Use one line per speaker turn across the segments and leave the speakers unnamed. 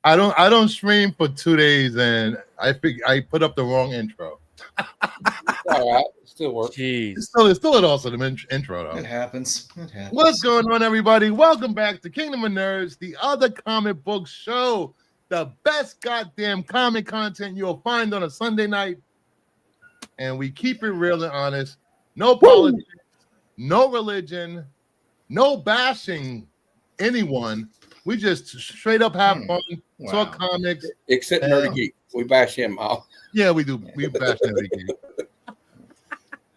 I don't stream for 2 days, and I put up the wrong intro.
All right, it still works.
Jeez.
It's still an awesome intro though.
It happens.
What's going on, everybody? Welcome back to Kingdom of Nerds, the other comic book show, the best goddamn comic content you'll find on a Sunday night, and we keep it real and honest. No politics, no religion, no bashing anyone. We just straight up have fun, talk comics.
Except Nerdy Geek. We bash him off.
Yeah, we do. We bash Nerdy Geek.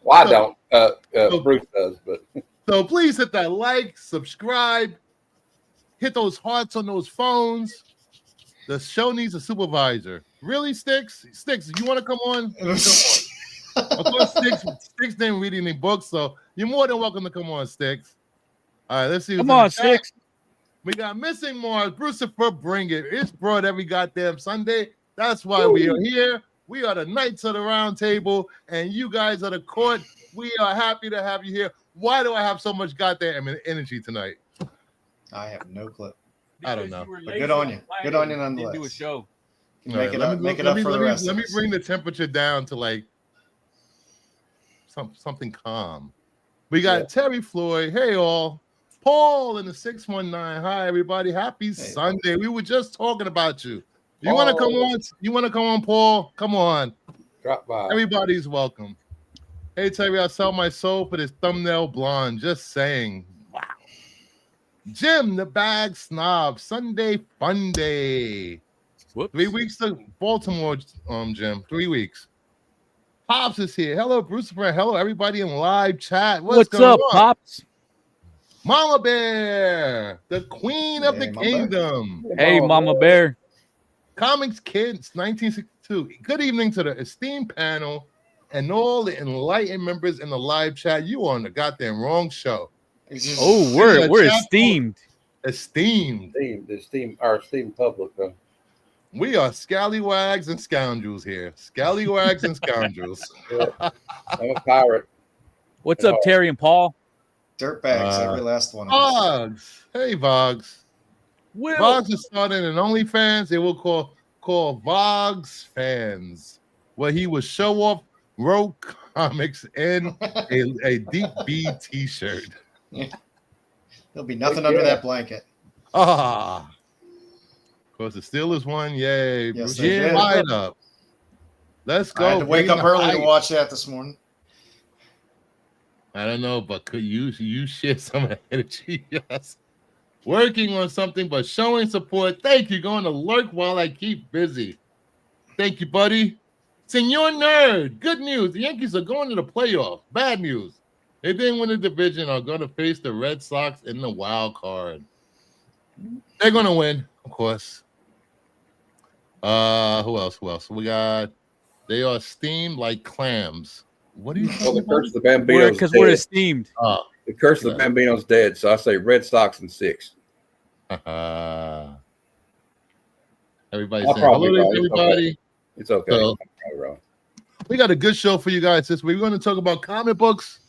Well, I don't. Bruce does, but
so please hit that like, subscribe, hit those hearts on those phones. The show needs a supervisor. Really, Sticks? Sticks, you want to come on? Come on. Of course, Sticks didn't read any books, so you're more than welcome to come on, Sticks. All right, let's see.
Come on, Sticks.
We got Missing Mars, Brucifer, bring it. It's brought every goddamn Sunday. That's why we are here. We are the Knights of the Round Table, and you guys are the court. We are happy to have you here. Why do I have so much goddamn energy tonight?
I have no clue.
I don't know.
But good on you. Good on you nonetheless.
Do a show.
Make it up for the rest.
Let me bring the temperature down to like something calm. We got Terry Floyd. Hey all. Paul in the 619. Hi everybody. Happy Sunday. We were just talking about you. You want to come on? You want to come on, Paul? Come on.
Drop by.
Everybody's welcome. Hey Terry, I sell my soul for this thumbnail blonde. Just saying. Wow. Jim, the bag snob. Sunday fun day.
Whoops.
3 weeks to Baltimore, Jim. 3 weeks. Pops is here. Hello, Bruce. Hello, everybody in live chat. What's going
up,
on?
Pops?
Mama Bear, the queen of the kingdom.
Hey, Mama Bear.
Comics Kids, 1962. Good evening to the esteemed panel and all the enlightened members in the live chat. You are on the goddamn wrong show.
Oh, we're esteemed.
Esteemed.
Our esteemed public, though.
We are scallywags and scoundrels here. Scallywags and scoundrels.
Yeah. I'm a pirate.
What's up, Terry and Paul?
Dirtbags, every last one.
Vogs. Hey, Vogs. Vogs is starting an OnlyFans. They will call Vogs Fans, where he will show off rogue comics in a Deep B t-shirt.
Yeah. There'll be nothing under that blanket.
Of course, the Steelers won. Yay.
Yes,
Jim, light up. Let's go.
I had to wake up early to watch that this morning.
I don't know, but could you share some of that energy? Yes. Working on something, but showing support. Thank you. Going to lurk while I keep busy. Thank you, buddy. Senor Nerd. Good news. The Yankees are going to the playoffs. Bad news. They didn't win the division. Are going to face the Red Sox in the wild card. They're going to win, of course. Who else? We got. They are steamed like clams. What do you think?
Well, the curse of the Bambino's
because we're esteemed.
The curse of the Bambino's dead, so I say Red Sox and 6.
Everybody saying hello, everybody.
It's okay.
So, we got a good show for you guys this week. We're going to talk about comic books.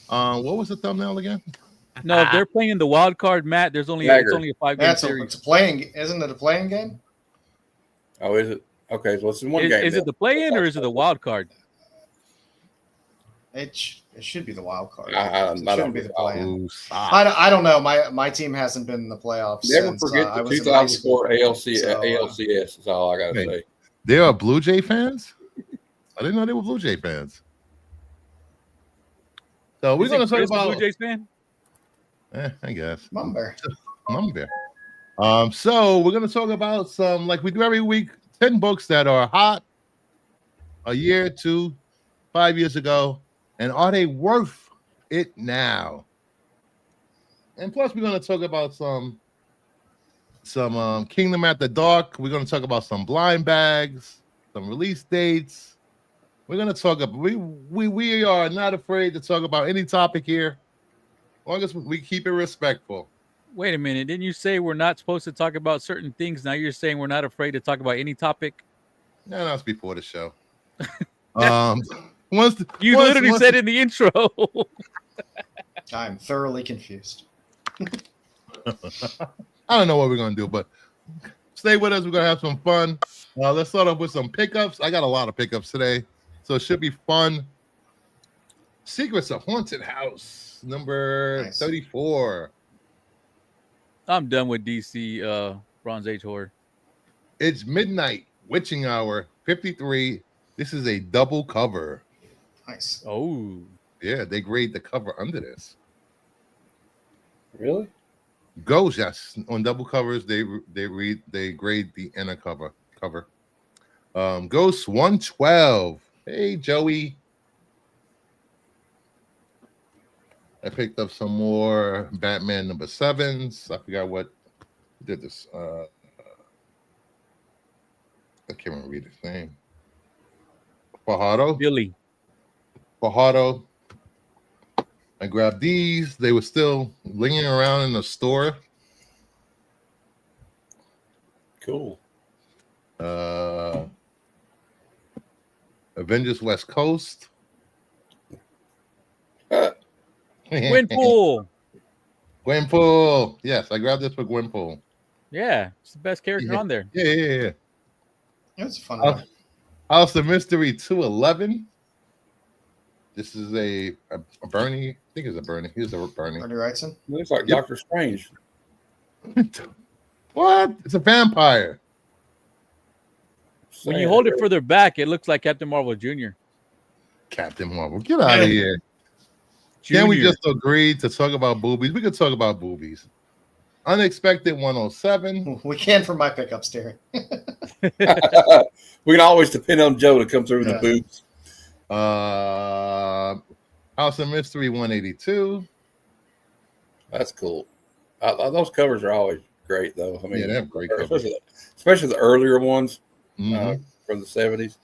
What was the thumbnail again?
No, if they're playing the wild card, Matt, it's only a 5-game series.
It's a playing. Isn't it a playing game?
Oh, is it? Okay, so it's in one game.
Is it the play-in or is it the wild card?
It should be the wild card.
It
shouldn't be the play-in. I don't know. My team hasn't been in the playoffs.
Never
since,
forget the 2004 ALCS is all I got to say.
They are Blue Jay fans? I didn't know they were Blue Jay fans. So we're going to talk about
Blue Jays fan.
I guess.
Mum Bear.
So we're going to talk about some, like we do every week, 10 books that are hot a year, 2, 5 years ago, and are they worth it now? And plus, we're going to talk about some Kingdom After Dark. We're going to talk about some blind bags, some release dates. We're going to talk about we are not afraid to talk about any topic here, as long as we keep it respectful.
Wait a minute. Didn't you say we're not supposed to talk about certain things? Now you're saying we're not afraid to talk about any topic?
No, that's before the show.
You literally said in the intro.
I'm thoroughly confused.
I don't know what we're going to do, but Stay with us. We're gonna have some fun. Let's start off with some pickups. I got a lot of pickups today, so it should be fun. Secrets of Haunted House, number 34.
I'm done with DC Bronze Age horror.
It's Midnight Witching Hour 53. This is a double cover.
Nice.
Oh,
yeah, they grade the cover under this.
Really?
Goes, yes. On double covers, they grade the inner cover. Ghost 112. Hey, Joey. I picked up some more Batman number 7s. I forgot what did this. I can't even read his name. Fajardo.
Billy.
Fajardo. I grabbed these. They were still lingering around in the store.
Cool.
Avengers West Coast.
Gwenpool.
Gwenpool. Yes, I grabbed this for Gwenpool.
Yeah, it's the best character on there.
Yeah.
That's a fun one.
House of Mystery 211. This is a Bernie. I think it's a Bernie. Here's a Bernie.
Bernie Wrightson.
Looks like Doctor Strange.
What? It's a vampire.
When you hold it further back, it looks like Captain Marvel Jr.
Captain Marvel. Get out of here. Can we just agree to talk about boobies? We could talk about boobies. Unexpected 107.
We can for my pickups, Terry.
We can always depend on Joe to come through with the boobs.
House of Mystery 182.
That's cool. Those covers are always great, though. I mean,
yeah, they have great covers.
Especially the earlier ones from the 70s.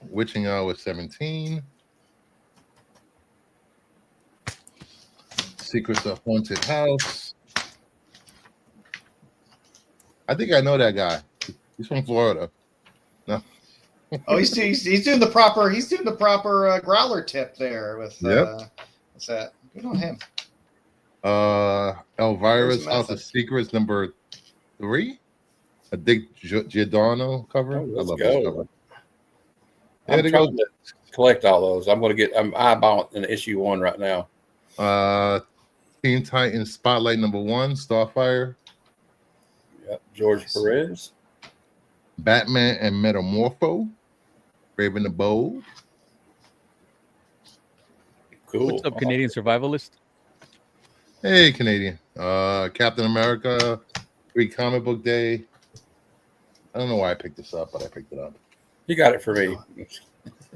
Witching Hour 17. Secrets of Haunted House. I think I know that guy. He's from Florida. No.
Oh, he's doing the proper growler tip there with what's that? Good on him.
Elvira's House of Secrets number 3. A Dick Giordano cover.
Oh,
I love this cover.
I'm trying to collect all those. I'm eyeballing an issue 1 right now.
Teen Titans Spotlight number 1, Starfire.
Yep, George Perez.
Batman and Metamorpho. Raven the Bold.
Cool.
What's up, Canadian Survivalist?
Hey, Canadian. Captain America, Free Comic Book Day. I don't know why I picked this up, but I picked it up.
You got it for me.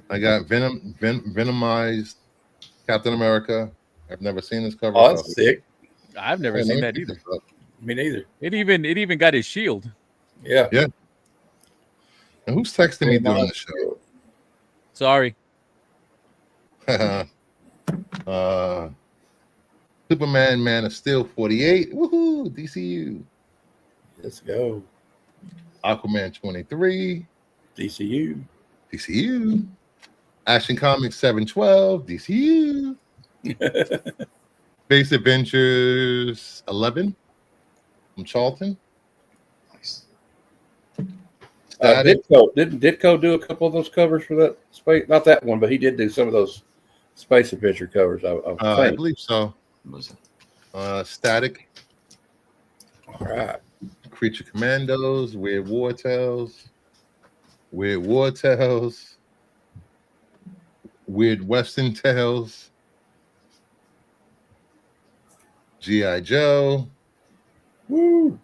I got Venomized Captain America. I've never seen this cover.
Oh, that's sick.
I've never seen that either.
Me neither.
It even got his shield.
Yeah.
And who's texting me during the show?
Sorry.
Superman, Man of Steel 48. Woohoo! DCU.
Let's go.
Aquaman 23.
DCU.
Action Comics 712. DCU. Space Adventures 11 from Charlton.
Nice.
Didn't Ditko do a couple of those covers for that space? Not that one, but he did do some of those Space Adventure covers.
I believe so. Static.
All right.
Creature Commandos. Weird War Tales. Weird Western Tales. G.I. Joe.
Woo!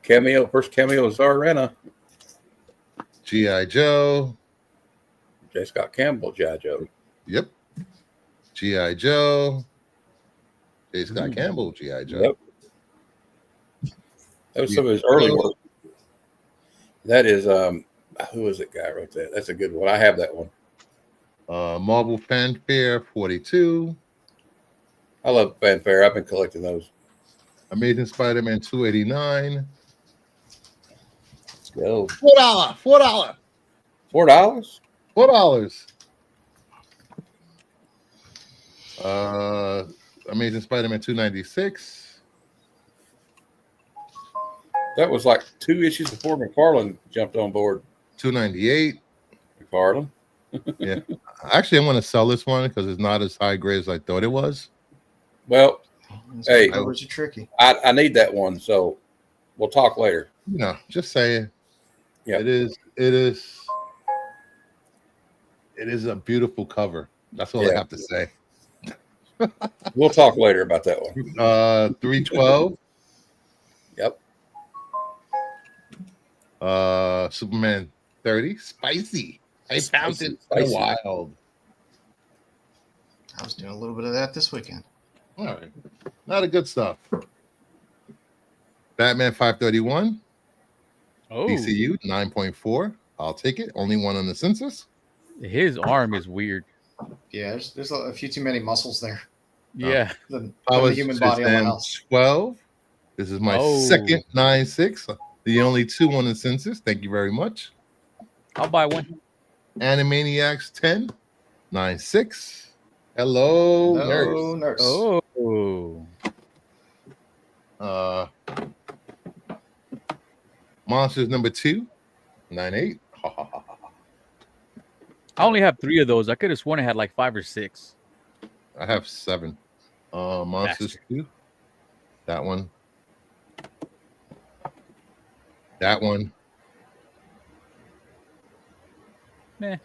First cameo is Zarana.
G.I. Joe.
J. Scott Campbell, G.I. Joe.
Yep. G.I. Joe. J. Scott Campbell, G.I. Joe.
Yep. That was some of his early work. That is, who is it guy wrote that? That's a good one. I have that one.
Marvel Fanfare 42.
I love Fanfare. I've been collecting those.
Amazing Spider-Man 289.
Let's go.
$4.
$4?
Amazing Spider-Man 296.
That was like 2 issues before McFarlane jumped on board.
$2.98.
McFarlane.
Yeah. Actually, I'm going to sell this one because it's not as high grade as I thought it was.
Well, hey,
covers are tricky.
I need that one, so we'll talk later.
Just saying.
Yeah.
It is a beautiful cover. That's all I have to say.
We'll talk later about that one.
312.
Yep.
Superman 30. Spicy. I found it in the wild.
I was doing a little bit of that this weekend.
All right. Not a good stuff. Batman 531.
Oh,
DCU 9.4. I'll take it. Only one on the census.
his arm is weird.
Yeah, there's a few too many muscles there.
Yeah.
The
Powers
human body on the
Shazam
house.
12. This is my second 9.6. The only 2 on the census. Thank you very much.
I'll buy one.
Animaniacs 10. 9.6. Hello, nurse.
Oh.
Monsters number 2. 9.8.
I only have 3 of those. I could have sworn I had like 5 or 6.
I have 7. Monsters 2. That one. That one.
Meh.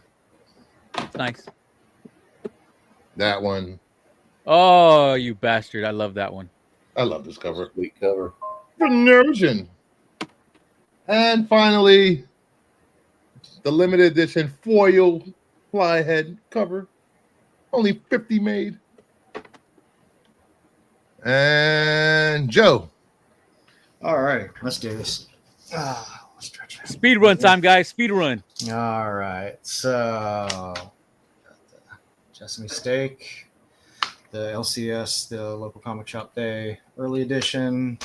It's nice.
That one.
Oh, you bastard. I love that one.
I love this cover.
Sweet cover.
Vernogen. And finally, the limited edition foil flyhead cover. Only 50 made. And Joe.
All right, let's do this.
Speed run time, guys. Speed run.
All right, so Jessamy Steak, the LCS, the local comic shop day early edition.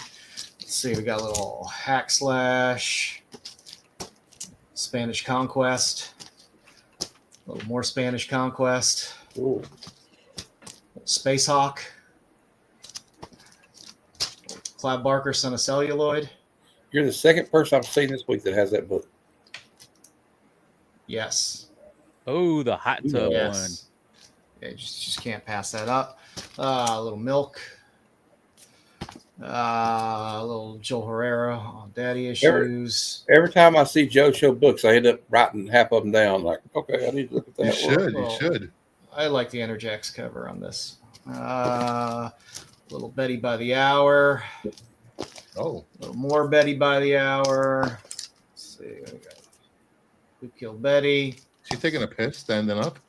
Let's see, we got a little Hack Slash, Spanish Conquest, a little more Spanish Conquest,
Ooh.
Space Hawk, Clive Barker, Son of Celluloid.
You're the second person I've seen this week that has that book.
Yes.
Oh, the hot tub one.
Yes. Yeah, just can't pass that up. A little Milk. A little Joel Herrera on Daddy Issues.
Every time I see Joe show books, I end up writing half of them down. Like, okay, I need to look at that.
You should.
I like the Enerjax cover on this. Little Betty by the Hour.
Oh.
A little more Betty by the Hour. Let's see. What we got? Who Killed Betty?
She's taking a piss standing up.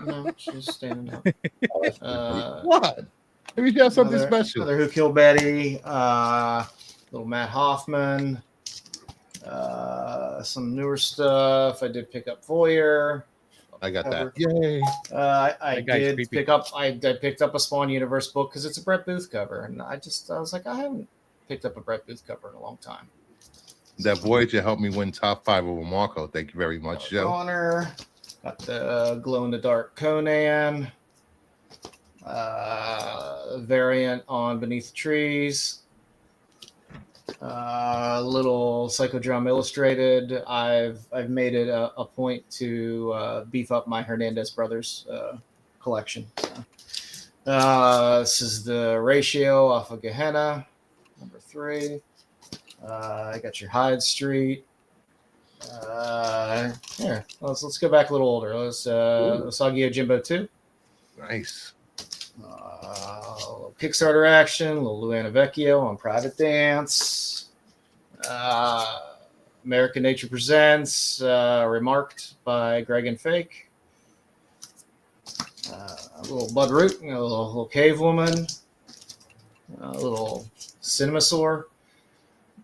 No, she's standing up.
What? Maybe she has something special.
Another Who Killed Betty. Little Matt Hoffman. Some newer stuff. I did pick up Voyeur.
I got
cover.
that. Yay.
I did pick up. I picked up a Spawn Universe book because it's a Brett Booth cover, and I was like, I haven't picked up a Brett Booth cover in a long time.
That Voyager helped me win top 5 over Marco. Thank you very much, Joe.
Connor. Got the Glow in the Dark Conan. Variant on Beneath the Trees. Little Psychodrome Illustrated. I've made it a point to beef up my Hernandez Brothers collection. This is the Ratio off of Gehenna, number 3. I got your Hyde Street. Here, let's go back a little older. Let's Usagi Yojimbo 2.
Nice.
Little Kickstarter action, little Luana Vecchio on Private Dance. American Nature Presents, Remarked by Greg and Fake. A little Bud Root, a little Cave Woman. A little Cinemasaur.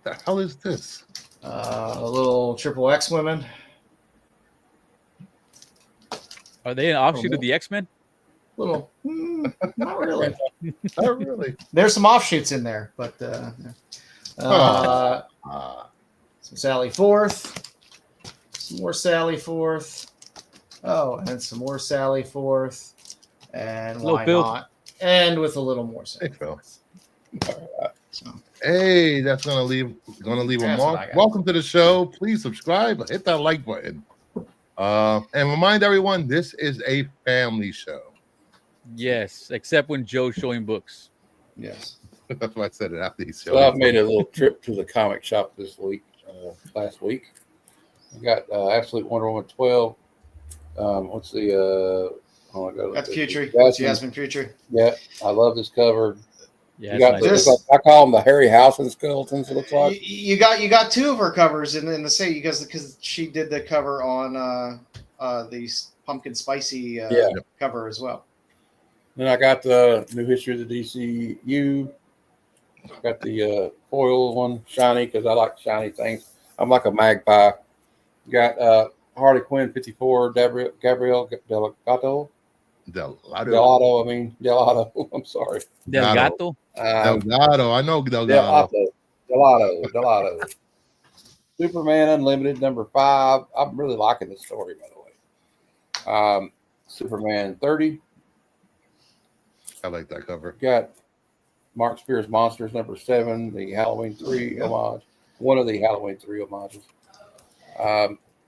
What the hell is this?
A little Triple X Women.
Are they an offshoot of the X-Men?
Not really.
Not really.
There's some offshoots in there, but some Sally Forth, some more Sally Forth. Oh, and some more Sally Forth, and why not? And with a little more Sally Forth. So,
Hey, that's gonna leave a
That's what
mark.
I got.
Welcome to the show. Please subscribe, hit that like button. And remind everyone this is a family show.
Yes, except when Joe's showing books.
Yes.
That's why I said it after he showed
So I've
it.
made a little trip to the comic shop this week, last week. I got Absolute Wonder Woman 12. What's the oh my god,
That's Future.
Jasmine.
Jasmine Future.
Yeah, I love this cover.
Yeah,
You got
it's
the,
nice.
it's like, I call them the Harryhausen skeletons. It looks like.
You got two of her covers in the same because she did the cover on the pumpkin spicy cover as well.
Then I got the New History of the DCU. Got the foil one, shiny, because I like shiny things. I'm like a magpie. Got Harley Quinn 54, Gabrielle Delgado. Delgado. I'm sorry.
Del Gato.
Delgado. I know Delgado.
Delgado. Superman Unlimited number 5. I'm really liking this story, by the way. Superman 30.
I like that cover.
Got Mark Spears Monsters number 7, the Halloween 3 homage. One of the Halloween 3 homages.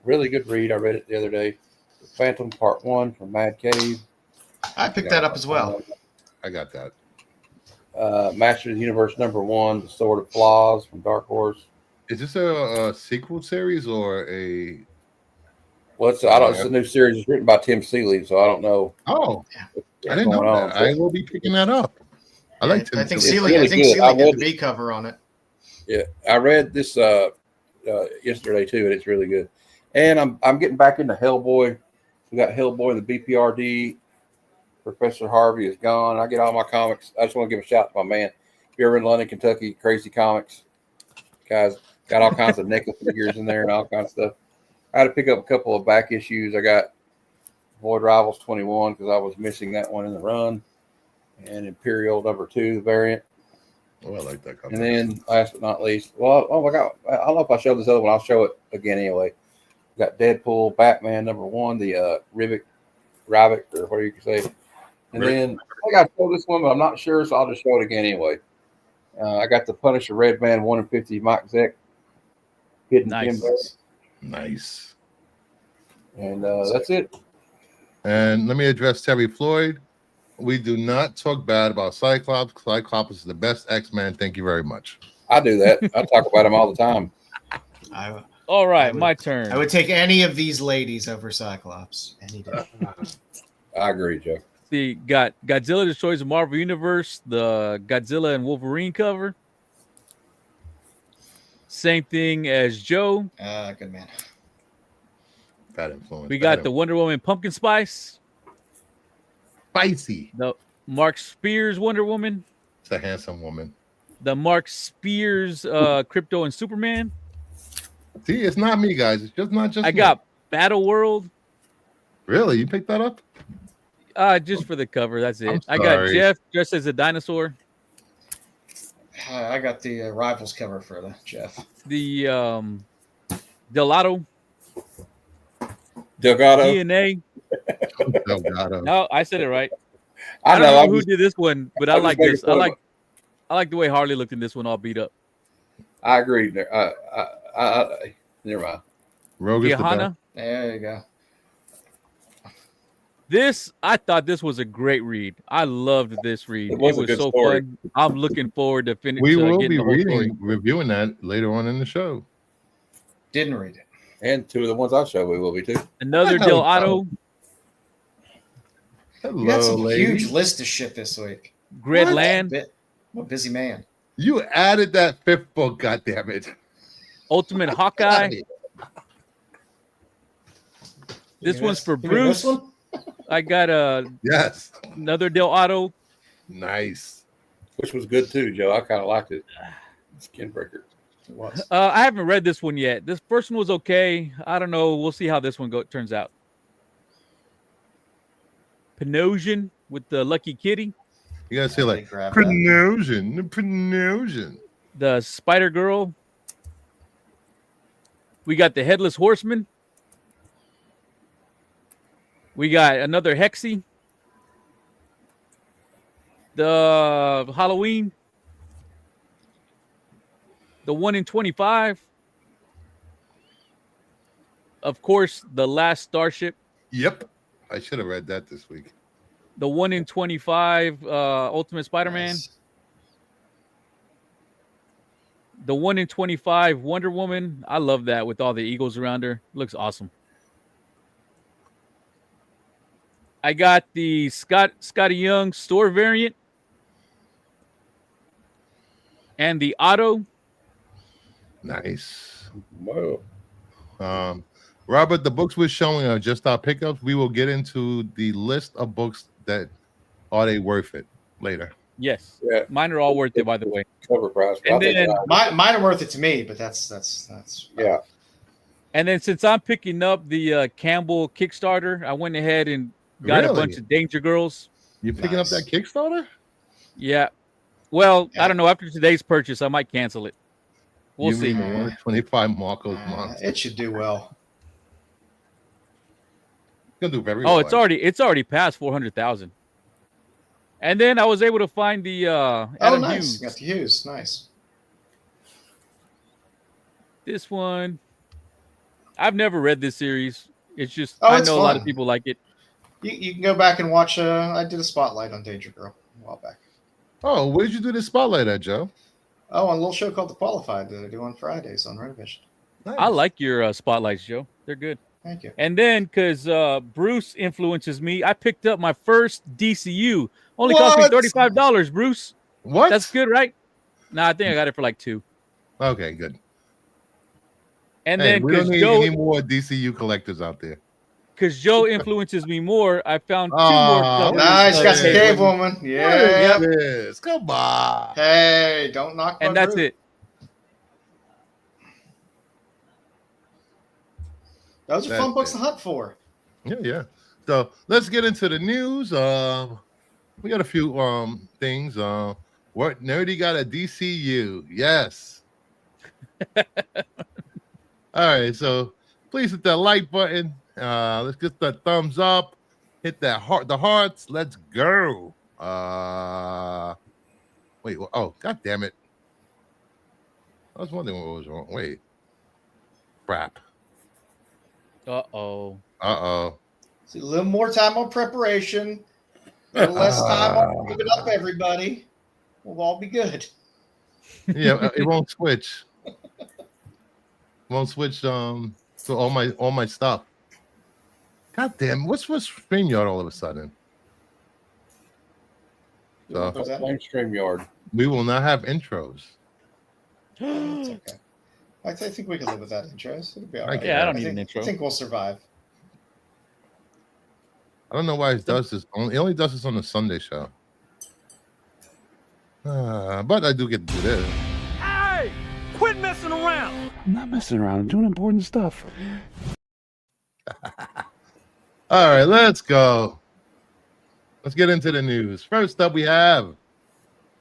Really good read. I read it the other day. The Phantom Part 1 from Mad Cave.
I picked that up as well.
I got that.
Master of the Universe number 1, The Sword of Flaws from Dark Horse.
Is this a sequel series or a?
Well, it's a new series. It's written by Tim Seeley, so I don't know.
Oh, I didn't know that. I will be picking that up. I like Tim.
I think
Seeley.
Seeley did the B cover on it.
Yeah, I read this yesterday too, and it's really good. And I'm getting back into Hellboy. We got Hellboy in the BPRD. Professor Harvey is gone. I get all my comics. I just want to give a shout out to my man. If you're ever in London, Kentucky, Crazy Comics. Guys got all kinds of nickel figures in there and all kinds of stuff. I had to pick up a couple of back issues. I got Void Rivals 21 because I was missing that one in the run. And Imperial number 2, the variant.
Oh, I like that cover.
And then last but not least, well, oh my God, I don't know if I showed this other one. I'll show it again anyway. Got Deadpool, Batman number 1, the Rivik, or whatever you can say. And then I think I showed this one, but I'm not sure, so I'll just show it again anyway. I got the Punisher Red Man 1 in 50, Mike Zeck. Hidden
Nice.
Nice.
And that's it.
And let me address Terry Floyd. We do not talk bad about Cyclops. Cyclops is the best X-Men. Thank you very much.
I do that. I talk about him all the time.
All right, my turn.
I would take any of these ladies over Cyclops. Any day.
I agree, Joe.
See, got Godzilla Destroys the Marvel Universe, the Godzilla and Wolverine cover. Same thing as Joe.
Good man.
Bad influence.
We got the Wonder Woman Pumpkin Spice.
Spicy.
The Mark Spears Wonder Woman.
It's a handsome woman.
The Mark Spears Crypto and Superman.
See, it's not me, guys. It's not just
I
me.
got Battle World.
Really? You picked that up?
Just for the cover. That's it. I
I'm
got
sorry.
Jeff dressed as a dinosaur.
I got the Rivals cover for the Jeff.
The Delgado. DNA.
Delgado.
No, I said it right.
I
don't
know
know who did this one, but I
I'm
like
just
this.
making
I like the way Harley looked in this one, all beat up.
I agree. Never mind.
Rogue is the best.
Johanna.
There you go.
I thought this was a great read. I loved this read.
It was a good
so
story.
fun. I'm looking forward to finish.
We will
getting
be
the whole story.
reviewing that later on in the show.
Didn't read it.
And 2 of the ones I'll show we will be too.
Another
Hello.
Delgado.
Hello,
You got some
lady.
huge list of shit this week.
Grid
What?
Land.
I'm a busy man.
You added that 5th book, goddammit.
Ultimate Hawkeye. This
You
one's
mean
for
this- you mean this
Bruce.
one?
I got
Yes.
another Delgado.
Nice.
Which was good too, Joe. I kind of liked it. Skinbreaker.
It was.
I haven't read this one yet. This first one was okay. I don't know. We'll see how this one turns out. Panosian with the Lucky Kitty.
You gotta say
I
like
grabbed that.
Panosian.
The Spider Girl. We got the Headless Horseman. We got another Hexy. The Halloween. The 1 in 25. Of course, The Last Starship.
Yep. I should have read that this week.
The 1 in 25 Ultimate Spider-Man.
Nice.
The 1 in 25 Wonder Woman. I love that with all the eagles around her. Looks awesome. I got the Scotty Young store variant and the auto.
Nice.
Whoa.
Robert, the books we're showing are just our pickups. We will get into the list of books that are they worth it later.
Yes.
Yeah.
Mine are all worth it, by the way.
Cover price.
And
I think
then-
Mine are worth it to me, but that's
yeah.
And then since I'm picking up the Campbell Kickstarter, I went ahead and got a
Really?
bunch of Danger Girls.
You picking up that
Nice.
Kickstarter?
Yeah. Well,
Yeah.
I don't know. After today's purchase, I might cancel it. We'll
you
see.
mean the 1 in 25 Marcos monster?
it should do well.
Gonna do very
Oh,
well.
it's already past 400,000. And then I was able to find the Adam
nice.
Hughes.
Got the Hughes. Nice.
This one, I've never read this series. It's just
Oh,
I
it's
know a lot of
fun.
people like it.
You can go back and watch. I did a spotlight on Danger Girl a while back.
Oh, where did you do the spotlight at, Joe?
Oh, on a little show called The Qualified that I do on Fridays on Renovision.
Nice.
I like your spotlights, Joe. They're good.
Thank you.
And then, because Bruce influences me, I picked up my first DCU. Only cost me
What?
$35, Bruce.
What?
That's good, right? No, I think I got it for like $2.
Okay, good.
And
Hey,
then,
we don't
because
need any more DCU collectors out there.
Joe influences me more, I found two
Ah,
more covers.
Nice. Got some
Hey,
Cave
what-
Woman.
What
Yeah.
is this? Come on.
Hey, don't knock my
And that's
brew.
it.
Those are
That's
fun books
it.
to hunt for.
Yeah. So let's get into the news. We got a few things. What Nerdy got a DCU? Yes. All right, so please hit that like button. Let's get the thumbs up. Hit that the hearts. Let's go. Wait. Oh, god damn it! I was wondering what was wrong. Wait. Crap.
Uh-oh.
See, a little more time on preparation, a little less time on giving up everybody. We'll all be good.
Yeah, it won't switch. Won't switch. To all my stuff. God damn! What's StreamYard all of a sudden? So
What's that?
Same StreamYard.
we will not have intros.
It's okay. I think we can live with that intros. It'll be all right.
Yeah, I don't need
think,
an intro.
I think we'll survive.
I don't know why it does this. He only does this on the Sunday show. But I do get to do this.
Hey! Quit messing around!
I'm not messing around. I'm doing important stuff.
All right, let's go. Let's get into the news. First up, we have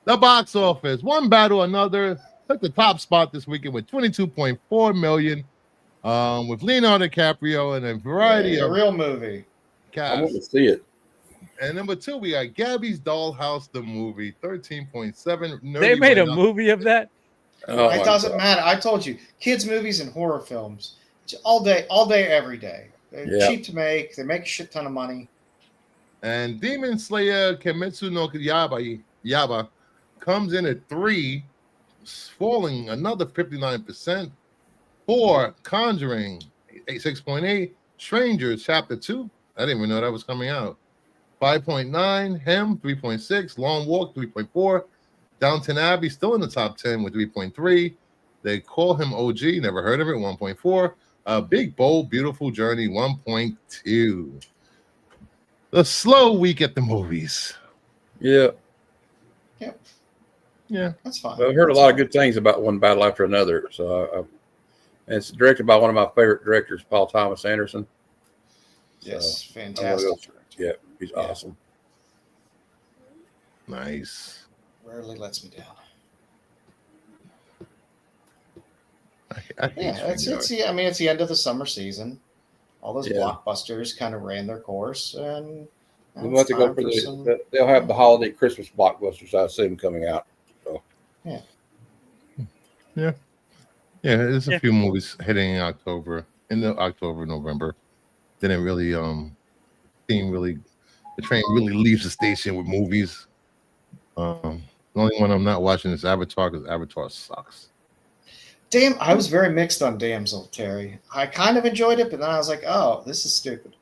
the box office. One battle another took the top spot this weekend with 22.4 million, with Leonardo DiCaprio and a variety
a
of
real movie.
I want to
casts.
see it.
And number two, we got Gabby's Dollhouse, the movie, 13.7.
They made a movie of that?
Oh,
It
my
doesn't
God.
matter. I told you, kids' movies and horror films, all day, every day. They're
Yeah.
cheap to make. They make a shit ton of money.
And Demon Slayer Kimetsu no Yaba comes in at 3, falling another 59%. 4, Conjuring, 6.8. Strangers, Chapter 2. I didn't even know that was coming out. 5.9. Him, 3.6. Long Walk, 3.4. Downton Abbey, still in the top 10 with 3.3. They call him OG, never heard of it, 1.4. Big, Bold, Beautiful Journey, 1.2. The slow week at the movies.
Yeah.
Yeah.
That's fine.
Well, I've heard a lot of good things about One Battle After Another. So and it's directed by one of my favorite directors, Paul Thomas Anderson.
Yes,
So, I'm gonna
fantastic.
Yeah, he's awesome.
Nice.
Rarely lets me down.
I hate
Yeah, it's
StreamYard.
the end of the summer season. All those
Yeah.
blockbusters kind of ran their course, and now
We'll
it's
have to go
time
for
for some.
they'll have the holiday Christmas blockbusters, I assume, coming out. So
Yeah, there's a
Yeah.
few movies hitting in October, November. Then it really seem really the train really leaves the station with movies. The only one I'm not watching is Avatar because Avatar sucks.
Damn, I was very mixed on Damsel, Terry. I kind of enjoyed it, but then I was like, oh, this is stupid.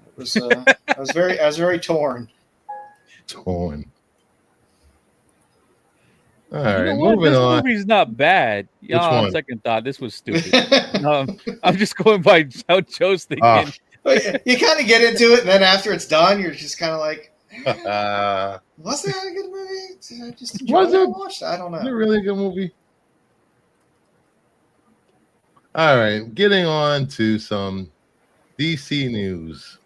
It was I was very torn.
Torn. All
You
right,
know what?
moving
This
on.
movie's not bad. Yeah,
Which
on
one?
second thought, this was stupid. I'm just going by how Joe's
Ah.
thinking.
You kind of get into it, and then after it's done, you're just kind of like,
Was
was that a good movie? Did I just enjoy
Was
it? I
it?
watched it? I don't
it
know.
really a good movie? All right, getting on to some DC news.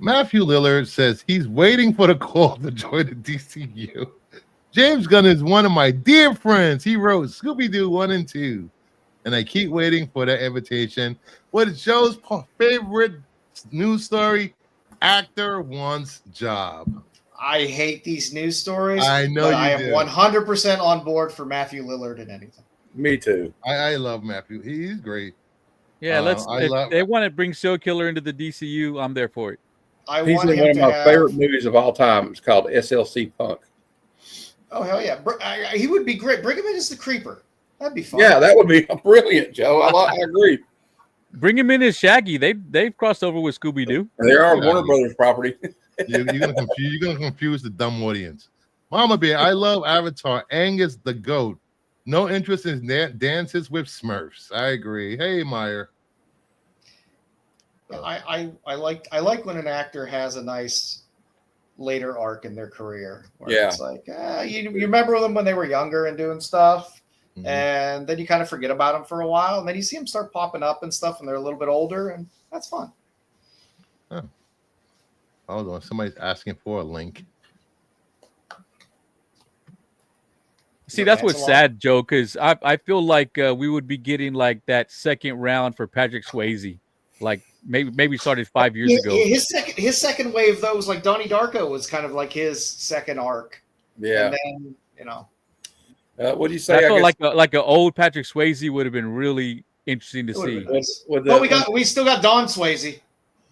Matthew Lillard says he's waiting for the call to join the DCU. James Gunn is one of my dear friends. He wrote Scooby-Doo 1 and 2. And I keep waiting for that invitation. What is Joe's favorite news story? Actor wants job.
I hate these news stories.
I know
but
you
I am
do.
100% on board for Matthew Lillard in anything.
Me too.
I love Matthew. He's great.
Yeah,
I
if
love-
they want to bring Serial Killer into the DCU, I'm there for it.
I
He's
want
in
him
one of
to
my
have.
favorite movies of all time. It's called SLC Punk.
Oh hell yeah, he would be great. Bring him in as the creeper. That'd be fun.
Yeah, that would be brilliant, Joe. I agree.
Bring him in as Shaggy. They've crossed over with Scooby Doo.
They are
Yeah.
Warner Brothers property.
You're gonna confuse the dumb audience. Mama Bear, I love Avatar. Angus the goat. No interest in dances with Smurfs. I agree. Hey Meyer.
I like when an actor has a nice later arc in their career. Where
Yeah.
it's like you remember them when they were younger and doing stuff,
Mhm.
and then you kind of forget about them for a while, and then you see them start popping up and stuff when they're a little bit older, and that's fun.
Hold on, somebody's asking for a link.
See, that's what's
Lancelot?
sad, Joe, because I feel like we would be getting like that second round for Patrick Swayze, like maybe started 5 years ago.
His second wave though was like Donnie Darko was kind of like his second arc.
Yeah.
And then
What do you
I
say?
feel
guess-
like an old Patrick Swayze would have been really interesting to
It would've
see.
been nice.
with the-
we still got Don Swayze.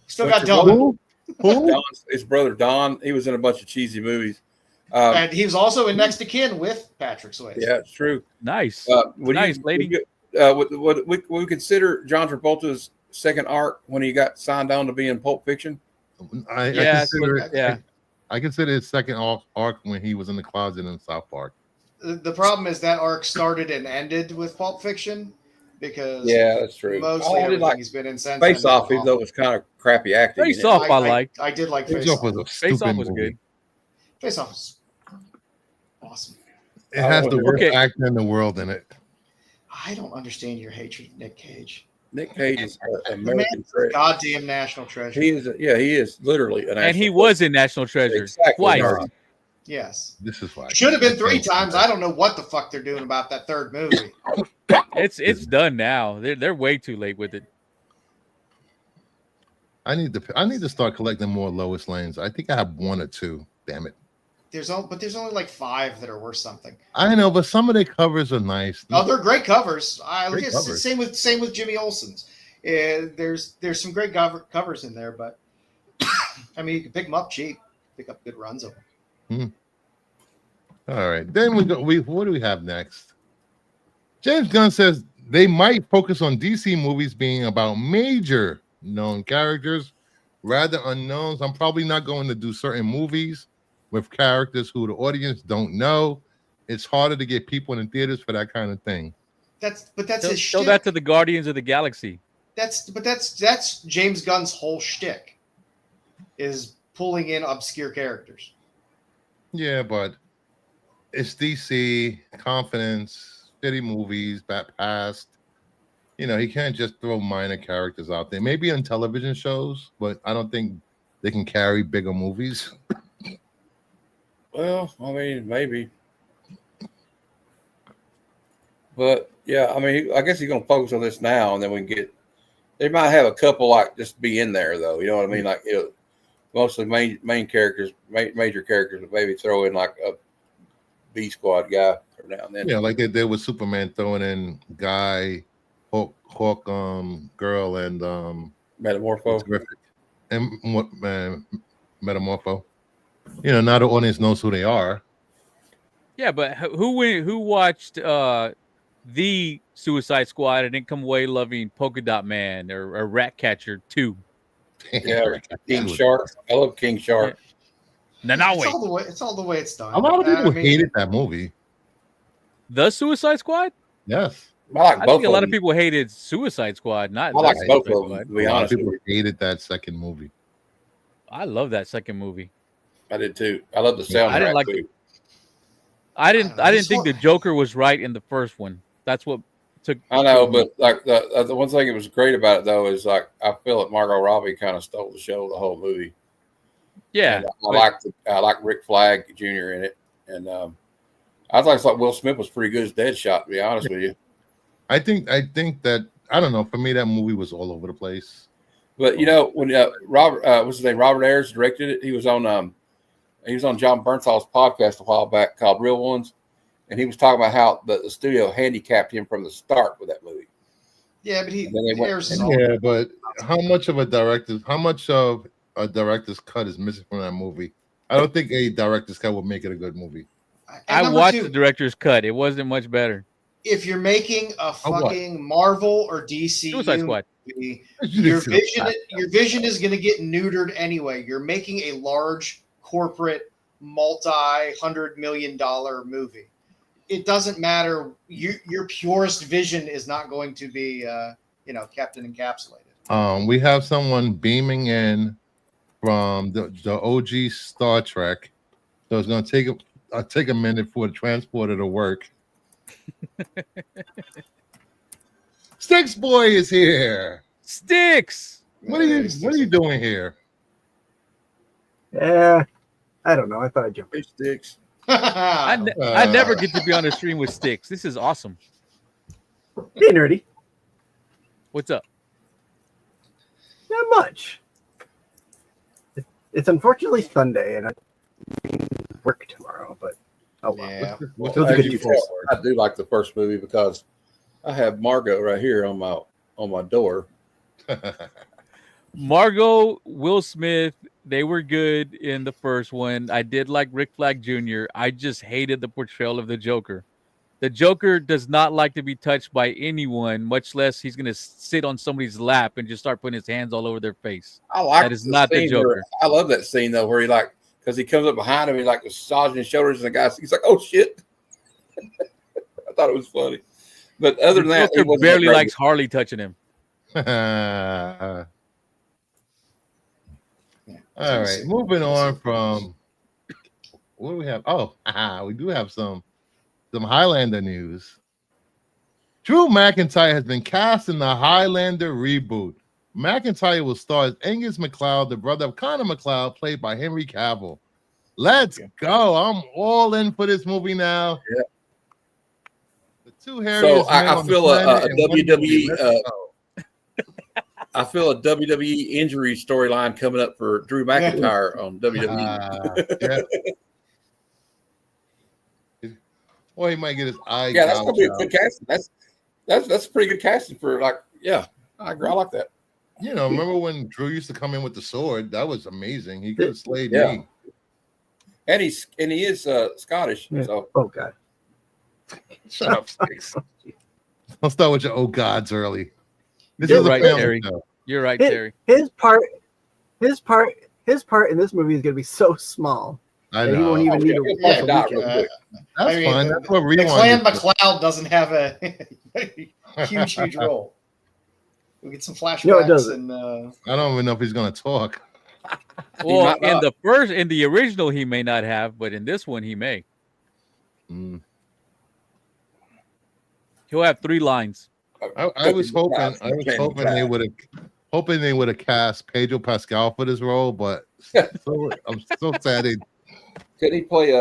Still got
What's your
Don.
Who?
Don's, his brother Don. He was in a bunch of cheesy movies.
And he was also in Next to Kin with Patrick Swayze.
Yeah, it's true.
Nice.
Would
Nice, lady.
Would we consider John Travolta's second arc when he got signed on to be in Pulp Fiction?
I
Yeah,
consider it.
yeah.
I consider his second arc when he was in the closet in South Park.
The problem is that arc started and ended with Pulp Fiction because
Yeah, that's true.
mostly
I did
everything
like
he's been in since.
Face
then
Off,
is
even though it was kind of crappy acting.
Face
in it.
Off, I like.
I did like
Face
Face
Off
Off.
was a
Face
stupid
Off was
movie.
good.
Face Off was awesome.
It has the worst
Okay.
actor in the world in it.
I don't understand your hatred of Nick Cage.
Nick Cage is an
The
American
man's a
treasure.
goddamn national treasure.
He is, he is literally an.
And he
national
was in National Treasure
Exactly.
twice.
Right.
Yes.
This is why.
Should have been 3 times. I don't know what the fuck they're doing about that third movie.
It's done now. They're way too late with it.
I need to start collecting more Lois Lanes. I think I have 1 or 2. Damn it.
There's only like 5 that are worth something.
I know, but some of the covers are nice.
Oh, they're great covers.
Great
It's
covers.
Same with Jimmy Olsen's. There's some great covers in there, but I mean you can pick them up cheap, pick up good runs of them.
All right. Then what do we have next? James Gunn says they might focus on DC movies being about major known characters rather unknowns. I'm probably not going to do certain movies with characters who the audience don't know. It's harder to get people in the theaters for that kind of thing.
That's
Show
his shtick.
that to the Guardians of the Galaxy.
That's James Gunn's whole shtick is pulling in obscure characters.
Yeah, but it's DC, confidence, shitty movies, that past. You know, he can't just throw minor characters out there. Maybe on television shows, but I don't think they can carry bigger movies.
Well, I mean, maybe. But yeah, I mean, I guess he's gonna focus on this now, and then we can get. They might have a couple like just be in there though. You know what I mean? Like mostly main characters, major characters, but maybe throw in like a B Squad guy every now and then.
Yeah, like they did with Superman, throwing in Guy, Hawk, Girl, and
Metamorpho.
Terrific, and what man, Metamorpho. You know, now the audience knows who they are.
Yeah, but who watched the Suicide Squad and didn't come away loving Polka Dot Man or Ratcatcher 2?
Yeah, King Shark. I love King Shark.
Now
It's
wait.
all the way it's done.
A lot of people
I mean,
hated that movie.
The Suicide Squad?
Yes,
I like
I
both
think a lot of
them.
people hated Suicide Squad, not
I like
The
both
Suicide
of them.
Squad.
To be
a lot of
honest with
people
you,
hated that second movie.
I love that second movie.
I did too. I love the soundtrack
I didn't like
too.
I didn't
this
think
one-
the Joker was right in the first one. That's what took.
I know,
took me.
but like the one thing that was great about it though is like I feel that Margot Robbie kind of stole the show, the whole movie.
Yeah,
And
but-
I like Rick Flag Jr. in it, and I thought Will Smith was pretty good as Deadshot. To be honest with you,
I think that I don't know. For me, that movie was all over the place.
but you know when Robert what's his name, Robert Ayers directed it. He was on John Bernthal's podcast a while back called Real Ones, and he was talking about how the studio handicapped him from the start with that movie.
yeah, but he
And then they went-
Ayers is all-
Yeah, but how much of a director's cut is missing from that movie? I don't think a director's cut would make it a good movie.
And
I
number
watched
two,
the director's cut. It wasn't much better.
if you're making a
what?
fucking Marvel or DC
Suicide Squad.
movie, your vision is going to get neutered anyway. You're making a large corporate multi-$100 million movie. It doesn't matter. Your purest vision is not going to be kept and encapsulated.
We have someone beaming in from the OG Star Trek, so it's going to take a minute for the transporter to work. Sticks Boy is here.
Sticks.
What are you doing here?
Yeah, I don't know. I thought I'd jump in.
Fish sticks.
I never get to be on a stream with Sticks. This is awesome.
Hey, nerdy.
What's up?
Not much. It's unfortunately Sunday, and I work tomorrow. But oh well.
Yeah.
What's
Those
the
are good
big
people.
deal?
I do like the first movie because I have Margot right here on my door.
Margot, Will Smith, they were good in the first one. I did like Rick Flag Jr. I just hated the portrayal of the Joker. The Joker does not like to be touched by anyone, much less he's going to sit on somebody's lap and just start putting his hands all over their face.
I like
That is not the
scene where-
Joker.
I love that scene though, where because he comes up behind him, he like massaging his shoulders, and the guy, he's like, "Oh shit!" I thought it was funny, but other than that, he
Joker
wasn't
barely
that great.
likes Harley touching him.
All right, moving on from what do we have? Oh, we do have some Highlander news. Drew McIntyre has been cast in the Highlander reboot. McIntyre will star as Angus MacLeod, the brother of Connor MacLeod, played by Henry Cavill. Let's go! I'm all in for this movie now.
Yeah.
The two hairiest men
I
on the
feel a
planet in one
WWE
movie. Let's go.
I feel a WWE injury storyline coming up for Drew McIntyre on WWE.
Yeah. Or he might get his eye.
Yeah, that's gonna be a
gouged
good
out.
casting. That's pretty good casting for I agree. I like that.
You know, remember when Drew used to come in with the sword? That was amazing. He could have slayed
Yeah.
me.
And he is Scottish,
Yeah.
so
Oh god.
Shut up, Sticks. Don't start with your oh gods early. This
You're
is a
right,
family
Terry.
show.
You're right,
His-
Terry.
His part in this movie is going to be so small
I
that he won't
know.
even need
Okay,
a
yeah,
full
not
weekend.
real quick.
That's
I mean,
fine. That's what
The
Rewind
Clan
is for.
McLeod doesn't have a huge role. We get some flashbacks.
No, it doesn't.
And
I don't even know if he's gonna talk.
Well,
might not.
in the original, he may not have, but in this one, he may.
Mm.
He'll have 3 lines.
I was hoping they would have cast Pedro Pascal for this role, but I'm so sad
Couldn't he play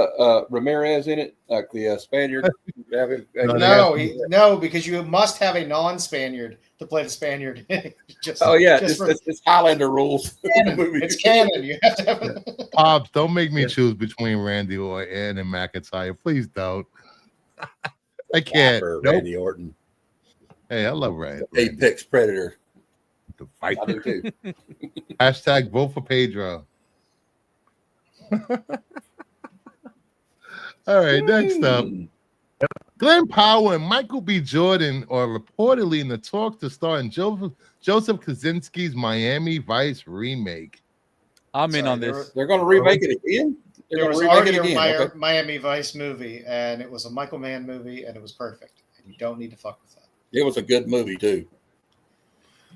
Ramirez in it, like the Spaniard?
No, because you must have a non-Spaniard to play the Spaniard.
It's Highlander rules.
It's canon. You have to have
Pops, don't make me choose between Randy Orton and McIntyre. Please don't. I can't.
Randy Orton.
Hey, I love Randy.
Apex Predator.
The fight.
I do too.
Hashtag vote for Pedro. All right, next up. Glenn Powell and Michael B. Jordan are reportedly in the talk to star in Joseph Kosinski's Miami Vice remake.
I'm in on this.
They're going to remake it again?
There was already a Miami Vice movie, and it was a Michael Mann movie, and it was perfect. And you don't need to fuck with that.
It was a good movie too.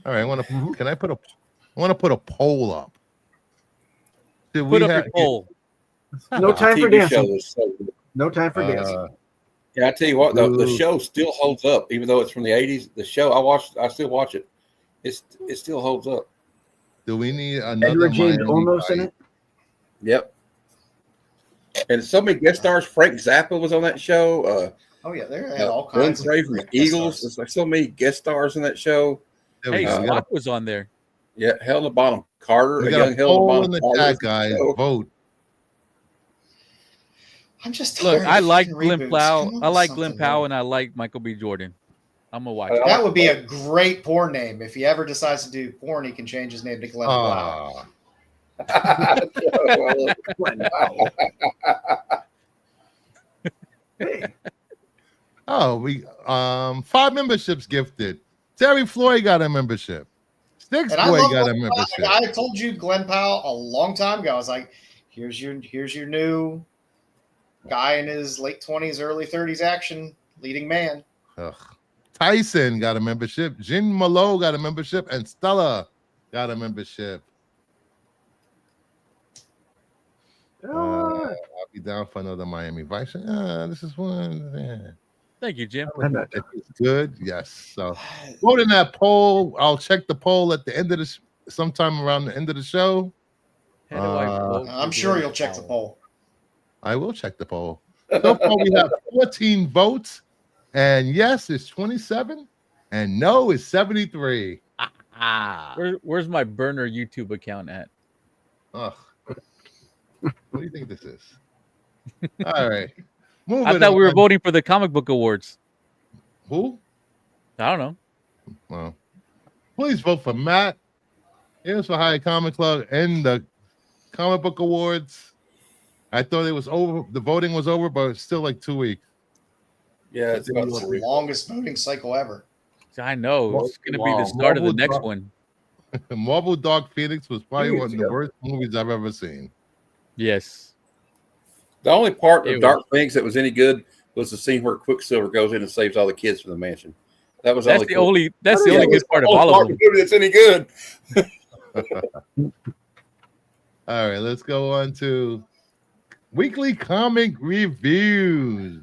All right, I want to put a poll up.
Put up your poll.
No time for dancing. No time for dancing.
Yeah, I tell you what, though, the show still holds up, even though it's from the '80s. The show I still watch it. It still holds up.
Do we need another
Edward James Olmos in it?
Yep. And so many guest stars. Frank Zappa was on that show.
Oh yeah, they had all kinds
of from the Eagles. There's like so many guest stars in that show.
Hey, Scott was on there.
Yeah, Helena Bonham Carter.
We got a poll in the chat, guys. Vote.
I'm just
look. I like Glenn Powell. I like Glenn Powell, and I like Michael B. Jordan. I'm gonna watch.
That would be a great porn name. If he ever decides to do porn, he can change his name to Glenn Powell.
Oh, we 5 memberships gifted. Terry Floyd got a membership. Sticks Boy got a membership.
I told you Glenn Powell a long time ago. I was like, here's your new guy in his late 20s, early 30s action, leading man.
Ugh. Tyson got a membership. Jin Malo got a membership, and Stella got a membership. I'll be down for another Miami Vice. This is one. Yeah.
Thank you, Jim.
It's good. Yes. So vote in that poll. I'll check the poll at the end of sometime around the end of the show.
I'm sure you'll check the poll.
I will check the poll. So far, we have 14 votes, and yes is 27, and no is 73.
Where's my burner YouTube account at?
Ugh. What do you think this is? All right.
I thought we were voting for the comic book awards.
Who?
I don't know.
Well, please vote for Matt. Here's for High Comic Club and the comic book awards. I thought it was over. The voting was over, but it's still like 2 weeks.
Yeah, it's
the longest voting cycle ever.
I know. It's going to be the start of the next one.
Marvel Dark Phoenix was probably one of the worst movies I've ever seen.
Yes.
The only part of Dark Phoenix that was any good was the scene where Quicksilver goes in and saves all the kids from the mansion. That's the only
good part of all of them.
That's any good.
All right, let's go on to weekly comic reviews.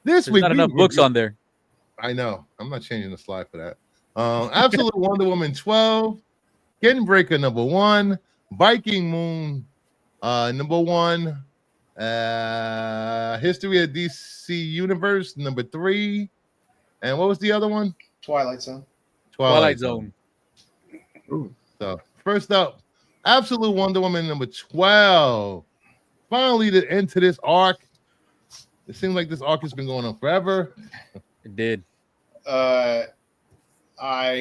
This week,
not enough books on there.
I know. I'm not changing the slide for that. Absolute Wonder Woman 12, Skin Breaker number 1, Viking Moon number 1, History of DC Universe number 3, and what was the other one?
Twilight Zone.
Twilight Zone.
So first up, Absolute Wonder Woman number 12. Finally, the end to this arc. It seems like this arc has been going on forever.
It did.
I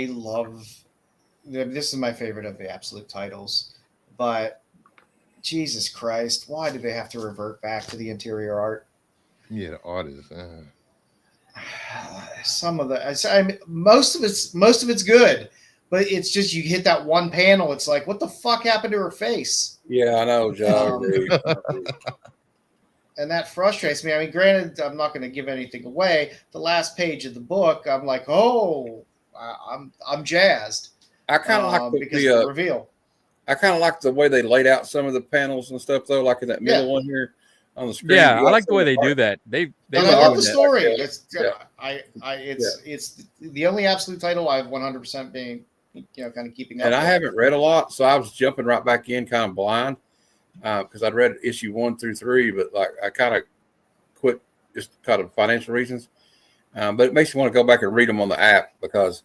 love this is my favorite of the Absolute titles, but Jesus Christ, why do they have to revert back to the interior art?
Yeah, the art is
some of the most of it's good, but it's just you hit that one panel, it's like, what the fuck happened to her face?
Yeah, I know, John.
And that frustrates me. I mean, granted, I'm not going to give anything away. The last page of the book, I'm like, oh, I'm jazzed.
I kind of like
the reveal.
I kind of like the way they laid out some of the panels and stuff, though, like in that middle one here on the screen.
Yeah, I like the way they do that. They
I love the story. It's the only Absolute title I've 100% being, kind of keeping up.
And I haven't read a lot, so I was jumping right back in, kind of blind. because I'd read issue 1 through 3, but like I kind of quit just kind of financial reasons. But it makes me want to go back and read them on the app because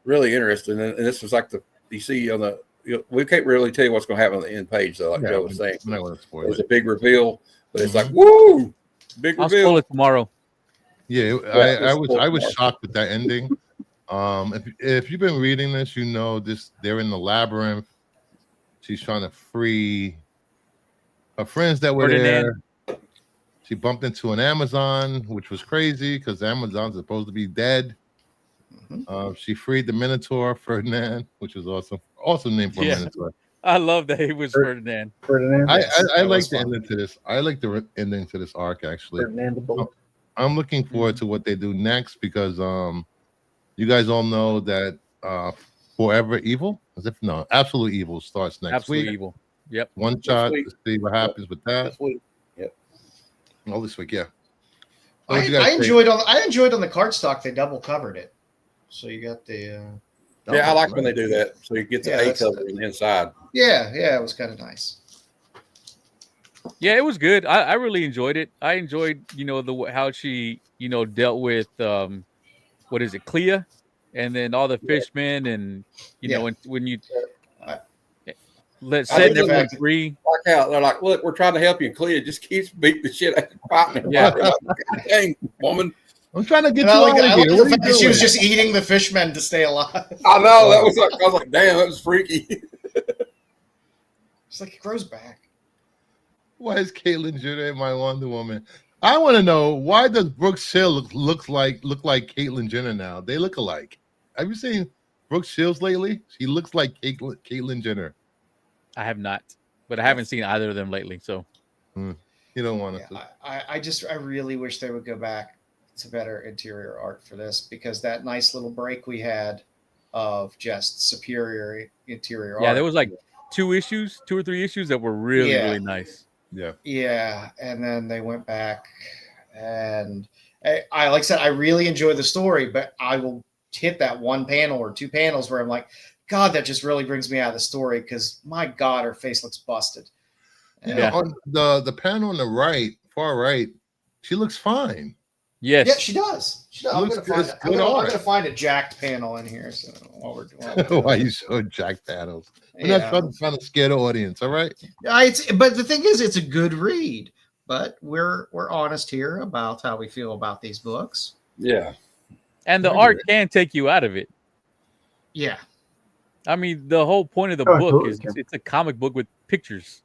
really interesting. And this was like you see on the. We can't really tell you what's going to happen on the end page, though. Like Joe was saying, there's a big reveal, but it's like, woo, big
I'll
reveal.
spoil it tomorrow.
Yeah, I was shocked with that ending. If you've been reading this, you know this. They're in the labyrinth. She's trying to free her friends that were there. She bumped into an Amazon, which was crazy because Amazon's supposed to be dead. She freed the Minotaur, Ferdinand, which was awesome. Awesome name for a Minotaur.
I love that he was Ferdinand.
I like the ending to this. I like the ending to this arc, actually.
Ferdinand the Bolt.
I'm looking forward to what they do next because you guys all know that Forever Evil, Absolute Evil starts next week.
Absolute Evil. Yep.
One shot to see what happens with that.
This week. Yep.
Oh, this week, yeah.
I enjoyed on the cardstock they double covered it. So you got the
yeah, I like when they do that. So you get the A cover on the inside.
Yeah, it was kind of nice.
Yeah, it was good. I really enjoyed it. I enjoyed, how she, dealt with what is it, Clea, and then all the fishmen, and when you set everyone free.
Like how they're like, look, we're trying to help you. Clea just keeps beating the shit out of fighting.
Yeah,
like, dang, woman.
I'm trying to get you out of here.
What the fact she was just eating the fishmen to stay alive.
I know I was like, damn, that was freaky.
It's like it grows back.
Why is Caitlyn Jenner my Wonder Woman? I want to know, why does Brooke Shields look like Caitlyn Jenner now? They look alike. Have you seen Brooke Shields lately? She looks like Caitlyn Jenner.
I have not, but I haven't seen either of them lately. So
you don't want to.
I really wish they would go back to better interior art for this, because that nice little break we had of just superior interior art.
Yeah, there was like 2 or 3 issues that were really, really nice.
Yeah. And then they went back, and I like I said, I really enjoy the story, but I will hit that one panel or 2 panels where I'm like, God, that just really brings me out of the story, because my God, her face looks busted.
On the panel on the right, far right, she looks fine.
Yes. Yeah, she does. I'm going to find a jacked panel in here. So while we're doing
why you so jacked panels? We're not trying to scare the audience, all right?
But the thing is, it's a good read. But we're honest here about how we feel about these books.
Yeah.
And the art can take you out of it.
Yeah.
I mean, the whole point of the book is it's a comic book with pictures.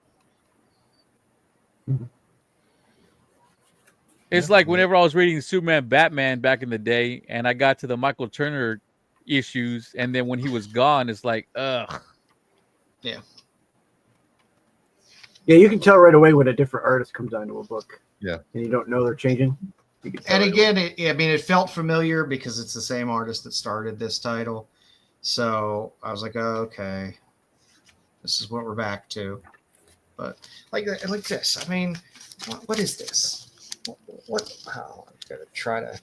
It's like whenever I was reading Superman, Batman back in the day, and I got to the Michael Turner issues, and then when he was gone, it's like, ugh.
Yeah.
Yeah, you can tell right away when a different artist comes onto a book.
Yeah.
And you don't know they're changing.
And again, it felt familiar because it's the same artist that started this title. So I was like, oh, okay, this is what we're back to. But like this, I mean, what is this? What? Oh, I'm gonna try to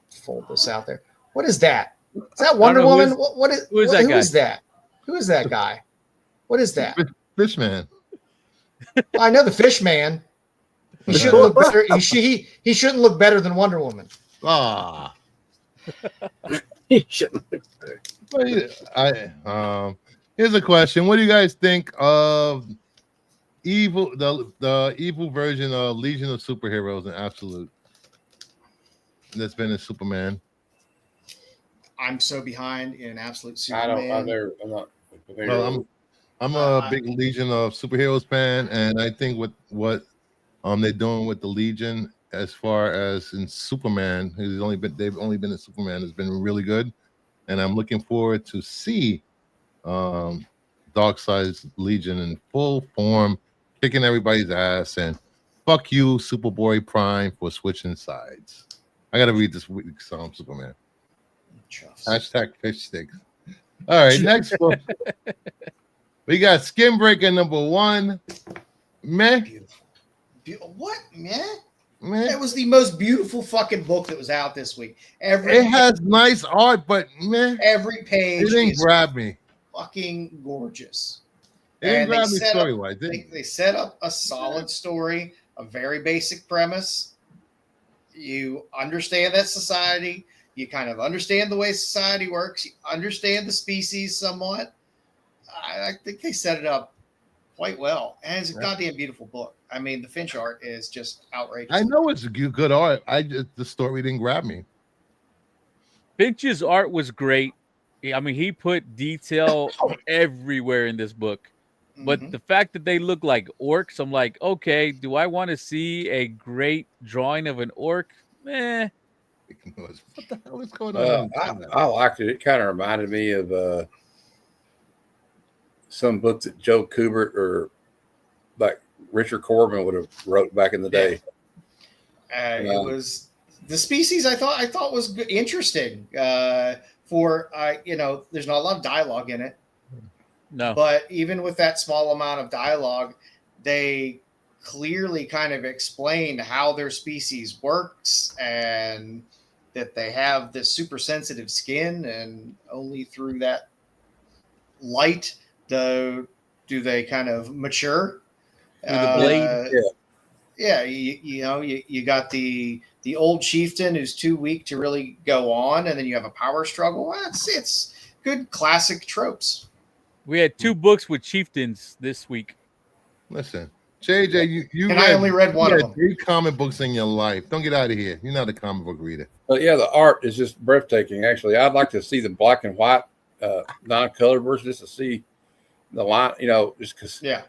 fold this out there. What is that? Is that Wonder Woman? Who is that? Who is that guy? What is that?
Fishman.
I know the Fishman. He shouldn't look better. He shouldn't look better than Wonder Woman.
Ah.
He shouldn't look
better. Here's a question: what do you guys think of the evil version of Legion of Superheroes in Absolute that's been in Superman?
I'm so behind in Absolute Superman.
I'm a big Legion of Superheroes fan, and I think what they're doing with the Legion as far as in Superman, they've only been in Superman, has been really good, and I'm looking forward to see Darkseid's Legion in full form, kicking everybody's ass, and fuck you, Superboy Prime, for switching sides. I gotta read this week's Superman. Hashtag fish sticks. All right, next book. We got Skin Breaker #1. Meh.
What? Meh? It was the most beautiful fucking book that was out this week.
It has nice art, but meh.
Every page
it didn't grab me.
Fucking gorgeous.
It didn't
And they
grab me
set
story
up
wise, didn't
they set up a solid story, a very basic premise. You understand that society, you kind of understand the way society works, you understand the species somewhat. I think they set it up quite well, and it's a goddamn beautiful book. I mean, the Finch art is just outrageous.
I know it's good art. I just the story didn't grab me.
Finch's art was great. I mean, he put detail everywhere in this book. But
Mhm.
the fact that they look like orcs, I'm like, okay, do I want to see a great drawing of an orc? Eh.
What the hell is going on in the chat?
I liked it. It kind of reminded me of some books that Joe Kubert or like Richard Corbin would have wrote back in the day.
It was the species I thought was interesting. For there's not a lot of dialogue in it.
No.
But even with that small amount of dialogue, they clearly kind of explain how their species works and that they have this super sensitive skin, and only through that light do they kind of mature.
Through the blade.
Yeah, you got the old chieftain who's too weak to really go on, and then you have a power struggle. It's good classic tropes.
We had 2 books with chieftains this week.
Listen, JJ, you
and I only read one of them.
3 comic books in your life. Don't get out of here. You're not a comic book reader.
But yeah, the art is just breathtaking. Actually, I'd like to see the black and white, non-colored version just to see the line. Just because.
Yeah.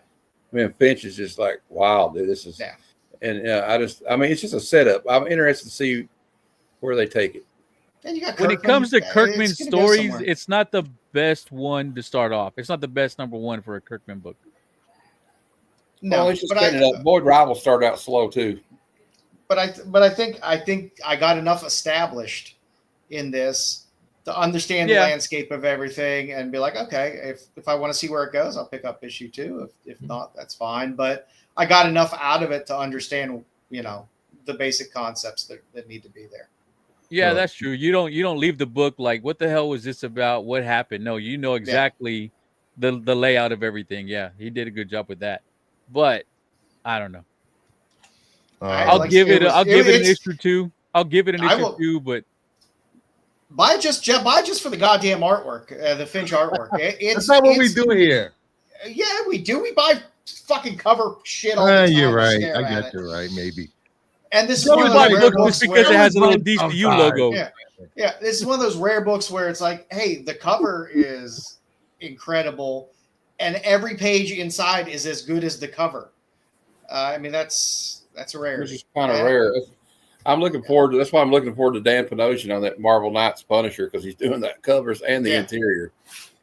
I mean, Finch is just like, wow, dude, this is. Yeah. And it's just a setup. I'm interested to see where they take it.
And you got
when it comes to Kirkman stories, it's not the best one to start off. It's not the best number 1 for a Kirkman book.
No, it's just setting it up. Boyd Rival started out slow too.
But I think I got enough established in this to understand the landscape of everything and be like, okay, if I want to see where it goes, I'll pick up issue 2. If not, that's fine. But I got enough out of it to understand, the basic concepts that need to be there.
Yeah, that's true. You don't leave the book like, what the hell was this about? What happened? No, you know exactly the layout of everything. Yeah, he did a good job with that. But I don't know. I'll give it an issue 2. I'll give it an issue 2, but
buy just for the goddamn artwork, the Finch artwork.
That's not what we do here.
Yeah, we do. We buy fucking cover shit all the time.
You're right. I guess you're right. Maybe.
And this is one of those rare books
because it has a little DCU logo.
Yeah. This is one of those rare books where it's like, hey, the cover is incredible, and every page inside is as good as the cover. I mean, that's a rare.
It's just kind of rare. I'm looking forward to. That's why I'm looking forward to Dan Panosian on that Marvel Knights Punisher, because he's doing that covers and the interior.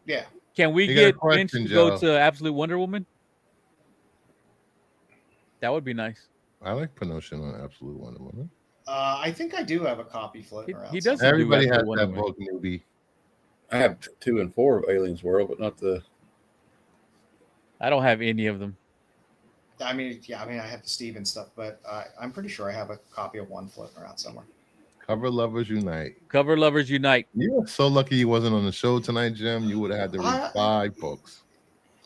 Yeah.
Can we get Finch to go to Absolute Wonder Woman? That would be nice.
I like Panosian on Absolute Wonder Woman.
I think I do have a copy floating around.
He does.
Everybody has that book, newbie.
I have 2 and 4 of Aliens World, but not the.
I don't have any of them.
I mean, I have the Steven stuff, but I'm pretty sure I have a copy of one floating around somewhere.
Cover Lovers Unite.
Cover Lovers Unite.
You were so lucky you wasn't on the show tonight, Jim. You would have had to read 5 books.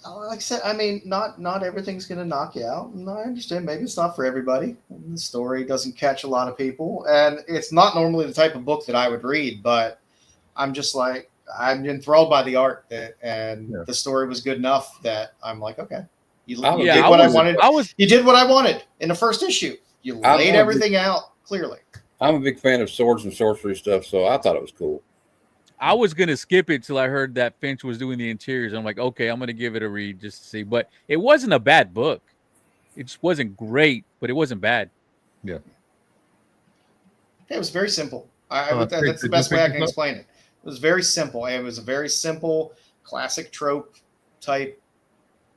Like I said, I mean, not everything's going to knock you out. And I understand maybe it's not for everybody. The story doesn't catch a lot of people. And it's not normally the type of book that I would read, but I'm just like, I'm enthralled by the art and the story was good enough that I'm like, okay. You did what I wanted. You did what I wanted in the first issue. You laid everything out clearly.
I'm a big fan of swords and sorcery stuff, so I thought it was cool.
I was gonna skip it till I heard that Finch was doing the interiors. I'm like, okay, I'm gonna give it a read just to see. But it wasn't a bad book. It just wasn't great, but it wasn't bad.
Yeah.
It was very simple. That's the best way I can explain it. It was very simple. It was a very simple, classic trope type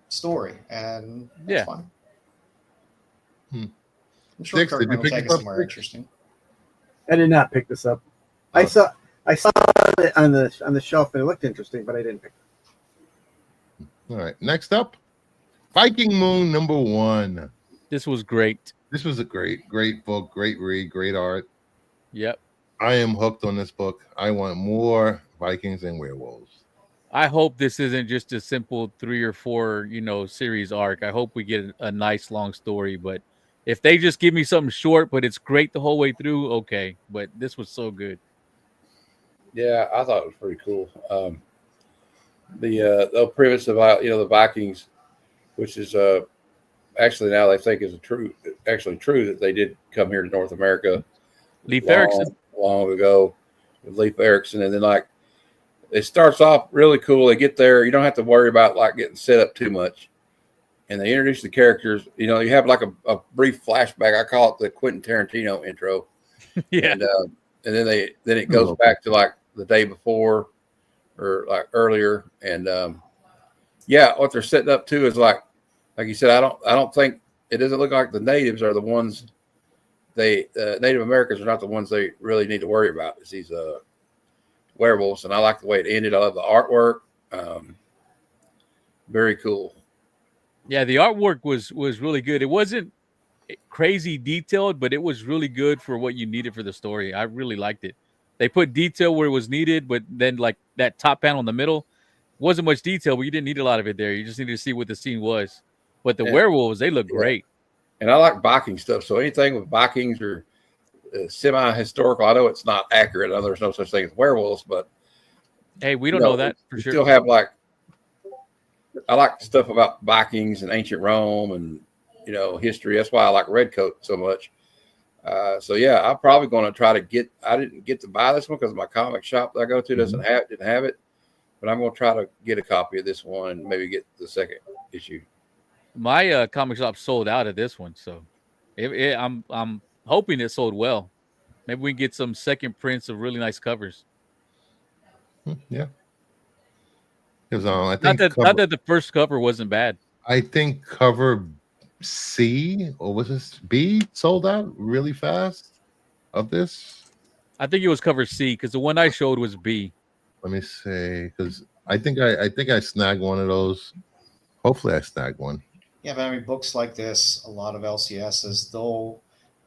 story, and that's fine. I'm sure Kirkman will take us somewhere interesting.
I did not pick this up. I saw it on the shelf and it looked interesting, but I didn't pick it.
All right. Next up, Viking Moon #1.
This was great.
This was a great book, great read, great art.
Yep.
I am hooked on this book. I want more Vikings and werewolves.
I hope this isn't just a simple 3 or 4, series arc. I hope we get a nice long story. But if they just give me something short, but it's great the whole way through, okay. But this was so good.
Yeah, I thought it was pretty cool. The premise of the Vikings, which is actually now they think is actually true that they did come here to North America
Leif Erikson.
long ago with Leif Erikson, and then like it starts off really cool. They get there, you don't have to worry about like getting set up too much, and they introduce the characters. You have like a brief flashback. I call it the Quentin Tarantino intro.
Yeah,
and then it goes back to like the day before or like earlier, and what they're setting up to is like you said. I don't think it doesn't look like the natives are the ones. Native Americans are not the ones they really need to worry about. It's these werewolves, and I like the way it ended. I love the artwork. Very cool.
Yeah, the artwork was really good. It wasn't crazy detailed, but it was really good for what you needed for the story. I really liked it. They put detail where it was needed, but then like that top panel in the middle wasn't much detail, but you didn't need a lot of it there. You just needed to see what the scene was. But the werewolves, they look great.
And I like Viking stuff. So anything with Vikings or semi-historical, I know it's not accurate. I know there's no such thing as werewolves, but
hey, we don't know that for sure.
Still have I like stuff about Vikings and ancient Rome and history. That's why I like Redcoat so much. So yeah, I'm probably going to try to get. I didn't get to buy this one because my comic shop that I go to didn't have it, but I'm going to try to get a copy of this one and maybe get the second issue.
My comic shop sold out of this one, so I'm hoping it sold well. Maybe we can get some second prints of really nice covers.
Yeah, because I
Not
think
that the first cover wasn't bad.
I think cover C or was this B sold out really fast of this.
I think it was cover C because the one I showed was B.
Let me see, because I think I snagged one of those. Hopefully, I snagged one.
Yeah, but I mean, books like this, a lot of LCSs,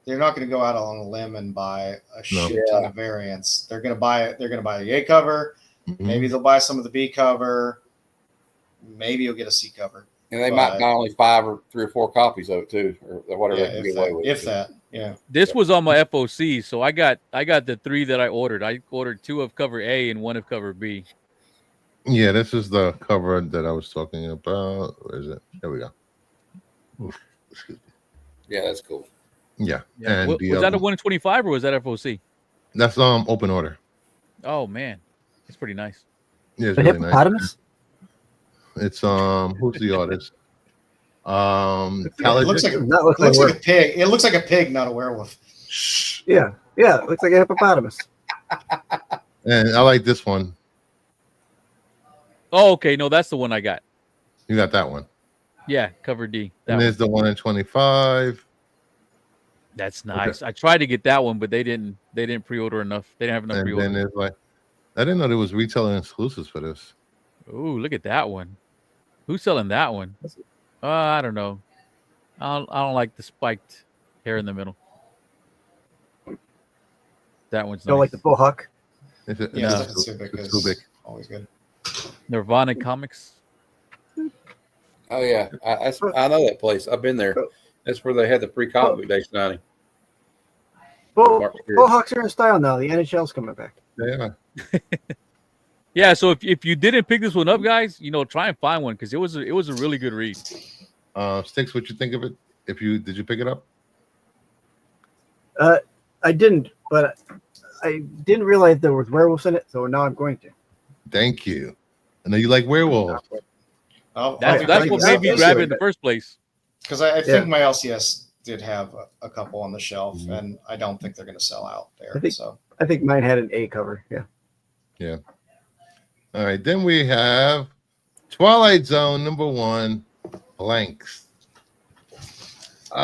they're not going to go out on a limb and buy a shit ton of variants. They're going to buy it. They're going to buy the A cover. Mm-hmm. Maybe they'll buy some of the B cover. Maybe you'll get a C cover.
And they might buy only 5 or 3 or 4 copies of it too, or whatever they can get away with.
If that, yeah.
This was on my FOC, so I got the 3 that I ordered. I ordered 2 of cover A and 1 of cover B.
Yeah, this is the cover that I was talking about. Where is it? There we go. Oof, excuse me.
Yeah, that's cool.
Yeah.
And was that a 125 or was that FOC?
That's open order.
Oh man, it's pretty nice.
Yeah, it's really nice. It's who's the artist?
It looks like a pig. It looks like a pig, not a werewolf.
Yeah, it looks like a hippopotamus.
And I like this one.
Oh, okay. No, that's the one I got.
You got that one.
Yeah, cover D.
And there's the 1 in 25.
That's nice. Okay. I tried to get that one, but they didn't pre-order enough. They didn't have enough pre-order.
And then there's I didn't know there was retailer exclusives for this.
Ooh, look at that one. Who's selling that one? I don't know. I don't like the spiked hair in the middle. That one's nice.
Don't like the bullhawk?
Yeah, it's too big. Always good.
Nirvana Comics.
Oh yeah, I know that place. I've been there. That's where they had the pre-comic day signing.
Bullhawks are in style now. The NHL's coming back.
Yeah.
Yeah. So if you didn't pick this one up, guys, try and find one because it was a really good read.
Sticks, what you think of it? Did you pick it up?
I didn't, but I didn't realize there was werewolves in it, so now I'm going to.
Thank you. I know you like werewolves.
That's what made me grab it in the first place.
Because I think my LCS did have a couple on the shelf, and I don't think they're going to sell out there.
I think mine had an A cover. Yeah.
Yeah. All right. Then we have Twilight Zone #1 blanks.
It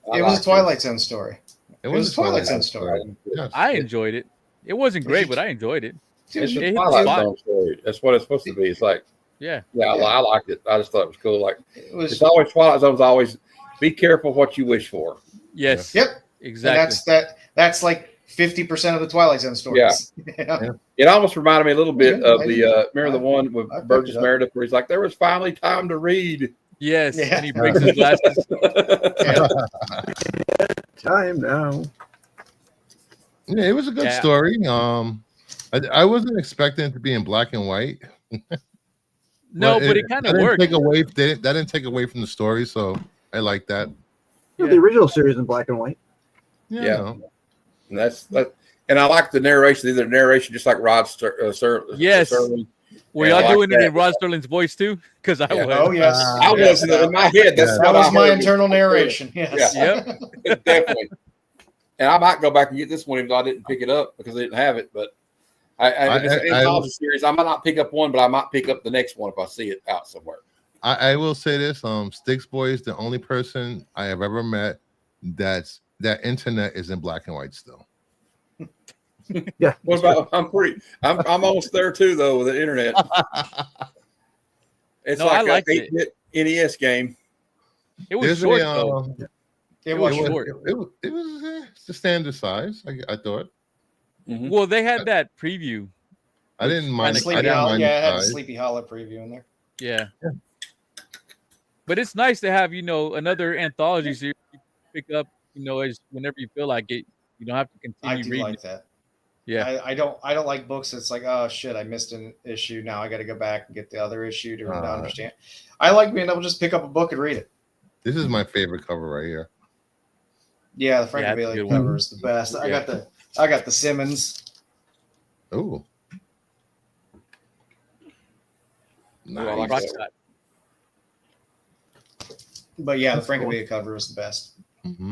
was a Twilight Zone story. It was a Twilight Zone story.
Yes. I enjoyed it. It wasn't great, but I enjoyed it.
It's a Twilight Zone story. That's what it's supposed to be. It's like,
yeah.
I liked it. I just thought it was cool. Like it's always Twilight Zone's always be careful what you wish for.
Yes.
Yep.
Exactly.
And that's like 50% of the Twilight Zone stories.
Yeah. It almost reminded me a little bit of the remember the one with
I picked
Burgess
it up.
Meredith where he's like, there was finally time to read.
Yes,
Yeah.
and he breaks his glasses.
Yeah.
Time now.
Yeah, it was a good
Yeah.
story. I wasn't expecting it to be in black and white.
No, but it kind of worked.
That didn't take away from the story, so I like that.
You know, the original series in black and white.
Yeah.
No.
And and I like the narration, either narration just like Rod Serling.
Yes. Were
Yeah, I
y'all
like
doing it
that.
in Rod Sterling's voice too? Because I
Yeah.
was.
Oh yes,
I was in my head. That's
that
what
was
I
my
heard.
internal narration. Yes.
Yep.
Definitely. And I might go back and get this one even though I didn't pick it up because I didn't have it. But if it's an anthology series, I might not pick up one, but I might pick up the next one if I see it out somewhere.
I will say this: Sticks Boy is the only person I have ever met that internet is in black and white still.
Yeah.
What about? I'm almost there too though with the internet. It's
No,
like
I liked
an 8-bit NES game.
It was
There's
short
a,
though.
It was
it
short.
was it's the standard size. I thought.
Mhm.
Well, they had that preview.
I didn't mind. I
Sleepy
didn't
Hollow.
mind
Yeah, it
the
had the
size.
Sleepy Hollow preview in there.
Yeah. But it's nice to have, another anthology series you can pick up, as whenever you feel like it. You don't have to
I
continue
do
reading.
like that.
Yeah.
I don't like books. It's like, oh shit, I missed an issue. Now I got to go back and get the other issue to understand. I like being able to just pick up a book and read it.
This is my favorite cover right here.
Yeah, the Frank
that's a
Bailey
good
cover
one.
is the best. I
Yeah.
got the Simmons.
Oh,
Ooh, I like
Rock
that.
Shot.
But yeah, the Frank Bailey cover is the best.
Mm-hmm.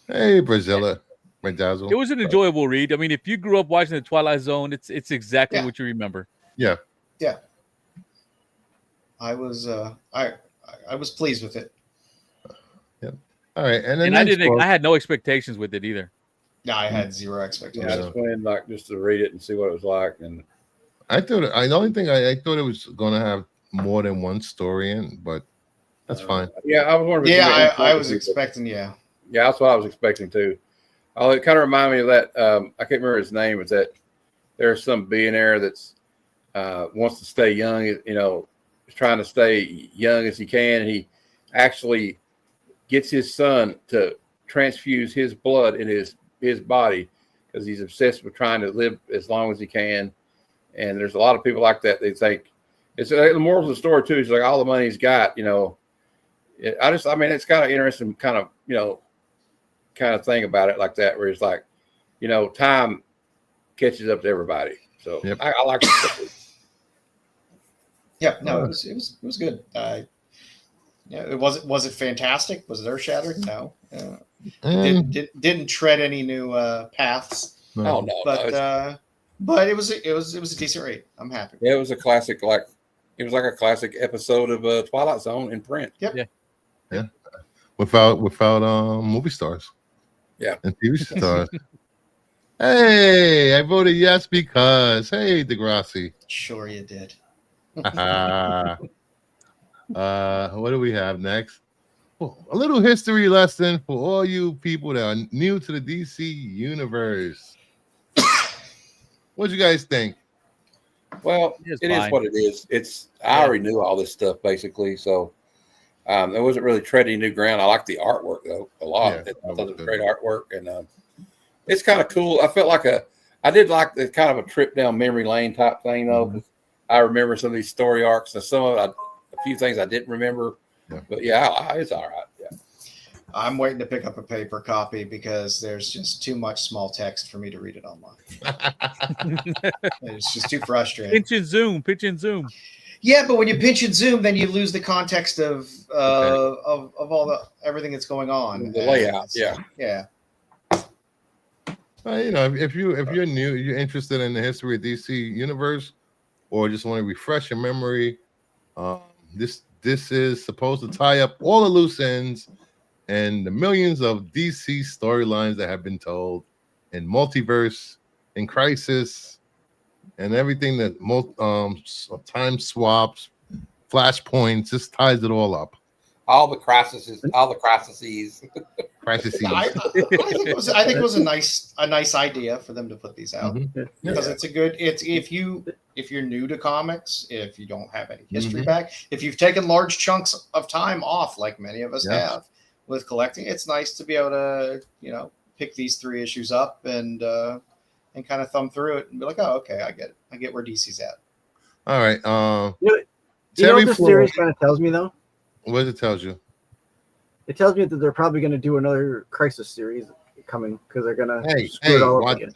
Hey, Brazilla, my dazzle.
It was an enjoyable read. I mean, if you grew up watching the Twilight Zone, it's exactly
Yeah.
what you remember.
Yeah.
I was I was pleased with it.
All right, and then
And I had no expectations with it either.
Yeah, I had zero
Yeah,
expectations.
I just went in like just to read it and see what it was like. And
I thought the only thing I thought it was gonna have more than one story in, but that's fine.
yeah, I was wondering.
Yeah, I was expecting. Yeah,
Yeah, that's what I was expecting too. Oh, it kind of reminded me of that. I can't remember his name. It's that there's some billionaire that's wants to stay young. Is trying to stay young as he can, and he actually gets his son to transfuse his blood in his body because he's obsessed with trying to live as long as he can. And there's a lot of people like that. They think it's the moral of the story too. Is like all the money he's got. It's kind of interesting, kind of thing about it like that, where it's like, time catches up to everybody. So
Yep.
I like it.
yeah. No, it was good. It was it fantastic? Was it earth shattering? No.
And
Didn't tread any new paths,
Oh no,
but it was a decent read. I'm happy.
it was a classic. It was like a classic episode of Twilight Zone in print.
without movie stars.
Yeah.
And TV stars. Hey, I voted yes because hey, Degrassi.
Sure, you did.
What do we have next? Oh, a little history lesson for all you people that are new to the DC universe. What do you guys think?
Well,
It's
it is
fine.
what it is. I already knew all this stuff basically, so there wasn't really treading new ground. I like the artwork though a lot.
Yeah,
I thought it was great artwork, and it's kind of cool. I felt like I did like the kind of a trip down memory lane type thing though. 'Cause I remember some of these story arcs and some of it, a few things I didn't remember.
Yeah.
But yeah, it's all right. Yeah.
I'm waiting to pick up a paper copy because there's just too much small text for me to read it online. It's just too frustrating.
Pitch and zoom.
Yeah, but when you pinch and zoom, then you lose the context of all everything that's going on.
The layout,
And
yeah.
If you're new, you're interested in the history of DC universe, or just want to refresh your memory, this is supposed to tie up all the loose ends and the millions of DC storylines that have been told in Multiverse, in Crisis, and everything that time swaps, flashpoints, just ties it all up.
All the crises.
crisis.
I think it was a nice idea for them to put these out because it's a good. It's if you're new to comics, if you don't have any history back, if you've taken large chunks of time off, like many of us have with collecting, it's nice to be able to pick these 3 issues up and kind of thumb through it and be like, oh, okay, I get it. I get where DC's at.
All right.
You know what this series kind of tells me, though?
What does it tell you?
It tells me that they're probably going to do another Crisis series coming because they're going to screw it all up again.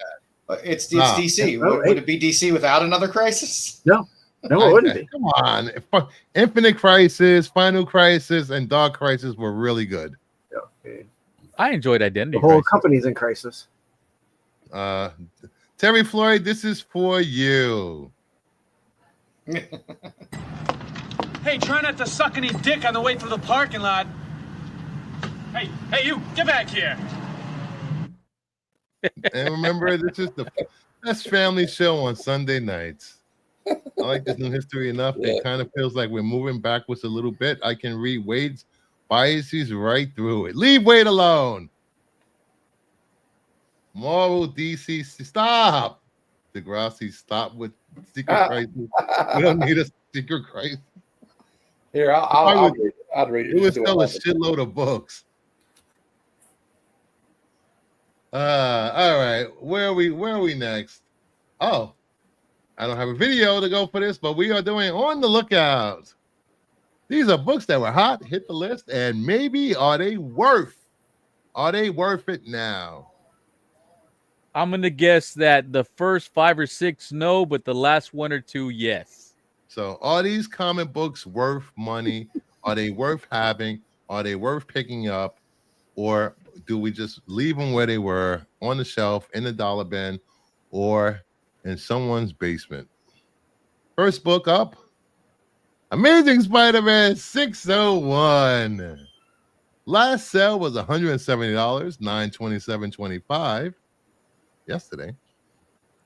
It's DC. Would it be DC without another Crisis?
No, it wouldn't be.
Come on. Infinite Crisis, Final Crisis, and Dark Crisis were really good.
Okay.
I enjoyed Identity
The whole
Crisis.
company's in crisis.
Terry Floyd, this is for you.
Hey, try not to suck any dick on the way through the parking lot. Hey, you, get back here.
And remember, this is the best family show on Sunday nights. I like this new history enough. It kind of feels like we're moving backwards a little bit. I can read Wade's biases right through it. Leave Wade alone. Moral DC, stop. Degrassi, stop with Secret Crisis. We don't need a Secret Crisis.
Here, I'll read it.
It was still a shitload of books. All right. Where are we next? Oh, I don't have a video to go for this, but we are doing On the Lookout. These are books that were hot, hit the list, and maybe are they worth it now?
I'm gonna guess that the first 5 or 6 no, but the last 1 or 2 yes.
So are these comic books worth money? Are they worth having? Are they worth picking up? Or do we just leave them where they were, on the shelf, in the dollar bin, or in someone's basement? First book up, Amazing Spider-Man 601. Last sale was $170, $927.25 yesterday.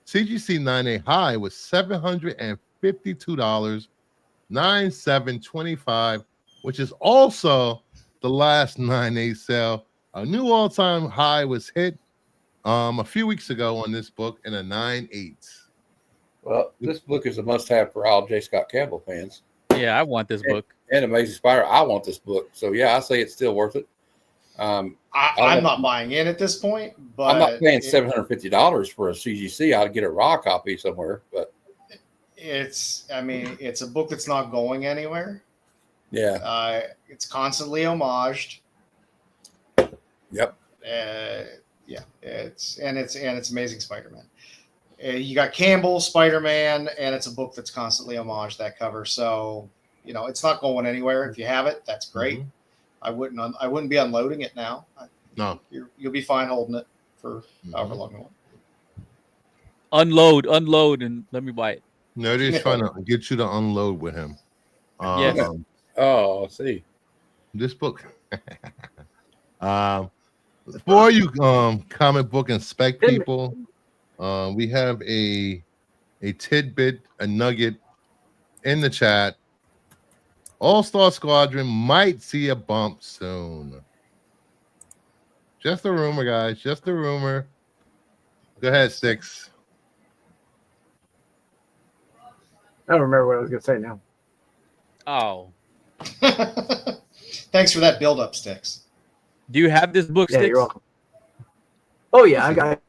CGC 9A high was $752, $9,725, which is also the last 9A sale. A new all-time high was hit a few weeks ago on this book in a 9.8.
Well, this book is a must-have for all J. Scott Campbell fans.
Yeah, I want this book.
And Amazing Spider. I want this book. So, yeah, I say it's still worth it.
I'm not buying in at this point, but
I'm not paying $750 for a CGC. I'd get a raw copy somewhere, but
it's a book that's not going anywhere.
Yeah.
It's constantly homaged.
Yep.
It's Amazing Spider-Man. You got Campbell Spider-Man, and it's a book that's constantly homaged, that cover. So, it's not going anywhere. If you have it, that's great.
Mm-hmm.
I wouldn't be unloading it now.
No.
You'll be fine holding it for however long you want.
Unload, and let me buy it.
No, they're just trying to get you to unload with him.
Yes.
Oh, I see.
This book. For you comic book and spec people, we have a tidbit, a nugget in the chat. All-Star Squadron might see a bump soon. Just a rumor, guys. Just a rumor. Go ahead, Sticks.
I don't remember what I was going to say now.
Oh.
Thanks for that build-up, Sticks.
Do you have this book,
Yeah,
Sticks?
you're welcome. Oh, yeah, I got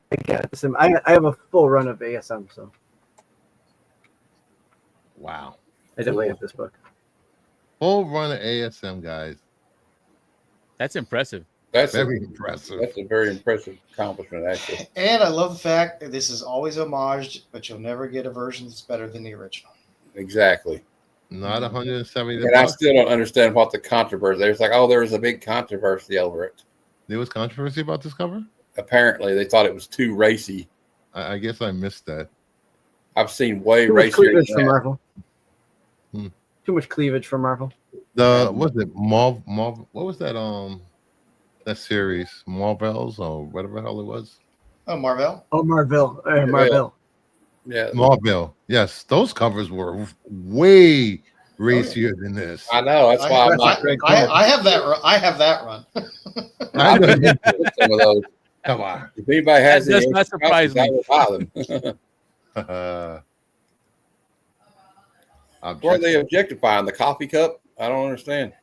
this. I have a full run of ASM, so
Wow.
I definitely have this book.
Full run of ASM, guys.
That's impressive.
That's
Very impressive.
That's a very impressive accomplishment, actually.
And I love the fact that this is always homaged, but you'll never get a version that's better than the original.
Exactly.
Not 170.
And I still don't understand what the controversy. There's like, there was a big controversy over it.
There was controversy about this cover?
Apparently, they thought it was too racy.
I guess I missed that.
I've seen way
Too much
racier
cleavage
than
from
that.
Marvel. Too much cleavage from Marvel.
What was it? What was that? That series, Marvels or whatever the hell it was.
Oh, Marvel.
Oh, Marvel. Marvel.
Yeah.
Marvel. Yes, those covers were way racier than this.
I know. That's why I'm not.
I have that. I have that run.
I know you do.
Some of those.
Come on.
If anybody has
That does
any
not surprise
copies, I
me.
will buy them. Where are they objectifying the coffee cup? I don't understand.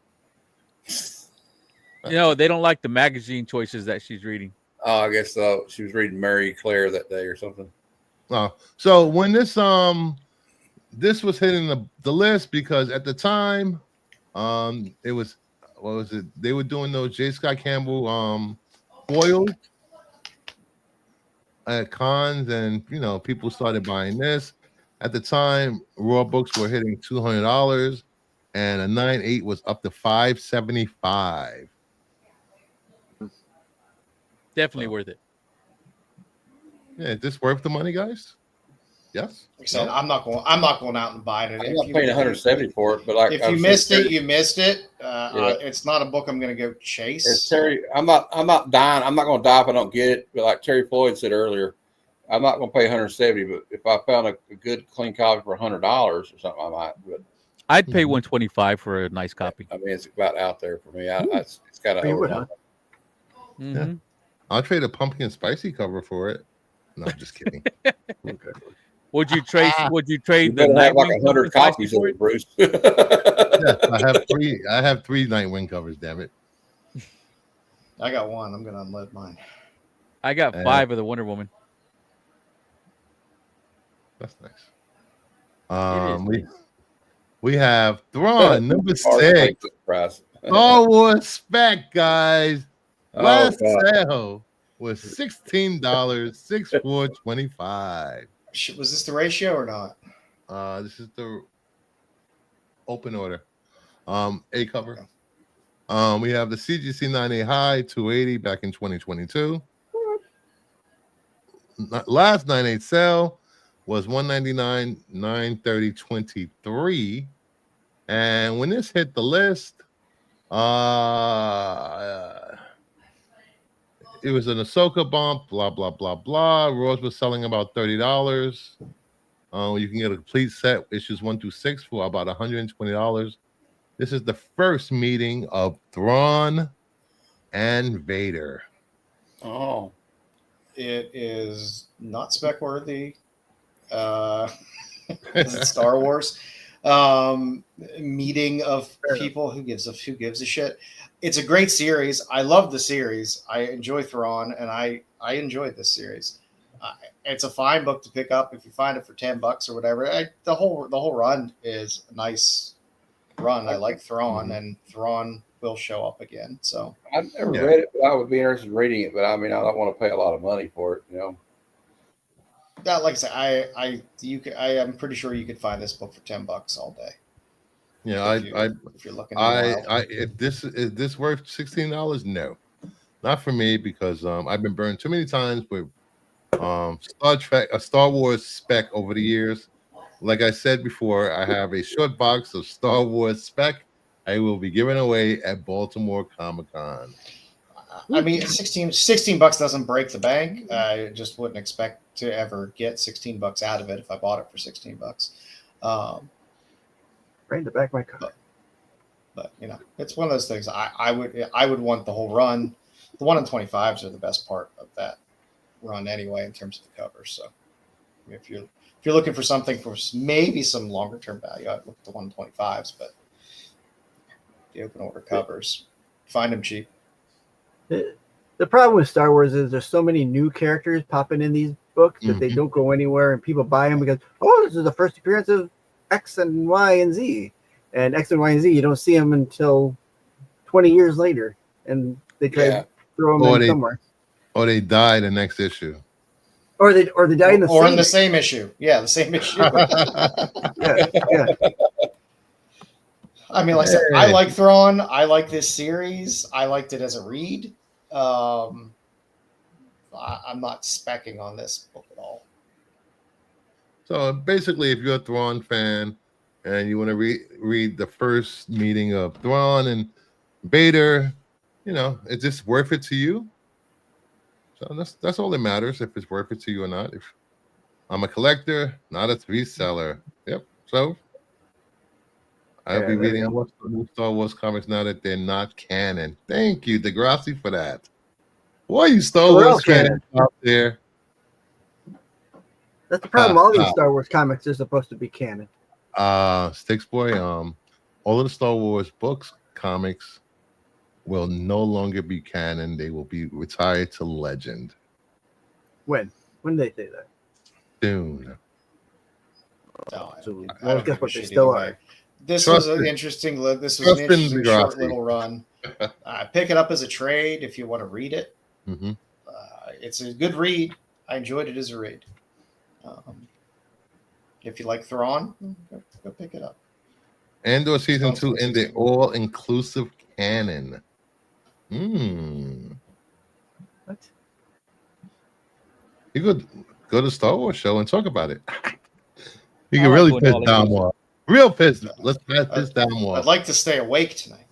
They don't like the magazine choices that she's reading.
Oh, I guess so. She was reading Mary Claire that day or something.
Oh, so when this was hitting the list because at the time, it was what was it? They were doing those J. Scott Campbell foils at cons, and people started buying this. At the time, raw books were hitting $200, and a 9.8 was up to $575.
Definitely worth it.
Yeah, is this worth the money, guys? Yes.
Like I said, I'm not going out and buying it.
I'm not paying 170 for it, but like
if you missed it, you missed it. It's not a book I'm going to go chase.
Terry, I'm not dying. I'm not going to die if I don't get it. But like Terry Floyd said earlier, I'm not going to pay 170. But if I found a good clean copy for $100 or something, I might. But
I'd pay $125 for a nice copy.
I mean, it's about out there for me. It's kind of over.
Yeah. I'll trade a pumpkin spicy cover for it. No, I'm just kidding. Okay.
Would you trade
You
the
have like
Nightwing
100 copies of it, Bruce?
Yes, I have three Nightwing covers. Damn it!
I got one. I'm going to unload mine.
I got 5 of the Wonder Woman.
That's nice. We have Thrawn number 6. Star Wars spec, guys. Last sale was $16, $6,425.
Was this the ratio or not?
This is the open order. A cover. We have the CGC 9A high 280 back in 2022. Last 9.8 sale was $199, $930, $23. And when this hit the list, it was an Ahsoka bump, blah, blah, blah, blah. Rose was selling about $30. You can get a complete set, issues 1 through 6, for about $120. This is the first meeting of Thrawn and Vader.
Oh. It is not spec worthy. It's Star Wars. Meeting of people who gives a shit. It's a great series. I love the series. I enjoy Thrawn, and I enjoyed this series. It's a fine book to pick up if you find it for $10 or whatever. The whole run is a nice run. I like Thrawn, and Thrawn will show up again. So
I've never read it, but I would be interested in reading it. But I mean, I don't want to pay a lot of money for it,
That, like I said, I am pretty sure you could find this book for $10 all day.
Yeah,
if you're looking,
if this worth $16? No, not for me, because I've been burned too many times with Star Wars spec over the years. Like I said before, I have a short box of Star Wars spec. I will be giving away at Baltimore Comic-Con.
I mean, $16 doesn't break the bank. I just wouldn't expect to ever get $16 out of it if I bought it for $16.
Right in the back of my car.
But it's one of those things. I would want the whole run. The 1 in 25s are the best part of that run anyway, in terms of the covers. So if you're looking for something for maybe some longer term value, I'd look at the 1 in 25s. But the open order covers, find them cheap.
The problem with Star Wars is there's so many new characters popping in these books that they don't go anywhere, and people buy them because, this is the first appearance of X and Y and Z. And X and Y and Z, you don't see them until 20 years later, and they try to throw them in somewhere.
Or they die the next issue.
Or they die in the
same issue. Yeah, the same issue.
yeah.
I mean, like I said, I like Thrawn. I like this series. I liked it as a read. I'm not specking on this book at all.
So basically, if you're a Thrawn fan and you want to read the first meeting of Thrawn and Vader, is this worth it to you? So that's all that matters, if it's worth it to you or not. If I'm a collector, not a reseller. Yep. So I'll be
there we
reading
go.
what's the new Star Wars comics now that they're not canon. Thank you, Degrassi, for that. Why you Star
Well, they're all
Wars fans
canon.
out there?
That's the problem. All these Star Wars comics are supposed to be canon.
Sticks Boy, all of the Star Wars books, comics will no longer be canon. They will be retired to legend
When? When did they say that?
soon.
No,
So,
I
well,
don't
guess
give a
what? They
shit
still
anyway.
are.
This
Trust
was an
it.
interesting. This was
Trust
an
in
interesting short
Degrassi.
little run. Pick it up as a trade if you want to read it.
Mm-hmm.
It's a good read. I enjoyed it as a read. If you like Thrawn, go pick it up.
Andor season
Thrawn's
2 in the all-inclusive canon.
What?
You could go to Star Wars show and talk about it. You
I
can
like
really
going
piss
all
down
inclusive.
more. Real piss. Let's pass this down more.
I'd like to stay awake tonight.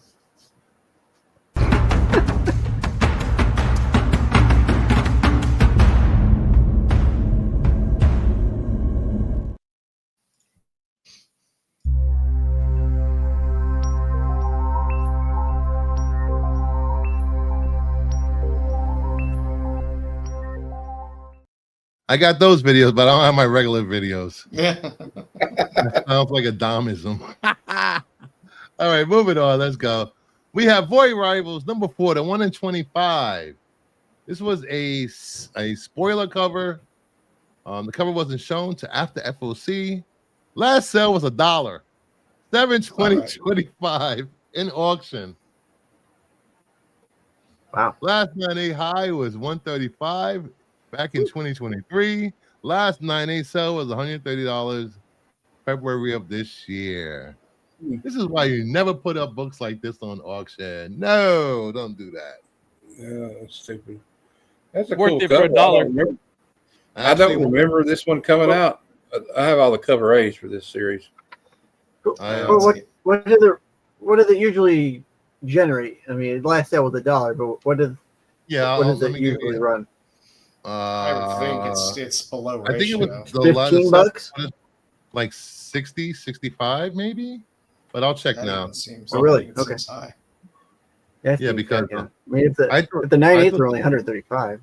I got those videos, but I don't have my regular videos.
Yeah.
That sounds like a Domism. All right, moving on. Let's go. We have Void Rivals number 4, the 1 in 25. This was a spoiler cover. The cover wasn't shown to after FOC. Last sale was $1. 7/20/25 in auction.
Wow.
Last 9/8 high was 135 back in 2023. Last 9/8 sale was $130 February of this year. This is why you never put up books like this on auction. No, don't do that.
Yeah, that's stupid. That's a
Worth
cool
it for
cover.
$1.
I don't remember this one coming out. I have all the cover A's for this series.
Well, what does it usually generate? I mean, last sale was $1, but what does it usually run?
I would think it's below ratio.
I think it was the
$15,
like 60, 65 maybe, but I'll check now.
Oh, really? Okay.
High.
Yeah, because
I mean, if the 9/8 are only 135.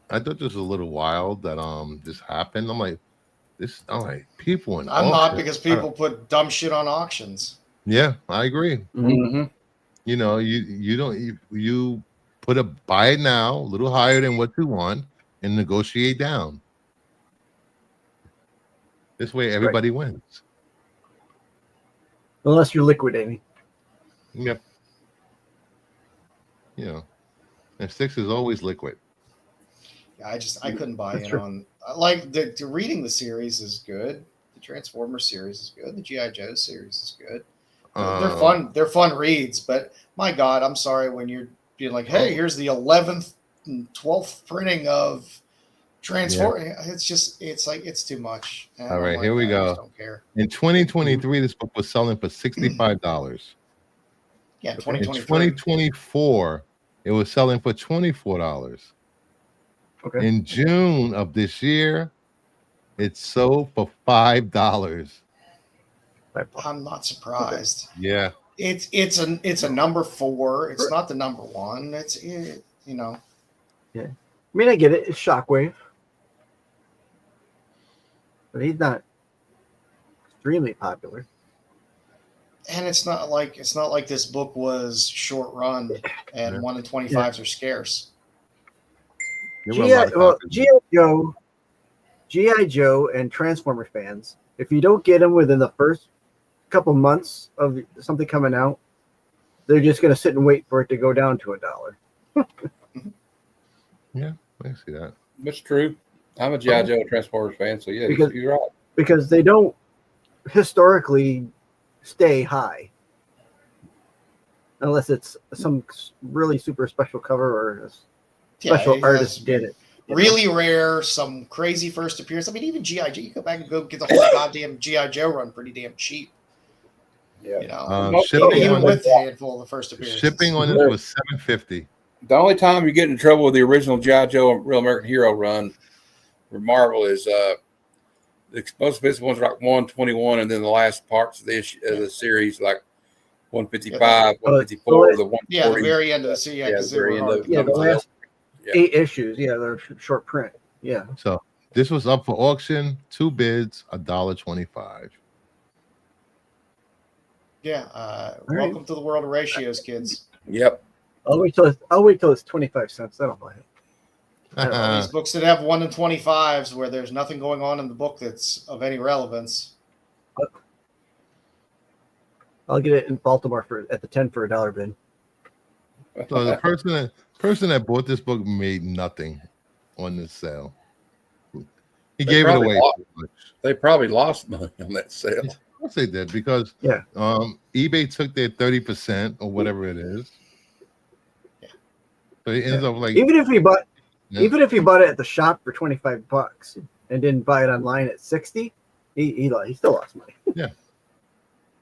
I thought this was a little wild that this happened. I'm like, people in
I'm
auction,
not, because people put dumb shit on auctions.
Yeah, I agree.
Mm-hmm.
You know, you put a buy it now a little higher than what you want and negotiate down. This way everybody wins.
Unless you're liquidating.
Yep. You know, and Six is always liquid.
Yeah, I couldn't buy
That's
in
true.
on like the reading the series is good. The Transformer series is good. The G.I. Joe series is good. They're fun. They're fun reads, but my God, I'm sorry when you're being like, "Hey, here's the 11th and 12th printing of Transformer." Yeah. It's like it's too much. And
all right,
like,
here we go.
I just don't care.
In 2023, this book was selling for $65.
Yeah,
In
2023.
2024, it was selling for $24.
Okay.
In June of this year, it sold for $5.
I'm not surprised.
Yeah.
It's a number 4. It's not the number 1. Yeah.
I mean, I get it. It's Shockwave, but he's not extremely popular.
And it's not like this book was short run and 1 in 25s are scarce.
G.I. Joe and Transformer fans, if you don't get them within the first couple months of something coming out, they're just going to sit and wait for it to go down to $1.
Yeah, I see that.
That's true. I'm a G.I. Joe Transformers fan, so yeah, you're right.
Because they don't historically stay high. Unless it's some really super special cover or a special artist did it.
Really rare, some crazy first appearance. I mean, even G.I. Joe, you go back and go get the whole goddamn G.I. Joe run pretty damn cheap.
Yeah.
You know,
shipping
even
on
with
this,
a handful of the first appearances.
shipping on this was $7.50.
The only time you get in trouble with the original G.I. Joe Real American Hero run for Marvel is The most expensive ones are like 121, and then the last parts of the series like 155, 154, the 140.
Yeah, the very end of the series. Yeah, because they were hard.
Yeah, the last 8 issues. Yeah, they're short print. Yeah.
So this was up for auction. 2 bids, $1.25.
Yeah. Welcome to the world of ratios, kids.
Yep.
I'll wait till it's 25 cents. Then I'll buy it.
These books that have 1 in 25s where there's nothing going on in the book that's of any relevance.
I'll get it in Baltimore at the 10 for $1 bin.
So the person that bought this book made nothing on this sale. He gave it away.
They probably lost money on that sale.
Of course they did, because eBay took their 30% or whatever it is.
Yeah.
So it ends up like
even if you bought it at the shop for $25 and didn't buy it online at 60, he still lost money.
Yeah.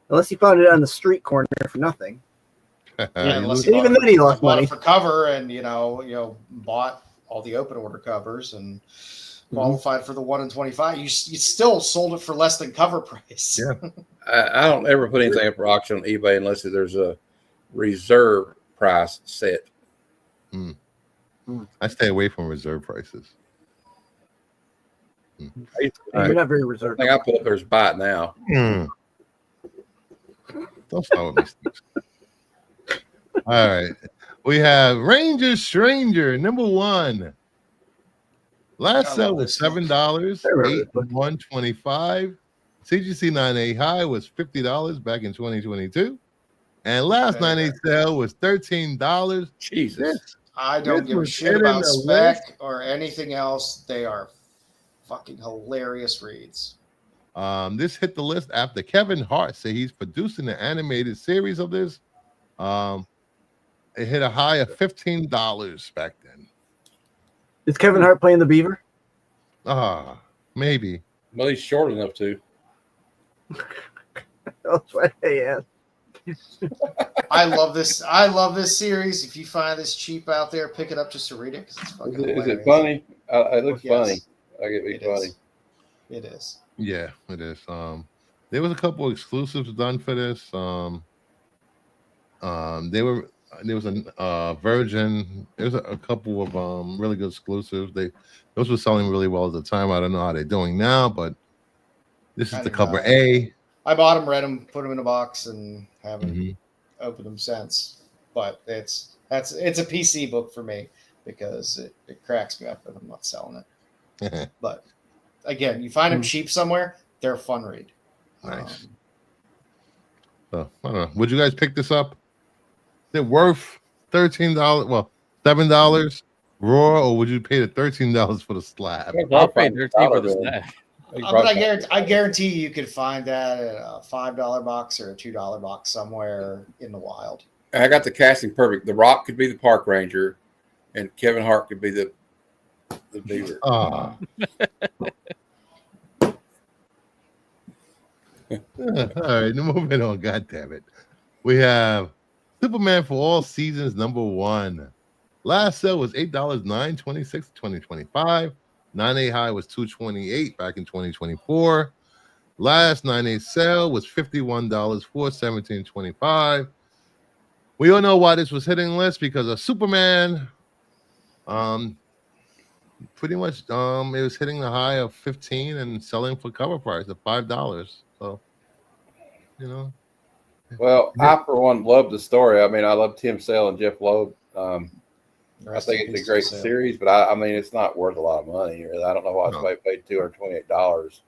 Unless he found it on the street corner for nothing.
Even then he lost money for cover, and bought all the open order covers and qualified for the 1 in 25. You still sold it for less than cover price.
Yeah.
I don't ever put anything up for auction on eBay unless there's a reserve price set.
I stay away from reserve prices.
You're not very reserved.
I think I put up there's buy it now.
Don't start with me, Steve. All right. We have Ranger Stranger, #1. Last sale was $7, $8,125. CGC 9A high was $50 back in 2022. And last 9A sale was $13.
Jesus.
I don't give a shit about spec or anything else. They are fucking hilarious reads.
This hit the list after Kevin Hart said he's producing an animated series of this. It hit a high of $15 back then.
Is Kevin Hart playing the Beaver?
Maybe.
Well, he's short enough to.
That's what I asked.
I love this series. If you find this cheap out there, pick it up just to read it, because it's fucking
Is it funny? It looks funny. I get it funny.
It is.
Yeah, it is. There was a couple exclusives done for this. There was a Virgin. There's a couple of really good exclusives. Those were selling really well at the time. I don't know how they're doing now, but this is the cover A.
I bought them, read them, put them in a box, and haven't opened them since. But it's a PC book for me because it cracks me up if I'm not selling it. But again, you find them cheap somewhere, they're a fun read.
Nice. So I don't know. Would you guys pick this up? Is it worth $13? Well, $7 raw, or would you pay the $13 for the slab?
I'll pay $13 for the slab.
But I guarantee you could find that at a $5 box or a $2 box somewhere in the wild.
I got the casting perfect. The Rock could be the park ranger, and Kevin Hart could be the beaver.
All right, moving on. God damn it. We have Superman for All Seasons #1. Last sale was $8, $9.26 2025. 9A high was $2.28 back in 2024. Last 9A sale was $51, $417.25. We all know why this was hitting list, because of Superman. Pretty much it was hitting the high of 15 and selling for cover price of $5. So,
Well, I for one love the story. I mean, I love Tim Sale and Jeff Loeb. I think it's a great series, but I mean, it's not worth a lot of money. I don't know why somebody paid $228,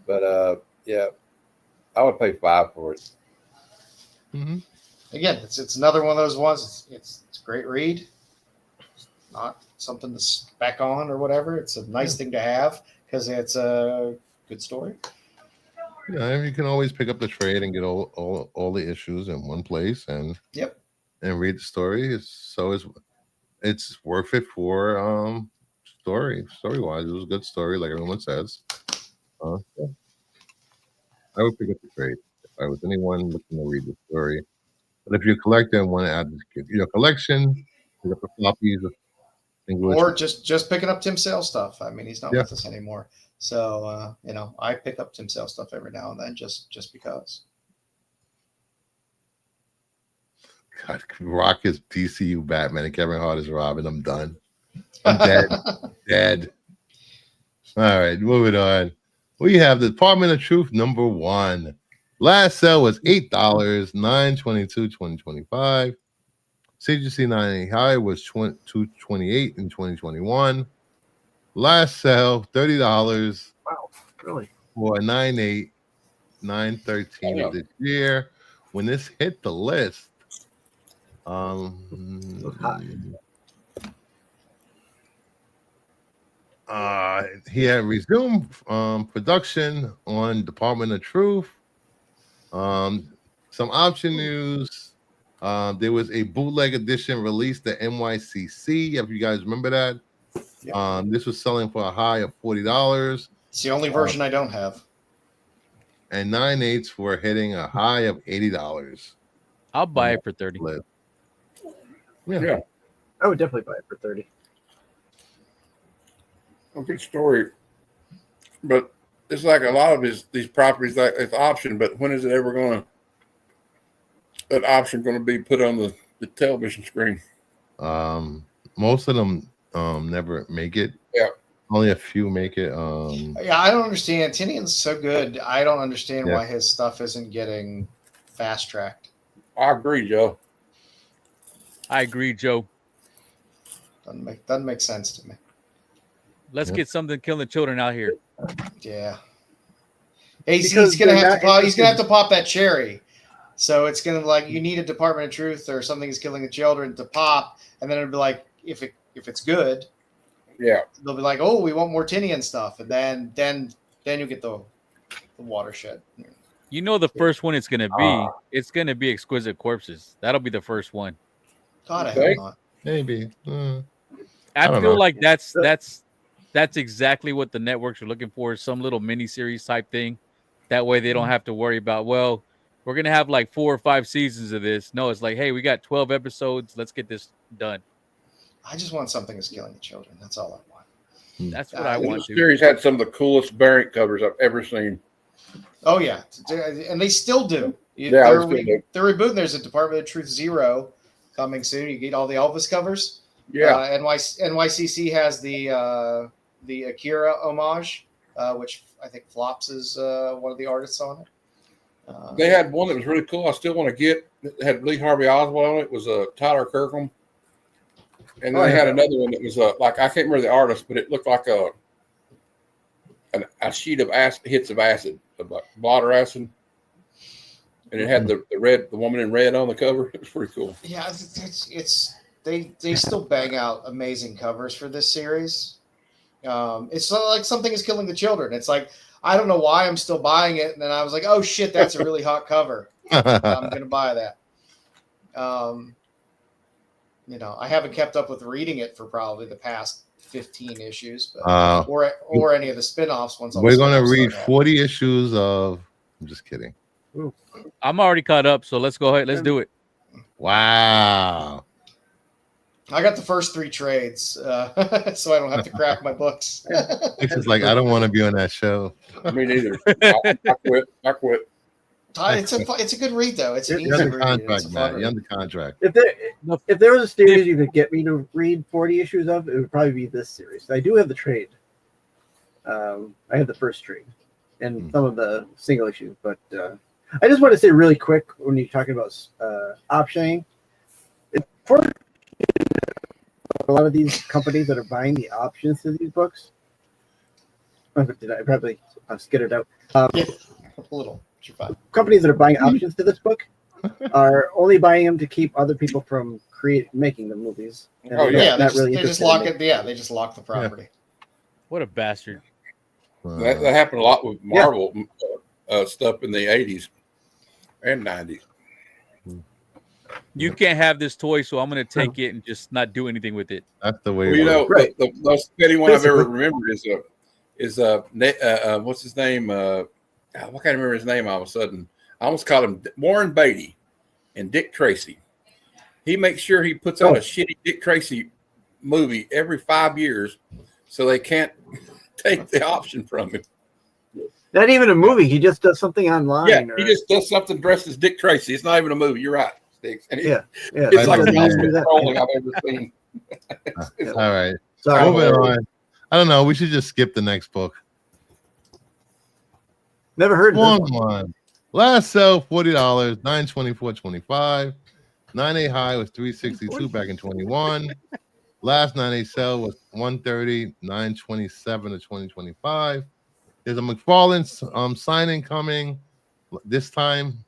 but yeah, I would pay $5 for it.
Again, it's another one of those ones. It's a great read. It's not something to spec on or whatever. It's a nice thing to have because it's a good story.
Yeah, you can always pick up the trade and get all the issues in one place and read the story. It's worth it for story wise. It was a good story, like everyone says. I would pick up the trade if I was anyone looking to read the story. But if you're a collector and want to add this to your collection, pick up the floppies.
or just picking up Tim Sale stuff. I mean, he's not
Yeah.
with us anymore, so I pick up Tim Sale stuff every now and then just because.
God, Rock is DCU Batman and Kevin Hart is Robin. I'm done. I'm dead. Dead. All right, moving on. We have the Department of Truth #1. Last sale was $8, $9.22, 2025. CGC 98 high was $2.28 in 2021. Last sale $30.
Wow, really?
For $9.8, $9.13 of this year. When this hit the list, he had resumed production on Department of Truth. Some option news. There was a bootleg edition released at NYCC. If you guys remember that, this was selling for a high of $40.
It's the only version I don't have.
And 9/8 were hitting a high of $80.
I'll buy it for 30.
Yeah.
I would definitely buy it for 30.
A good story, but it's like a lot of these properties, like it's option. But when is it ever that option going to be put on the television screen?
Most of them never make it.
Yeah,
only a few make it.
Yeah, I don't understand. Tinian's so good. I don't understand why his stuff isn't getting fast tracked.
I agree, Joe.
Doesn't make sense to me.
Let's get something killing the children out here.
Yeah. He's gonna have to pop that cherry. So it's gonna you need a Department of Truth or Something is Killing the Children to pop, and then it'll be like if it's good, they'll be like, oh, we want more Tinian stuff, and then you get the watershed.
You know the first one it's gonna be Exquisite Corpses. That'll be the first one.
God, I hope not.
Maybe.
I feel like that's exactly what the networks are looking for, some little mini-series type thing. That way they don't have to worry about, well, we're going to have like 4 or 5 seasons of this. No, it's like, hey, we got 12 episodes. Let's get this done.
I just want Something is Killing the Children. That's all I want.
That's what I want.
The series had some of the coolest variant covers I've ever seen.
Oh, yeah. And they still do.
They're
rebooting. There's a Department of Truth 0 coming soon. You get all the Elvis covers.
Yeah.
NYCC has the Akira homage, which I think Flops is one of the artists on it.
They had one that was really cool. I still want to get. It had Lee Harvey Oswald on it. It was Tyler Kirkham. And then they had another one that was I can't remember the artist, but it looked like a sheet of hits of acid, like blotter acid. And it had the woman in red on the cover. It was pretty cool.
Yeah, they still bang out amazing covers for this series. It's like Something is Killing the Children. It's like, I don't know why I'm still buying it. And then I was like, oh shit, that's a really hot cover. I'm going to buy that. I haven't kept up with reading it for probably the past 15 issues, but, or any of the spinoffs ones.
We're going to read 40 issues of, I'm just kidding.
Ooh.
I'm already caught up. So let's go ahead. Let's do it.
Wow.
I got the first 3 trades, so I don't have to crack my books.
It's like, I don't want to be on that show.
Me neither. I quit.
It's a good read though. It's an easy
You're under
read.
contract, Matt. You're under contract.
If there was a series you could get me to read 40 issues of, it would probably be this series. I do have the trade. I have the first trade and some of the single issues, but I just want to say really quick when you're talking about optioning, for a lot of these companies that are buying the options to these books. I probably skittered out.
Yeah, a little.
Companies that are buying options to this book are only buying them to keep other people from making the movies.
And they just lock it. Yeah, they just lock the property.
Yeah. What a bastard!
That happened a lot with Marvel stuff in the 80s and 90s.
You can't have this toy, so I'm going to take it and just not do anything with it.
That's the way.
Right. The most petty one I've ever remembered is what's his name? I can't remember his name all of a sudden. I almost called him Warren Beatty and Dick Tracy. He makes sure he puts out a shitty Dick Tracy movie every 5 years, so they can't take the option from him.
Not even a movie. He just does something online.
Yeah,
or,
he just does something dressed as Dick Tracy. It's not even a movie. You're right, Sticks. And
yeah.
it's like the
doesn't
most
do that.
trolling I've ever seen.
All right.
Sorry.
Moving on. I don't know. We should just skip the next book.
Never heard of
One
this one.
one. Last sell $40, $924.25. 9A high was $362 back in 21. Last 9A sell was $130, $927 to 2025. There's a McFarlane signing coming this time.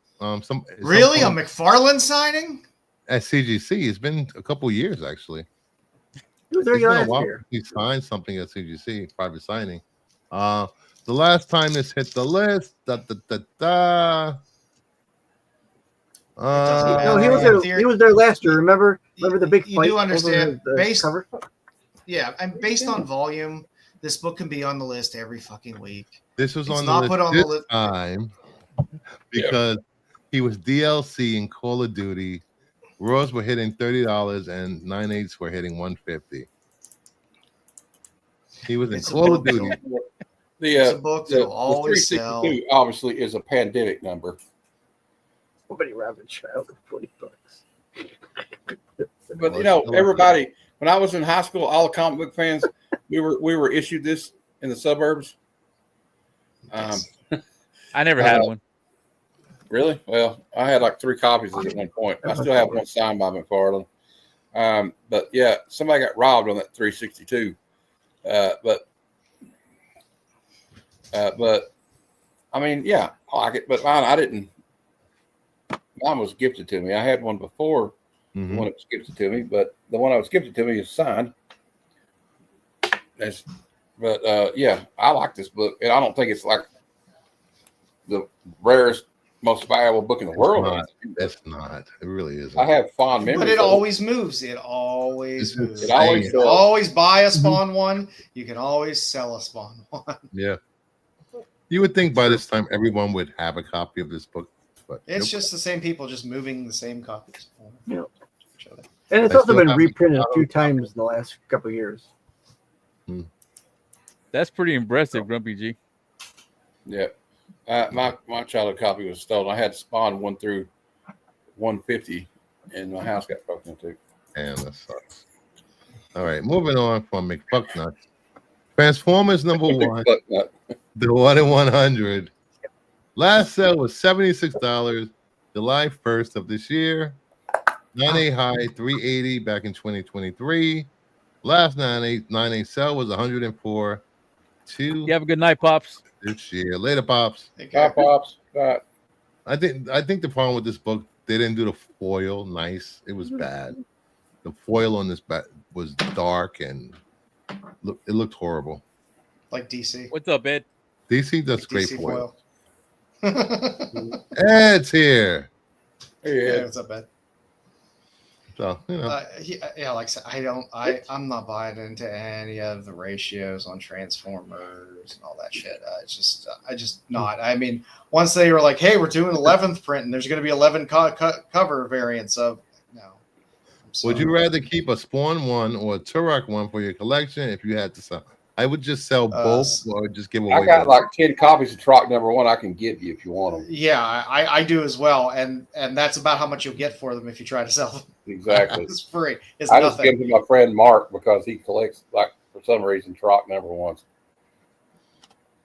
Really, a McFarlane signing
at CGC? It's been a couple years actually.
He was there
It's been a
last
while
year.
since he signed something at CGC, private signing. The last time this hit the list,
No, he was there. He was there last year. Remember the big
you
fight
do understand
over the
based
cover?
yeah, and based on volume, this book can be on the list every fucking week.
This was
It's
on the
not
list
put on
this
the list.
time because he was DLC in Call of Duty. Raws were hitting $30 and 9.8s were hitting $150. He was in
It's a
Call of
book
Duty.
It's a book
The
that'll always
362
sell.
obviously is a pandemic number.
Nobody robbing child for $40.
But you know, everybody. When I was in high school, all the comic book fans, we were issued this in the suburbs.
I never had one.
Really? Well, I had like 3 copies of it at one point. I still have one signed by McFarlane. But yeah, somebody got robbed on that 362. But I mean, yeah, I like it. But I didn't. Mine was gifted to me. I had one before the one that was gifted to me, but the one that was gifted to me is signed. Yeah, I like this book, and I don't think it's like the rarest, most valuable book in the world.
That's not. It really isn't.
I have fond memories.
But it always moves. It always moves.
It always
you can always buy a Spawn one. You can always sell a Spawn one.
Yeah. You would think by this time everyone would have a copy of this book, but
It's just the same people just moving the same copies.
Yeah.
Each other.
And it's
I
also
still
been
have
reprinted a
it.
few times in the last couple of years.
That's pretty impressive, Grumpy G.
Yeah. My childhood copy was stolen. I had Spawn 1 through 150, and my house got broken into.
Damn, that sucks. All right, moving on from McFucknuts. Transformers number 1, the 1 in 100. Last sale was $76, July 1st of this year. 9A high, $380 back in 2023. Last 9A sale was $104.
You have a good night, Pops.
This year. Later, Pops.
Bye, Pops. Bye.
I think the problem with this book, they didn't do the foil nice. It was bad. The foil on this was dark and it looked horrible.
Like DC.
What's up, Ed?
DC does great
DC
foil.
foil.
Ed's here.
Yeah, what's up, Ed?
So, you know.
Yeah, like I said, I'm not buying into any of the ratios on Transformers and all that shit. I just not. I mean, once they were like, "Hey, we're doing 11th print, and there's going to be 11 cover variants of," no.
Would you rather keep a Spawn 1 or a Turok 1 for your collection if you had to sell? I would just sell both or just give away.
I got like 10 copies of Troc number 1 I can give you if you want them.
Yeah, I do as well, and that's about how much you'll get for them if you try to sell them.
Exactly.
It's free. It's
I
nothing.
just give them to my friend Mark because he collects, like, for some reason, Troc number 1s.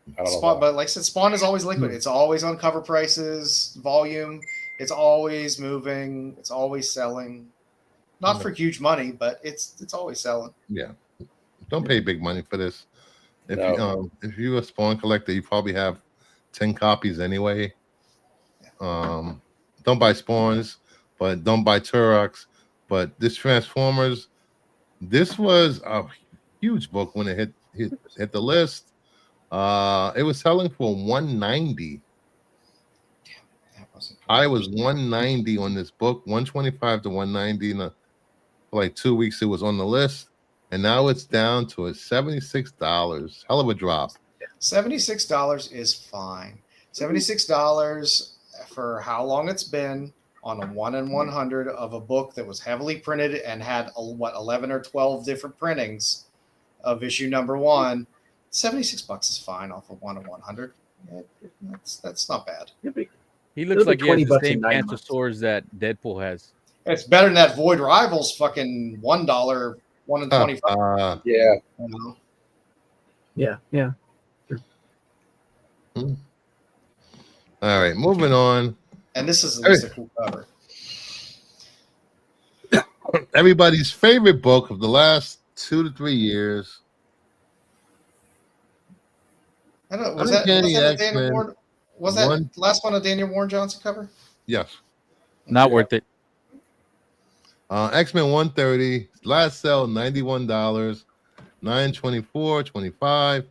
I don't know
Spawn,
why.
but like I said, Spawn is always liquid. It's always on cover prices, volume. It's always moving. It's always selling. Not for huge money, but it's always selling.
Yeah. Don't pay big money for this.
No.
If you're a Spawn collector, you probably have 10 copies anyway. Don't buy Spawns, but don't buy Turoks. But this Transformers, this was a huge book when it hit the list. It was selling for $190. I was $190 on this book, $125 to $190. For like 2 weeks, it was on the list. And now it's down to a $76. Hell of a drop.
$76 is fine. $76 for how long it's been. on a 1 in 100 of a book that was heavily printed and had 11 or 12 different printings of issue number 1. $76 is fine off of 1 in 100. That's not bad.
He looks like he has the
$20
same
in 9 months.
Panther that Deadpool has.
It's better than that Void Rivals fucking $1 1 in 25.
Yeah.
You know?
Yeah.
All right, moving on.
And this is at least a cool cover.
Everybody's favorite book of the last 2 to 3 years.
I don't know. Was that a Daniel Warren? Was that last one a Daniel Warren Johnson cover?
Yes.
Not worth it.
X-Men 130, last sale $91, $924.25.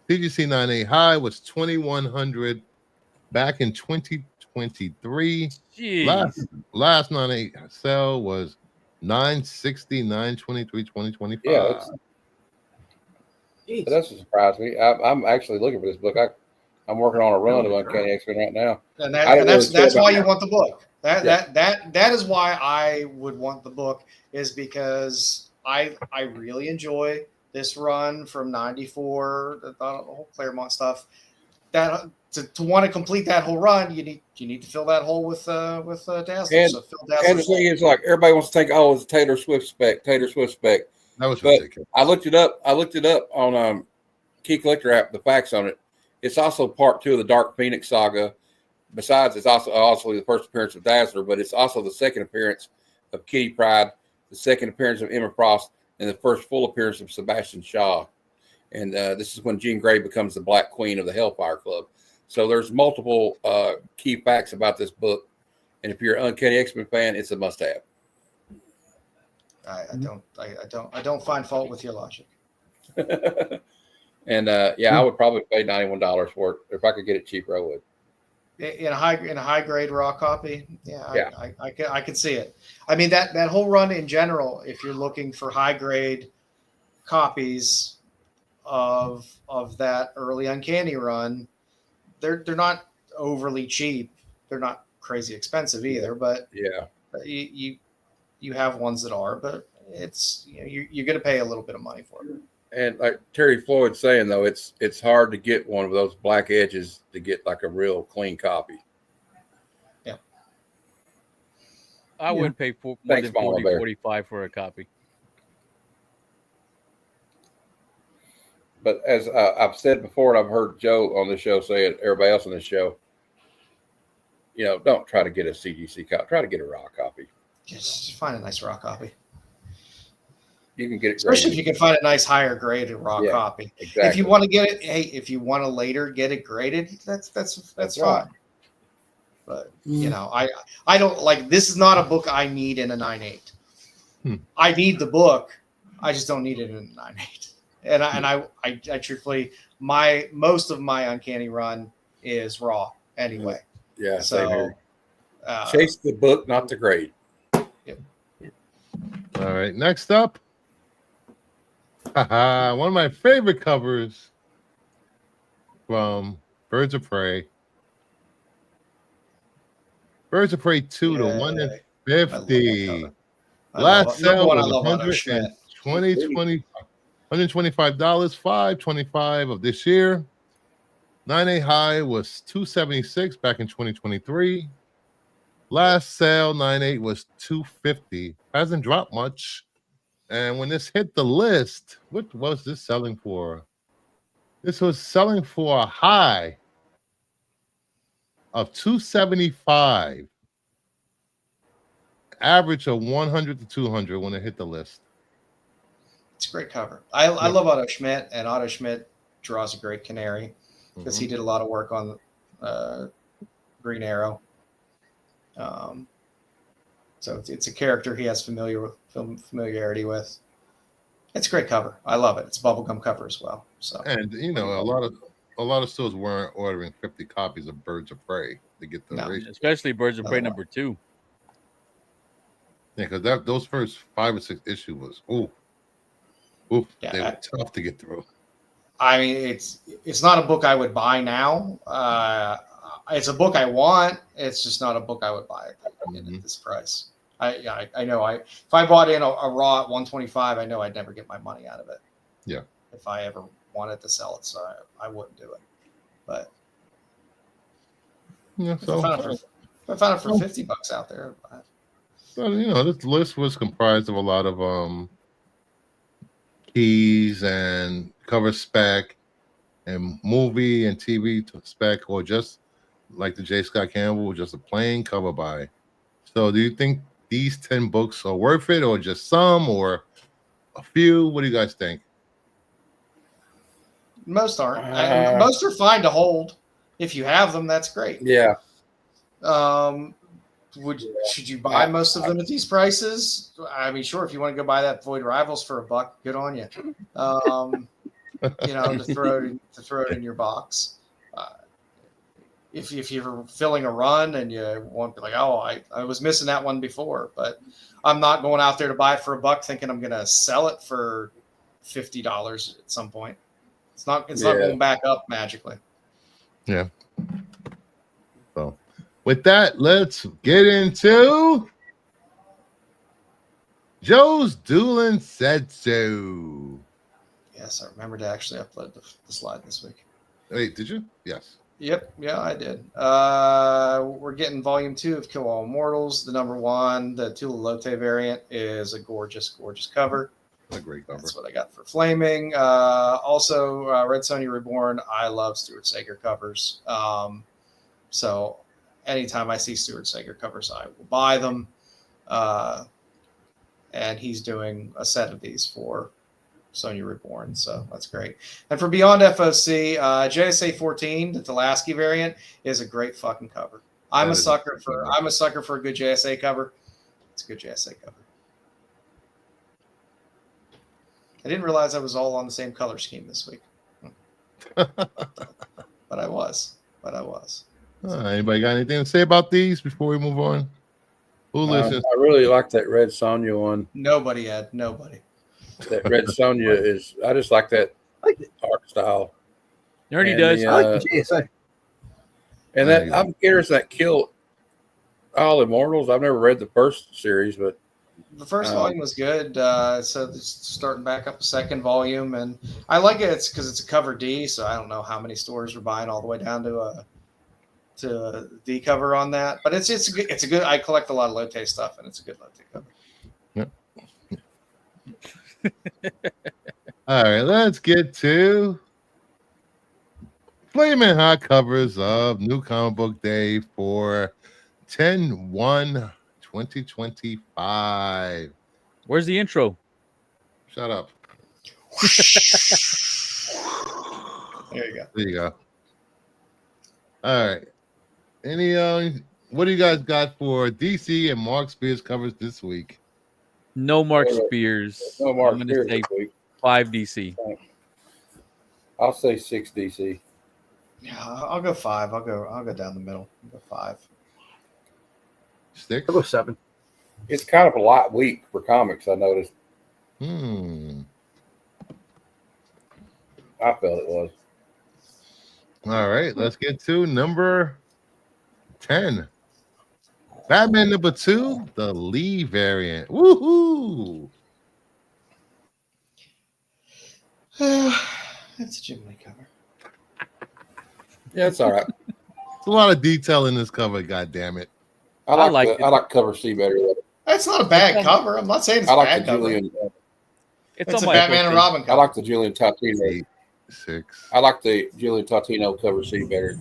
CGC 98 high was $2,100 back in 2023. Last 98 sale was $960, $923, $2025.
Yeah, that doesn't surprise me. I'm actually looking for this book. I'm working on a run of Uncanny X-Men right now,
and that's why you want the book. That is why I would want the book, is because I really enjoy this run from '94, the whole Claremont stuff. That to want to complete that whole run, you need to fill that hole with Dazzler.
And,
so
and the thing is, like, everybody wants to think, oh, it's Taylor Swift spec. That was ridiculous. I looked it up on Key Collector app. The facts on it. It's also part 2 of the Dark Phoenix saga. Besides, it's also the first appearance of Dazzler, but it's also the second appearance of Kitty Pryde, the second appearance of Emma Frost, and the first full appearance of Sebastian Shaw. And this is when Jean Grey becomes the Black Queen of the Hellfire Club. So there's multiple key facts about this book, and if you're an Uncanny X-Men fan, it's a must-have.
I don't find fault with your logic.
And I would probably pay $91 for it. If I could get it cheaper, I would.
In a high grade raw copy, I could see it. I mean, that whole run in general, if you're looking for high grade copies of that early Uncanny run, they're not overly cheap. They're not crazy expensive either, but you have ones that are, but it's you're going to pay a little bit of money for it.
And like Terry Floyd's saying, though, it's hard to get one of those black edges to get like a real clean copy.
Yeah.
I wouldn't pay more than $45 for a copy.
But as I've said before, and I've heard Joe on this show say it, everybody else on this show, don't try to get a CGC copy. Try to get a raw copy.
Just find a nice raw copy.
You can get it,
especially if you can find a nice higher graded raw copy.
Exactly.
If you want to get it, if you want to later get it graded, that's fine. Right. But I don't like, this is not a book I need in a 9.8. I need the book, I just don't need it in a 9.8. And I truthfully, most of my Uncanny run is raw anyway.
Yeah.
So
chase the book, not the grade.
Yep.
All right. Next up. One of my favorite covers from Birds of Prey. Birds of Prey 2 to 150. Last sale was $125, $525 of this year. 9.8 high was $276 back in 2023. Last sale 9.8 was $250. Hasn't dropped much. And when this hit the list, what was this selling for? This was selling for a high of $275. Average of 100 to 200 when it hit the list.
It's a great cover. I love Otto Schmidt, and Otto Schmidt draws a great Canary because he did a lot of work on Green Arrow. So it's a character he has familiarity with. It's a great cover. I love it. It's a bubblegum cover as well. So,
and a lot of stores weren't ordering 50 copies of Birds of Prey to get the ratio.
Especially Birds of Prey number 2.
Yeah, because those first 5 or 6 issues was they were tough to get through.
I mean, it's not a book I would buy now. I it's a book I want. It's just not a book I would buy at this price. I know. If I bought in a raw at 125, I know I'd never get my money out of it.
Yeah.
If I ever wanted to sell it, so I wouldn't do it. But
Yeah,
if I found it for $50 out there.
So, this list was comprised of a lot of keys and cover spec and movie and TV spec, or just like the J. Scott Campbell, just a plain cover buy. So do you think these 10 books are worth it, or just some, or a few? What do you guys think?
Most aren't. Most are fine to hold. If you have them, that's great.
Yeah.
Should you buy most of them at these prices? I mean, sure. If you want to go buy that Void Rivals for $1, good on you. To throw it in your box. If you're filling a run and you want to be like, oh, I was missing that one before, but I'm not going out there to buy it for $1 thinking I'm going to sell it for $50 at some point. It's not going back up magically.
Yeah. So with that, let's get into Joe's Doolin Said So.
Yes, I remember to actually upload the slide this week.
Wait, did you? Yes.
Yep. Yeah, I did. We're getting volume 2 of Kill All Immortals. The number 1, the Tula Lote variant, is a gorgeous, gorgeous cover.
A great cover.
That's what I got for Flaming. Also, Red Sonja Reborn. I love Stuart Sager covers. So anytime I see Stuart Sager covers, I will buy them. And he's doing a set of these for Sonja Reborn, so that's great. And for Beyond FOC, JSA 14, the Tulaski variant, is a great fucking cover. I'm a sucker for a good JSA cover. It's a good JSA cover. I didn't realize I was all on the same color scheme this week. But I was.
Anybody got anything to say about these before we move on? Who listens?
I really like that Red Sonja one.
Nobody, Ed. Nobody.
That Red Sonja is. I just like that art style.
Ernie does.
I like the JSA.
And that I'm curious that Kill All Immortals. I've never read the first series, but
the first volume was good. So it's starting back up a second volume, and I like it. It's because it's a cover D, so I don't know how many stores are buying all the way down to a D cover on that. But it's a good. I collect a lot of Lotte stuff, and it's a good Lotte cover.
All right, let's get to Flaming Hot covers of New Comic Book Day for 10/1/2025.
Where's the intro?
Shut up.
There you go.
There you go. All right. What do you guys got for DC and Mark Spears covers this week?
No Mark Spears.
No Mark
I'm going
Spears
to say
this week.
5 DC.
I'll say 6 DC.
Yeah, I'll go 5. I'll go down the middle. I'll go 5.
6?
I'll go 7.
It's kind of a light week for comics, I noticed. I felt it was.
All right, let's get to number 10. Batman number 2, the Lee variant. Woohoo!
That's a Jim Lee cover.
Yeah, it's all right.
It's a lot of detail in this cover, god damn it.
I like cover C better.
That's not a bad cover. I'm not saying it's a bad cover. It's a Batman and Robin cover.
I like the Julian Totino.
6.
I like the Julian Totino cover C better.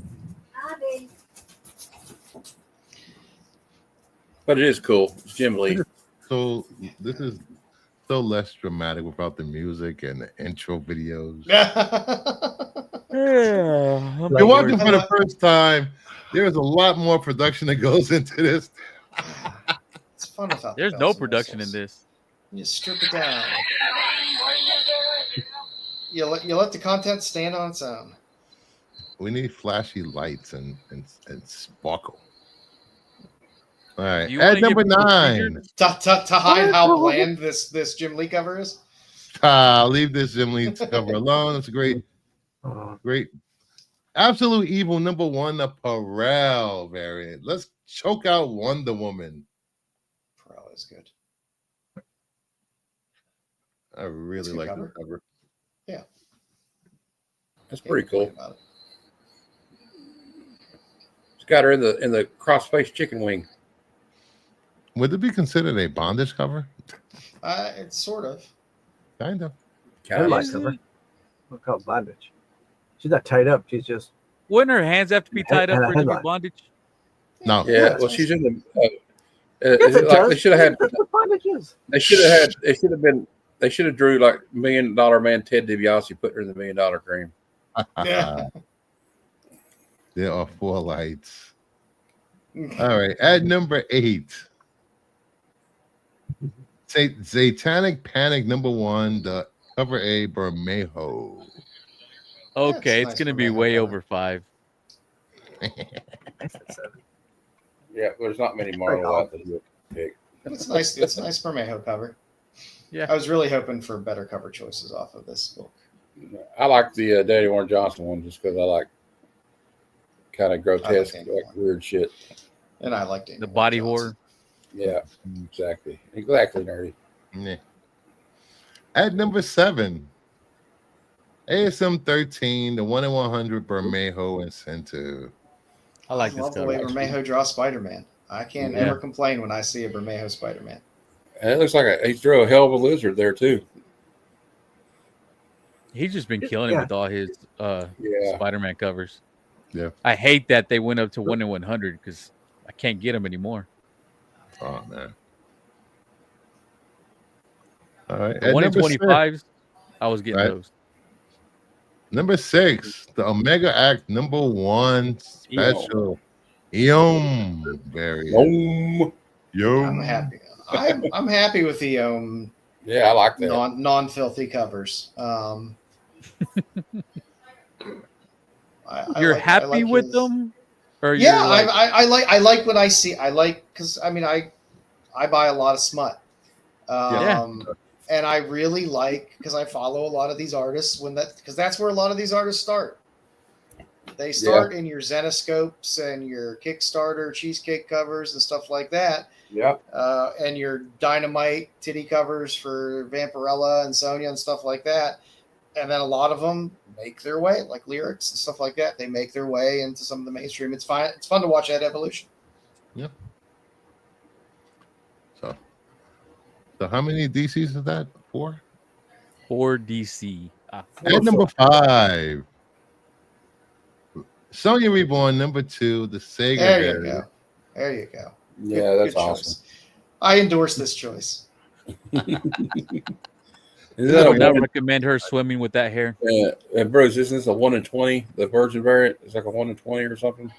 But it is cool. It's Jim Lee.
So this is so less dramatic without the music and the intro videos. If you're watching for the first time, there's a lot more production that goes into this.
It's fun without.
There's no production in this.
You strip it down. You let the content stand on its own.
We need flashy lights and sparkle. All right, at number 9.
To hide how bland this Jim Lee cover is.
Leave this Jim Lee cover alone. It's a great Absolute Evil #1, the Perel variant. Let's choke out Wonder Woman.
Perel is good.
I really like the cover.
Yeah,
That's pretty cool.
About it.
It's got her in the cross-faced chicken wing.
Would it be considered a bondage cover?
It's sort of.
Kind of.
Headlight cover. Look how bondage. She's not tied up. She's just.
Wouldn't her hands have to be tied up
And a
for it to be
headlock.
bondage?
No.
Yeah, well, she's in the.
Yes, it does.
They should have had.
That's what bondage is.
They should have had. They should have been. They should have drew like $1 Million Man Ted DiBiase, put her in the $1 Million Cream.
Yeah.
There are 4 lights. All right. At number 8. Satanic Panic #1, the cover A Bermejo.
Okay,
nice
it's gonna
for
be
Mayhem
way
cover.
over 5.
Yeah, there's not many Marvel out there. Big.
It's nice. It's a nice Bermejo cover.
Yeah.
I was really hoping for better cover choices off of this book.
I like the Daddy Warren Johnson one just because I like kind of grotesque,
Danny
like
Warren.
weird shit.
And I liked it.
The body horror.
Yeah, exactly, nerdy.
Yeah. At number 7, ASM 13, the 1 in 100 Bermejo incentive.
I like
I
this
love the
cover.
way Bermejo draws Spider-Man. I can't
Yeah.
ever complain when I see a Bermejo Spider-Man.
And it looks like he drew a hell of a lizard there too.
He's just been killing it
Yeah.
with all his
Yeah.
Spider-Man covers.
Yeah.
I hate that they went up to 1 in 100 because I can't get them anymore.
Oh, man. All right.
The
At
1 in
number 6,
25s, I was getting
Right.
those.
Number 6, the Omega Act #1 special. Eom variant.
Boom.
Yo.
I'm happy. I'm happy with the
Yeah, I like that.
non-filthy covers.
You're
I
happy
like
with
his-
them? Or
Yeah,
you're like,
I like what I see. I like because I mean I buy a lot of smut.
Yeah.
And I really like because I follow a lot of these artists because that's where a lot of these artists start. They start in your Zenoscopes and your Kickstarter cheesecake covers and stuff like that.
Yeah.
And your Dynamite titty covers for Vampirella and Sonya and stuff like that. And then a lot of them make their way, like lyrics and stuff like that. They make their way into some of the mainstream. It's fine. It's fun to watch that evolution.
Yep. So how many DCs is that? 4?
4 DC.
At number 5, Sonya Reborn #2, the Sega
There you
variant.
go. There you go.
Yeah, that's
Good
awesome.
choice. I endorse this choice.
Is
I
that
would
a
not
one?
recommend her swimming with that hair.
And Bruce, isn't this a 1 in 20? The Virgin variant is like a 1 in 20 or something.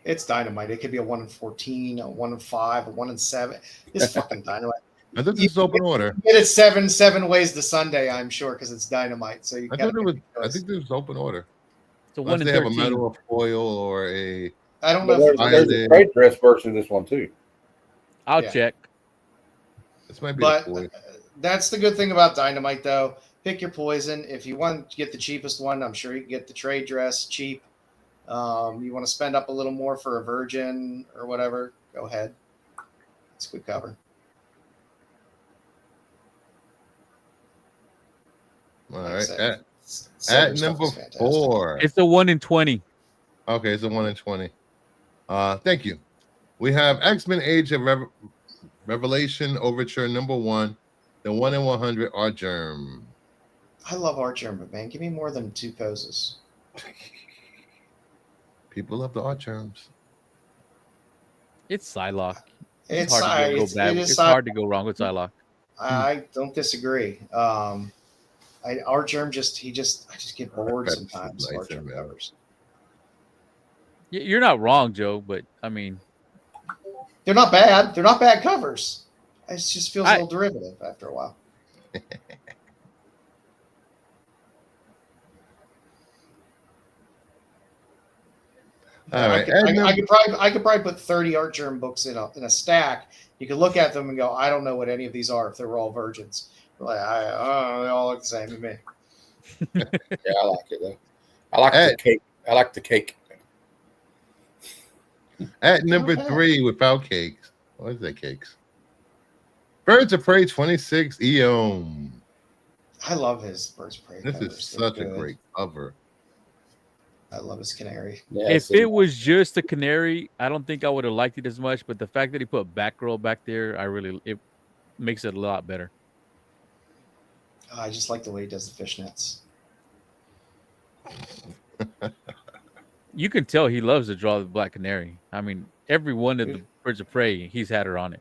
It's Dynamite. It could be a 1 in 14, a 1 in 5, a 1 in 7. It's fucking Dynamite.
I thought this was open order.
Get it seven ways to Sunday, I'm sure, because it's Dynamite. So you
I
got
thought it was. I think this was open order.
It's a 1
Unless
in
they have a
13.
metal foil or a.
I don't know
But
if
there's a trade dress version of this one too.
I'll
Yeah.
check.
This might be
But
the foil.
that's the good thing about Dynamite, though. Pick your poison. If you want to get the cheapest one, I'm sure you can get the trade dress cheap. You want to spend up a little more for a Virgin or whatever, go ahead. It's a good cover.
All
Like I
right.
said,
At
Silver stuff
number
is fantastic.
4.
It's a 1 in 20.
Okay, it's a 1 in 20. Thank you. We have X-Men Age of Revelation Overture #1, the 1 in 100 Art Germ.
I love Art Germ, but man, give me more than 2 poses.
People love the Art Germs.
It's Psylocke.
It's
hard to go
it's-
bad.
it is
It's
Psy-
hard to go wrong with Psylocke.
I don't disagree. Art Germ I just get bored
That's
sometimes.
nice
Art Germ
and bad.
covers.
You're not wrong, Joe, but I mean,
They're not bad. They're not bad covers. It just feels a
I-
little derivative after a while.
All right.
I could probably put 30 Art Germ books in a stack. You could look at them and go, I don't know what any of these are if they were all virgins. Like, they all look the same to me.
Yeah, I like it though. I like the cake. I like the cake.
At number
Okay.
3, without cakes. What is that cakes? Birds of Prey 26 Eom.
I love his Birds of Prey
This
covers.
is
They're
such a
good.
great cover.
I love his canary.
Yeah,
If
see,
it was just a canary, I don't think I would have liked it as much. But the fact that he put Batgirl back there, it makes it a lot better.
I just like the way he does the fishnets.
You can tell he loves to draw the Black Canary. I mean, every one of the Birds of Prey, he's had her on it.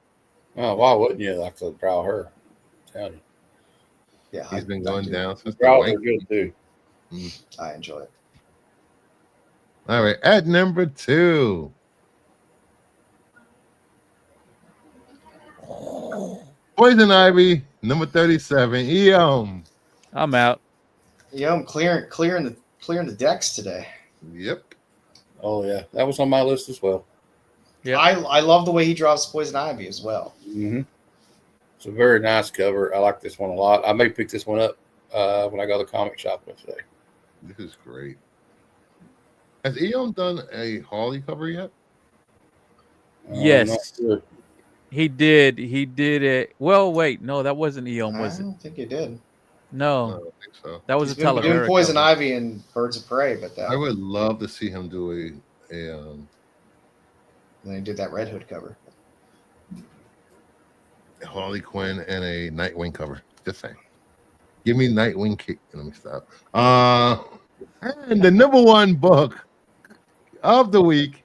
oh, why wouldn't you like to draw her? I'm telling you.
Yeah,
He's been
I
going
do.
down since the
Draws are
white.
good too.
I enjoy it.
All right, at number 2. Poison Ivy, number 37, Eom.
I'm out.
Yeah, I'm clearing the decks today.
Yep.
Oh yeah, that was on my list as well.
Yep.
I love the way he draws Poison Ivy as well.
Mm-hmm. It's a very nice cover. I like this one a lot. I may pick this one up when I go to the comic shop today.
This is great. Has Eom done a Harley cover yet?
Yes.
I'm not sure.
He did. He did it. Well, wait. No, that wasn't Eom,
I
was it?
don't think he did.
I
No,
don't think so.
that was
He's
a
been doing
Talavera
Poison
cover.
Ivy and Birds of Prey, but
I would love to see him do a
then he did that Red Hood cover.
Harley Quinn and a Nightwing cover. Just saying. Give me Nightwing kick. Let me stop. And the number 1 book of the week.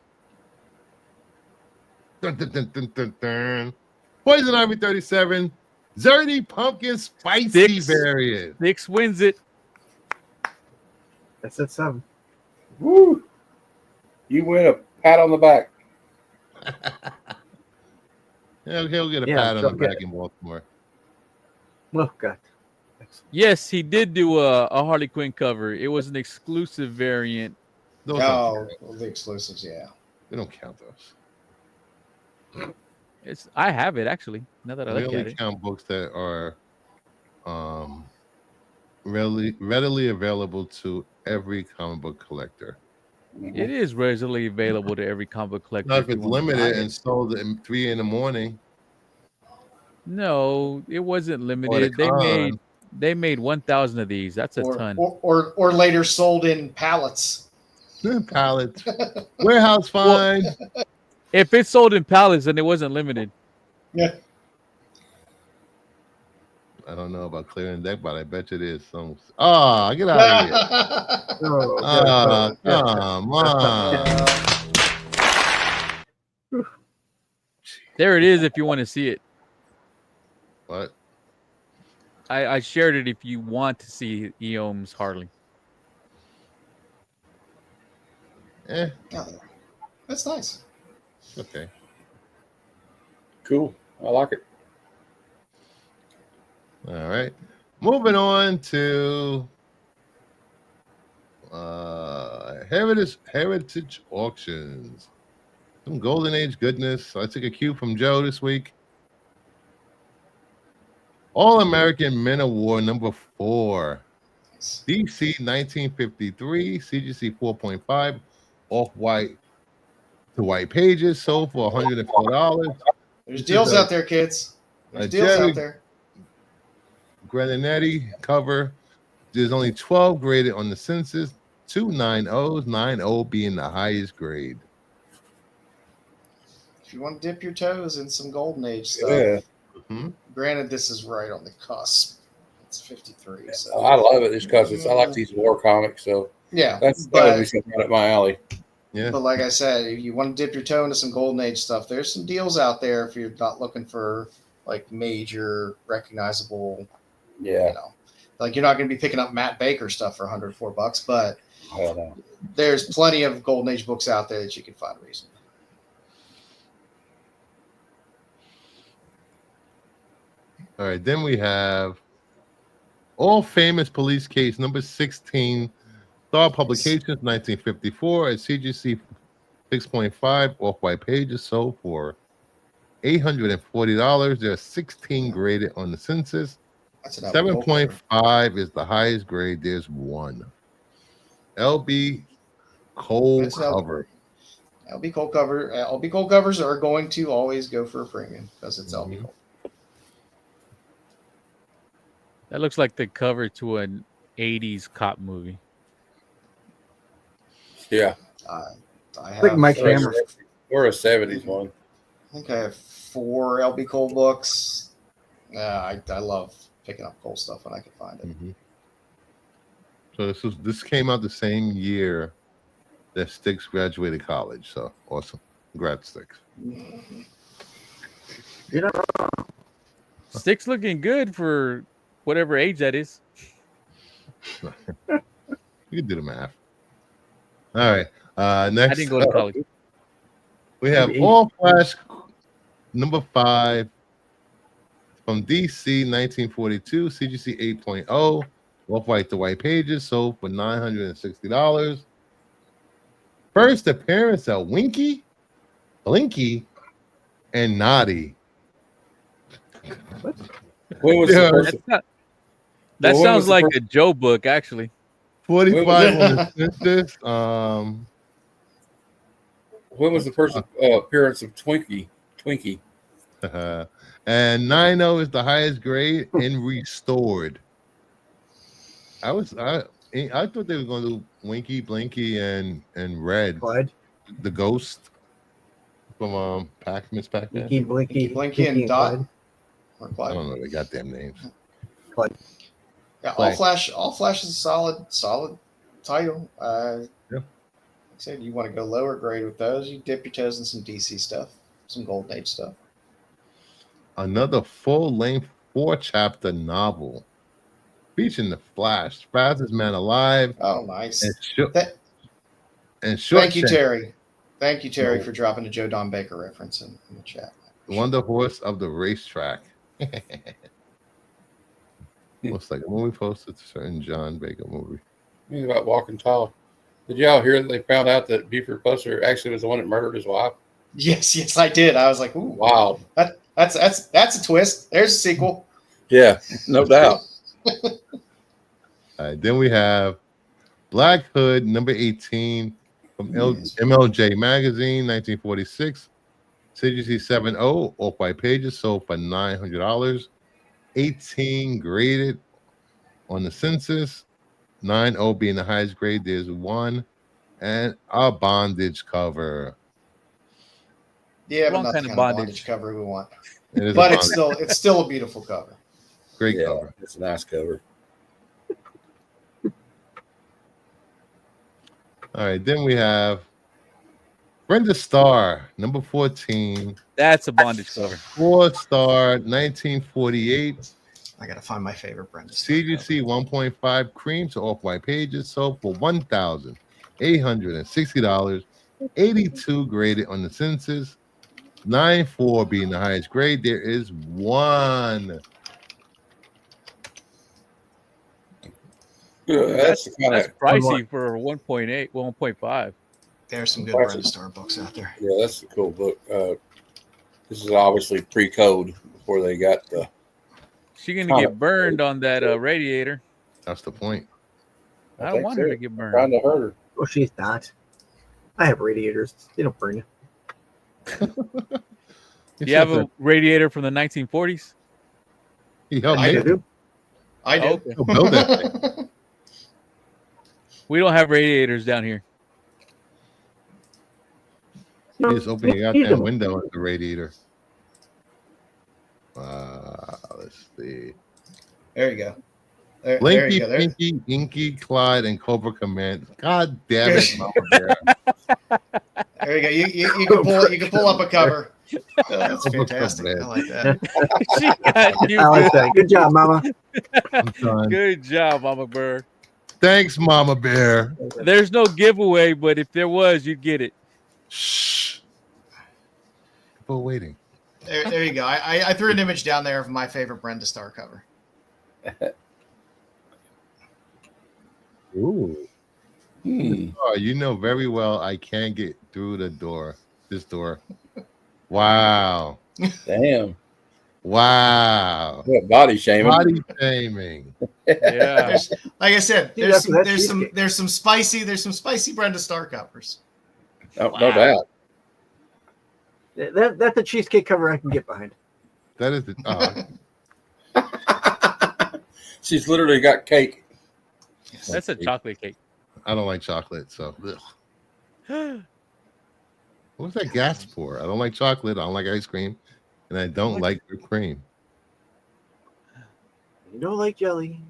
Dun, dun, dun, dun, dun, dun. Poison Ivy 37. Zerdy Pumpkin Spicy
Six.
variant.
Six wins it.
That's at 7.
Woo! You win a pat on the back.
He'll get a
Yeah,
pat on the
okay.
back in Baltimore.
Oh, God.
Yes, he did do a Harley Quinn cover. It was an exclusive variant.
Those don't
Oh,
count.
the exclusives, yeah.
They don't count those.
I have it actually. Now that I
We
look at
only
it.
count books that are readily available to every comic book collector.
It is readily available to every comic book collector.
Not if
you
it's
want to buy
limited
it.
and sold at 3 in the morning.
No, it wasn't
Or the
limited.
con.
They made 1,000 of these. That's a ton.
Or later sold in pallets.
Pallets. Warehouse find.
If it's sold in pallets, then it wasn't limited.
Yeah.
I don't know about clearing deck, but I bet you it is. Some. Oh, get out of here.
Oh,
Come on.
There it is if you want to see it.
What?
I shared it if you want to see Eom's Harley.
Eh,
That's nice.
okay.
Cool. I like it.
All right. Moving on to Heritage Auctions. Some Golden Age goodness. I took a cue from Joe this week. All-American Men of War number 4. DC 1953, CGC 4.5, off-white to white pages, sold for $104.
There's deals out there, kids. There's deals
Jerry
out there.
Graninetti cover. There's only 12 graded on the census, 2 9.0s, 9.0 being the highest grade.
If you want to dip your toes in some Golden Age stuff,
Yeah.
Mm-hmm.
granted, this is right on the cusp. It's 53. So
I love it just because I like these war comics, so
yeah,
that would
but
be something right up my alley.
Yeah.
but like I said, if you want to dip your toe into some Golden Age stuff, there's some deals out there if you're not looking for like major recognizable.
Yeah.
You know, like you're not going to be picking up Matt Baker stuff for $104, but
Hell no.
there's plenty of Golden Age books out there that you can find reasonable.
All right, then we have All Famous Police Case number 16, Star Publications, 1954, at CGC 6.5, off-white pages, sold for $840. There are 16 graded on the census.
That's an
7.5 is the highest grade. There's 1. LB Cold
It's an
cover.
LB Cole cover. LB Cole covers are going to always go for a premium because it's LB Cole.
That looks like the cover to an 80s cop movie.
Yeah.
I have
Like Mike
Or a-
Hammer.
Or a 70s one.
I think I have 4 LB Cole books. I love picking up Cole stuff when I can find it.
So this came out the same year that Styx graduated college. So awesome. Congrats, Styx.
You know,
Stick's looking good for whatever age that is.
You can do the math. All right. Next
I didn't go to college.
we have All Flash number 5 from DC 1942, CGC 8.0, off-white to white pages, sold for $960. First appearance of Winky, Blinky, and Naughty.
When was
Yeah.
the first?
That
Well, when
sounds
was the
like
first-
a Joe book, actually.
45 on the census.
When was the first appearance of Twinkie?
And 9.0 is the highest grade in restored. I thought they were going to do Winky, Blinky, and Red,
Clyde,
the ghost from Miss Pac-Man.
Blinky,
and Dot.
Clyde.
Or
I
Clyde.
don't know their goddamn names.
Yeah,
Clyde.
All Flash is a solid title.
Yeah.
Like I said, you want to go lower grade with those, you dip your toes in some DC stuff, some Golden Age stuff.
Another full-length 4-chapter novel featuring the Flash, fastest man alive,
Oh, nice.
and
Thank
short.
you, Terry. Thank you, Terry, for dropping a Joe Don Baker reference in the chat.
Wonder Horse of the racetrack. Looks like a movie posted, certain John Baker movie.
He's about walking tall. Did y'all hear that they found out that Buford Pusser actually was the one that murdered his wife?
Yes, I did. I was like, ooh,
Wow.
that's a twist. There's a sequel.
Yeah, no doubt.
All right, then we have Black Hood number 18 from MLJ Magazine, 1946. CGC 7.0, off-white pages, sold for $900. 18 graded on the census. 9.0 being the highest grade. There's 1 and a bondage cover.
Yeah, but
Wrong
not
kind
the
of
kind of
bondage.
bondage cover we want.
It is
But
a
it's
bondage.
still a beautiful cover.
Great
Yeah,
cover.
it's a nice cover.
All right, then we have Brenda Starr, number 14.
That's a bondage cover.
4-star, 1948.
I gotta find my favorite Brenda.
CGC 1.5 cream to off-white pages, sold for $1,860. 82 graded on the census. 9.4 being the highest grade. There is 1.
That's kind
That's
of
pricey for 1.8, 1.5.
There's some good
Impressive.
Brenda Starr books out there.
yeah, that's a cool book. This is obviously pre-code before they got the.
She's gonna get burned on that radiator.
That's the point.
I don't
think
want her
so.
to get burned.
Trying to hurt her.
Oh, she's not. I have radiators. They don't burn you.
Do you have a radiator from the 1940s?
He helped
I
make
do.
I do.
Okay.
He'll build that thing.
We don't have radiators down here.
You just open your goddamn window at the radiator. Let's see.
There you go. There
Blinky,
you go. There.
Pinky, Inky, Clyde, and Cobra Command. God damn it, Mama Bear.
There you go. You can pull up a cover. That's fantastic. I like that.
She got you
I like
good.
that. Good job, Mama.
I'm done.
Good job, Mama Bird.
Thanks, Mama Bear.
There's no giveaway, but if there was, you'd get it.
Shh. People waiting.
There you go. I threw an image down there of my favorite Brenda Starr cover.
Ooh.
Hmm.
Oh, you know very well I can't get through the door. This door. Wow.
Damn.
Wow.
What, body shaming?
Body shaming.
Yeah.
There's, like I said,
Dude, that's
there's some spicy Brenda Starr covers.
No doubt.
That's a cheesecake cover I can get behind.
That is the.
She's literally got cake.
That's a chocolate cake.
I don't like chocolate, so. What's that gas for? I don't like chocolate. I don't like ice cream, and I don't like whipped cream.
You don't like jelly.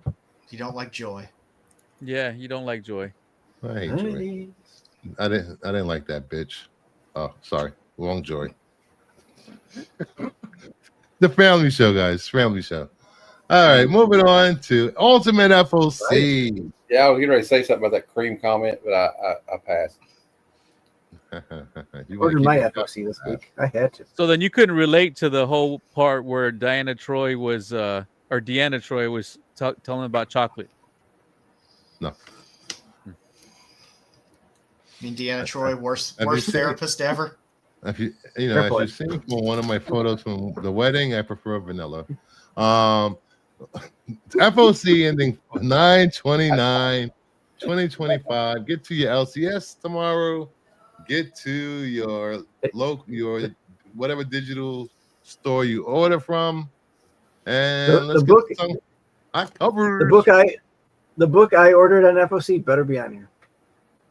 You don't like joy.
Yeah, you don't like joy.
I hate joy. I didn't like that bitch. Oh, sorry, wrong joy. The family show, guys. Family show. All right, moving on to Ultimate FOC.
Yeah, I was getting ready to say something about that cream comment, but I passed.
Ordered my FOC this week. I had to.
So then you couldn't relate to the whole part where Deanna Troy was telling about chocolate.
No.
I mean, Deanna Troy, worst
seen
therapist ever.
If you if you've seen from one of my photos from the wedding, I prefer vanilla. FOC ending 9/29/2025. Get to your LCS tomorrow. Get to your whatever digital store you order from, and let's get some hot covers.
The book I ordered on FOC better be on here.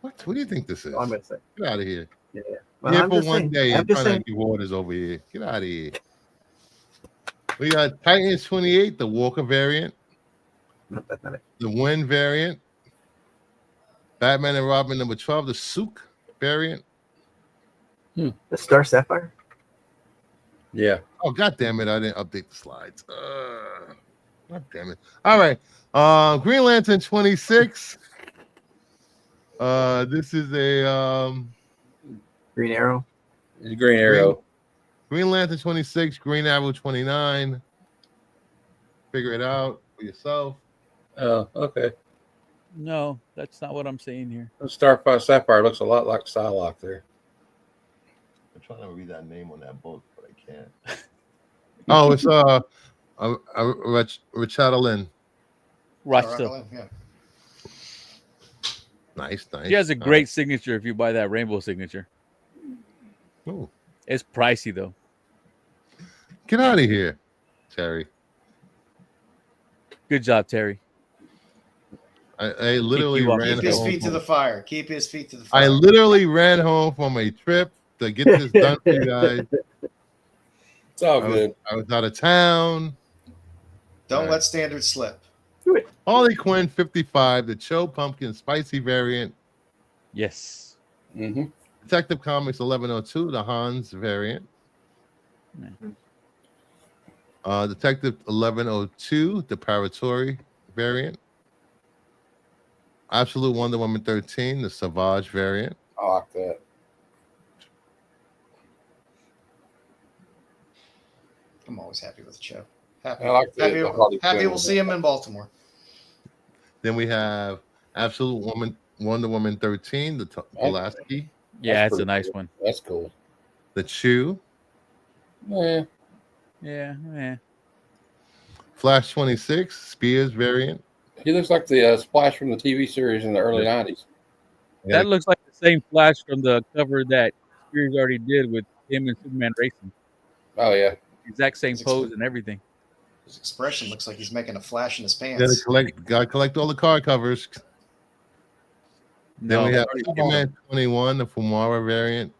What do you think this is?
I'm gonna say.
Get out of here.
Yeah.
Here for one day and trying to give orders over here. Get out of here. We got Titans 28, the Walker variant.
Nope, that's not it.
The Win variant. Batman and Robin number 12, the Sook variant.
The Star Sapphire?
Yeah.
Oh, God damn it. I didn't update the slides. God damn it. All right. Green Lantern 26. This is a
Green Arrow.
It's Green Arrow.
Green Lantern 26, Green Arrow 29. Figure it out for yourself.
Oh, okay.
No, that's not what I'm saying here.
Starfire Sapphire looks a lot like Psylocke there.
I'm trying to read that name on that book, but I can't. Oh, it's Richardalyn.
Rachel.
Yeah.
Nice.
She has a great signature if you buy that rainbow signature.
Oh.
It's pricey though.
Get out of here, Terry.
Good job, Terry.
I literally ran
Keep his
home
feet to the fire. Keep his feet to the
I
fire.
literally ran home from a trip to get this done for you guys.
It's all good.
I was out of town.
Don't let standards slip.
Harley Quinn 55, the Cho Pumpkin Spicy variant.
Yes.
Mm-hmm.
Detective Comics 1102, the Hans variant. Detective 1102, the Paratori variant. Absolute Wonder Woman 13, the Savage variant.
I like that.
I'm always happy with the show. Happy,
I like
happy,
the
happy we'll see him in Baltimore.
Then we have Absolute Wonder Woman 13, the Pulaski.
Yeah, it's a nice one.
That's cool.
The Chew.
Yeah.
Flash 26, Spears variant.
He looks like the Splash from the TV series in the early 90s.
That looks like the same Flash from the cover that Spears already did with him and Superman racing.
Oh, yeah.
Exact same pose and everything.
His expression looks like he's making a flash in his pants.
Gotta collect all the car covers. Then we have Superman 21, the Fumara variant.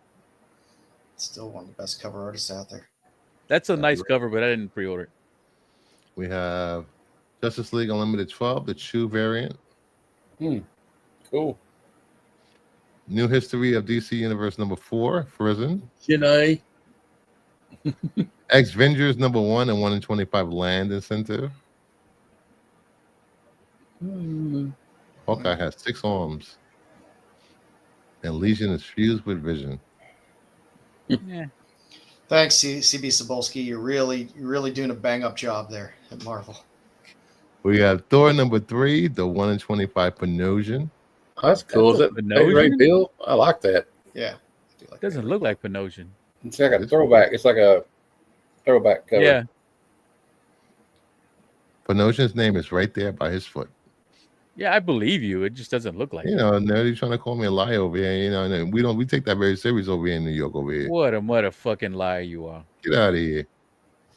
Still one of the best cover artists out there.
That's a nice cover, but I didn't pre-order it.
We have Justice League Unlimited 12, the Chew variant.
Cool.
New History of DC Universe number 4, Frozen.
Janae.
X-Vengers number 1 and 1 in 25 Land Incentive. Hawkeye has 6 arms. And Legion is fused with Vision.
Yeah.
Thanks, CB Cebulski. You're really doing a bang up job there at Marvel.
We have Thor number 3, the 1 in 25 Panosian.
Oh, that's cool. Is that Ray Bill? I like that.
Yeah. I do like
Doesn't look like Panosian.
It's like a throwback. It's like a throwback cover.
Yeah.
Panosian's name is right there by his foot.
Yeah, I believe you. It just doesn't look like
You know, and they're trying to call me a liar over here. You know, and we take that very serious over here in New York over here.
What a motherfucking liar you are.
Get out of here.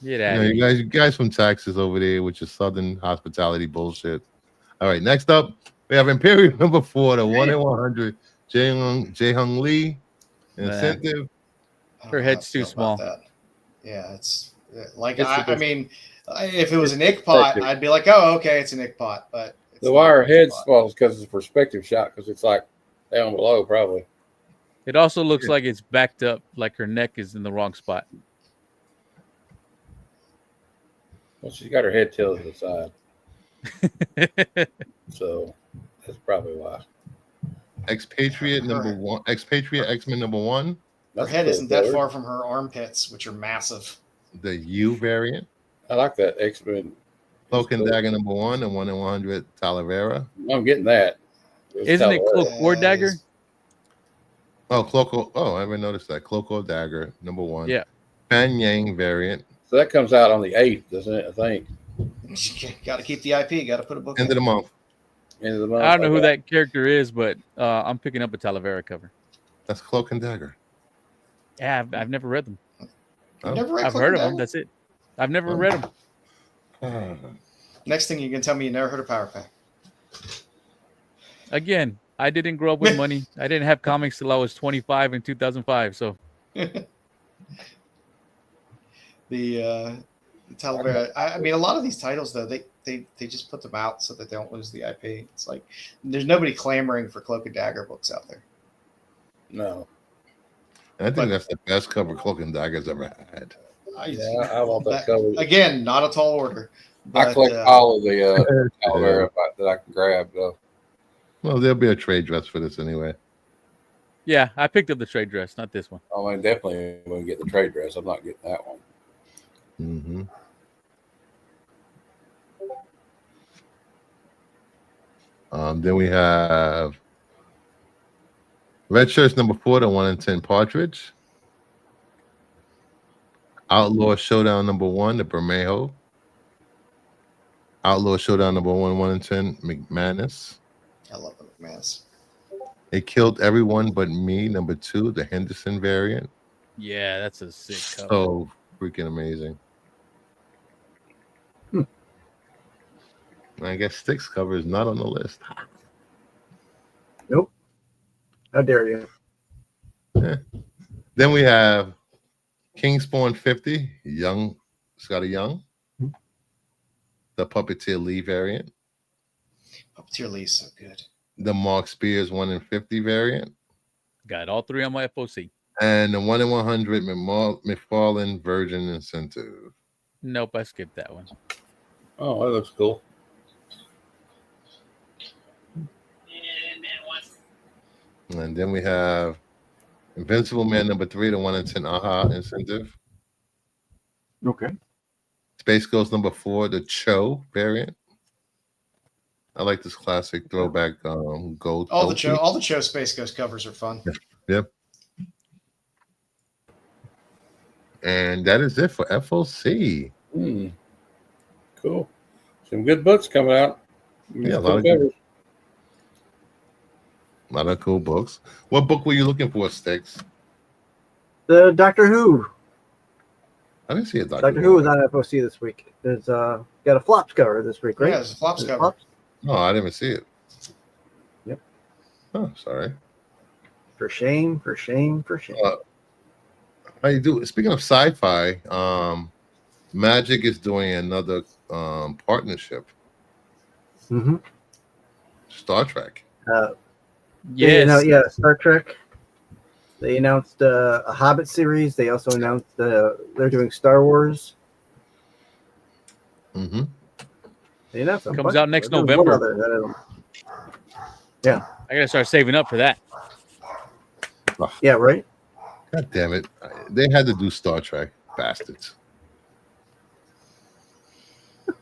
Get
You
out
know,
of here.
you guys from Texas over there with your Southern hospitality bullshit. All right, next up, we have Imperial number 4, the 1 in 100, Jae-Hung Lee, incentive.
I don't
Her
know how
head's
to
too
feel about
small.
that. Yeah, it's like
It's
I
a-
mean, if it was
it's
an ick pot,
perspective.
I'd be like, oh, okay, it's an ick pot. But it's
The
not
wire
an ick
head
pot.
falls because it's a perspective shot because it's like down below probably.
It also looks like it's backed up, like her neck is in the wrong spot.
Well, she's got her head tilted to the side, so that's probably why.
Expatriate number 1, Expatriate X-Men number 1,
Her
That's
head
cool
isn't that
color.
far from her armpits, which are massive.
the U variant,
I like that X-Men.
Cloak and Dagger number 1, and 1 in 100 Talavera.
I'm getting that.
Isn't it Cloak or Dagger?
Oh, Cloak. Oh, I haven't noticed that. Cloak or Dagger number 1.
Yeah.
Pan Yang variant.
So that comes out on the 8th, doesn't it? I think.
Got to keep the IP. Got to put a book.
End of the month.
End of the month.
I don't know who
Okay.
that character is, but I'm picking up a Talavera cover.
That's Cloak and Dagger.
Yeah, I've never read them.
Oh.
Never read
I've
Cloak
heard
and
of them.
Dagger?
That's it. I've never read them.
Next thing you can tell me you never heard of Power Pack.
Again, I didn't grow up with money. I didn't have comics till I was 25 in 2005. So
The Talavera. I mean, a lot of these titles though, they just put them out so that they don't lose the IP. It's like there's nobody clamoring for Cloak and Dagger books out there.
No.
And I think that's the best cover Cloak and Dagger's ever had.
Yeah, I want that cover.
Again, not a tall order.
I
But,
collect all of the Talavera that I can grab though.
Well, there'll be a trade dress for this anyway.
yeah, I picked up the trade dress, not this one.
I mean, definitely when we get the trade dress, I'm not getting that one.
Mm-hmm. Then we have Red Shirts number 4, the 1 in 10 Partridge. Outlaw Showdown number 1, the Bermejo. Outlaw Showdown number 1, 1 in 10 McManus.
I love the McManus.
It Killed Everyone But Me number 2, the Henderson variant.
Yeah, that's a sick cover.
So freaking amazing. I guess Sticks cover is not on the list.
Nope. How dare you?
Then we have Kingspawn 50, Scotty Young. The Puppeteer Lee variant.
Puppeteer Lee's so good.
The Mark Spears 1 in 50 variant.
Got all three on my FOC.
And the 1 in 100 McFarlane Virgin Incentive.
Nope, I skipped that one.
Oh, that looks cool.
And then we have Invincible Man number 3, the 1 in 10 AHA Incentive.
Okay.
Space Ghost number 4, the Cho variant. I like this classic throwback gold.
All the Cho Space Ghost covers are fun.
Yep. And that is it for FOC.
Cool. Some good books coming out.
Yeah, a lot of cool books. What book were you looking for, Sticks?
The Doctor Who.
I didn't see a
Doctor Who was on FOC this week. There's got a flops cover this week, right?
Yeah, there's a flops
Is it
cover.
flops?
No, I didn't even see it.
Yep.
Oh, sorry.
For shame, for shame, for shame.
How you do? Speaking of sci-fi, Magic is doing another partnership.
Mm-hmm.
Star Trek.
Yes.
Star Trek. They announced a Hobbit series. They also announced they're doing Star Wars.
Mm-hmm.
They announced a
Comes
bunch-
out next
there was
November.
one other that I don't- Yeah.
I gotta start saving up for that.
Yeah, right?
God damn it. They had to do Star Trek. Bastards.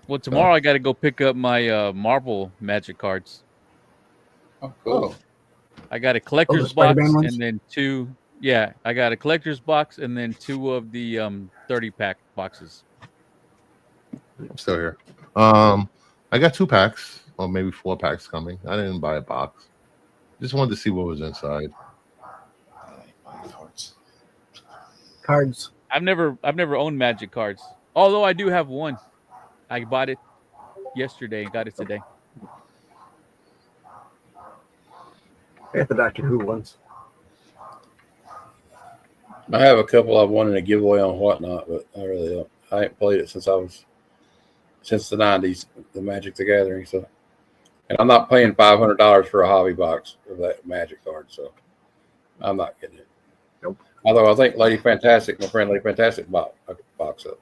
Well, tomorrow I gotta go pick up my Marvel Magic cards.
Oh, cool.
I got a collector's box
Spider-Man ones?
and then two. Yeah, I got a collector's box and then two of the 30-pack boxes.
I'm still here. I got 2 packs or maybe 4 packs coming. I didn't buy a box. Just wanted to see what was inside.
Cards.
I've never owned Magic cards. Although I do have one. I bought it yesterday and got it today.
I got the Doctor Who ones.
I have a couple I've won in a giveaway on Whatnot, but I really don't. I ain't played it since the 90s, the Magic the Gathering. So, and I'm not paying $500 for a hobby box of that Magic card, so I'm not getting it.
Nope.
Although I think Lady Fantastic, my friend Lady Fantastic, bought a box up.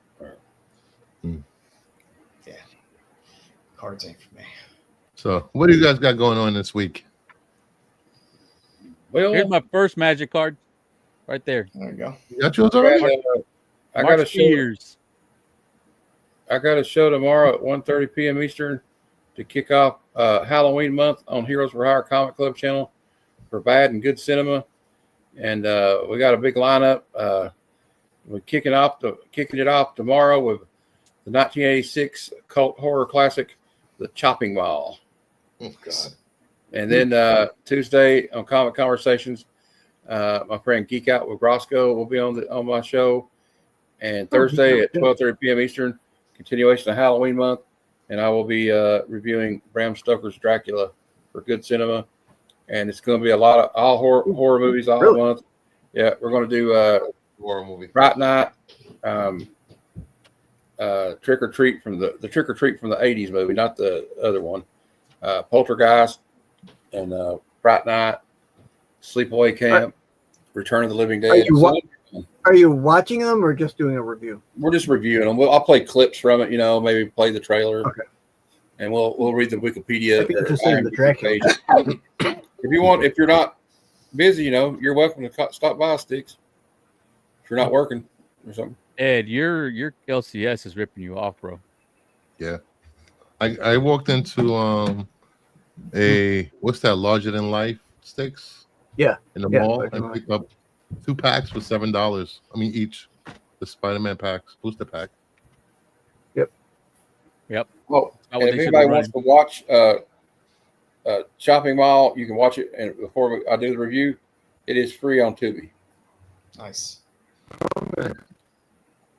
Yeah, cards ain't for me.
So, what do you guys got going on this week?
Well,
Here's my first Magic card, right there.
There you go.
You got yours already?
I got a
March
show.
Spears.
I got a show tomorrow at 1:30 p.m. Eastern to kick off Halloween month on Heroes for Hire Comic Club channel for bad and good cinema, and we got a big lineup. We're kicking it off tomorrow with the 1986 cult horror classic, The Chopping Mall.
Oh God!
And then Tuesday on Comic Conversations, my friend Geek Out with Roscoe will be on my show, and Thursday at 12:30 p.m. Eastern, continuation of Halloween month, and I will be reviewing Bram Stoker's Dracula for good cinema, and it's going to be a lot of all horror movies all month. Yeah, we're going to do
Horror movie.
Fright Night, Trick or Treat from the Trick or Treat from the 80s movie, not the other one. Poltergeist and Fright Night, Sleepaway Camp, Return of the Living Dead.
Are you watching them or just doing a review?
We're just reviewing them. I'll play clips from it, maybe play the trailer.
Okay.
And we'll read the Wikipedia.
I'd be interested in the Dracula.
Page. If you're not busy, you're welcome to stop by, Sticks. If you're not working or something.
Ed, your LCS is ripping you off, bro.
Yeah. I walked into a what's that larger than life sticks?
Yeah.
In the mall and picked up 2 packs for $7. I mean each. The Spider-Man packs, booster pack.
Yep.
Well, and if anybody wants to watch Shopping Mall, you can watch it. And before I do the review, it is free on Tubi.
Nice.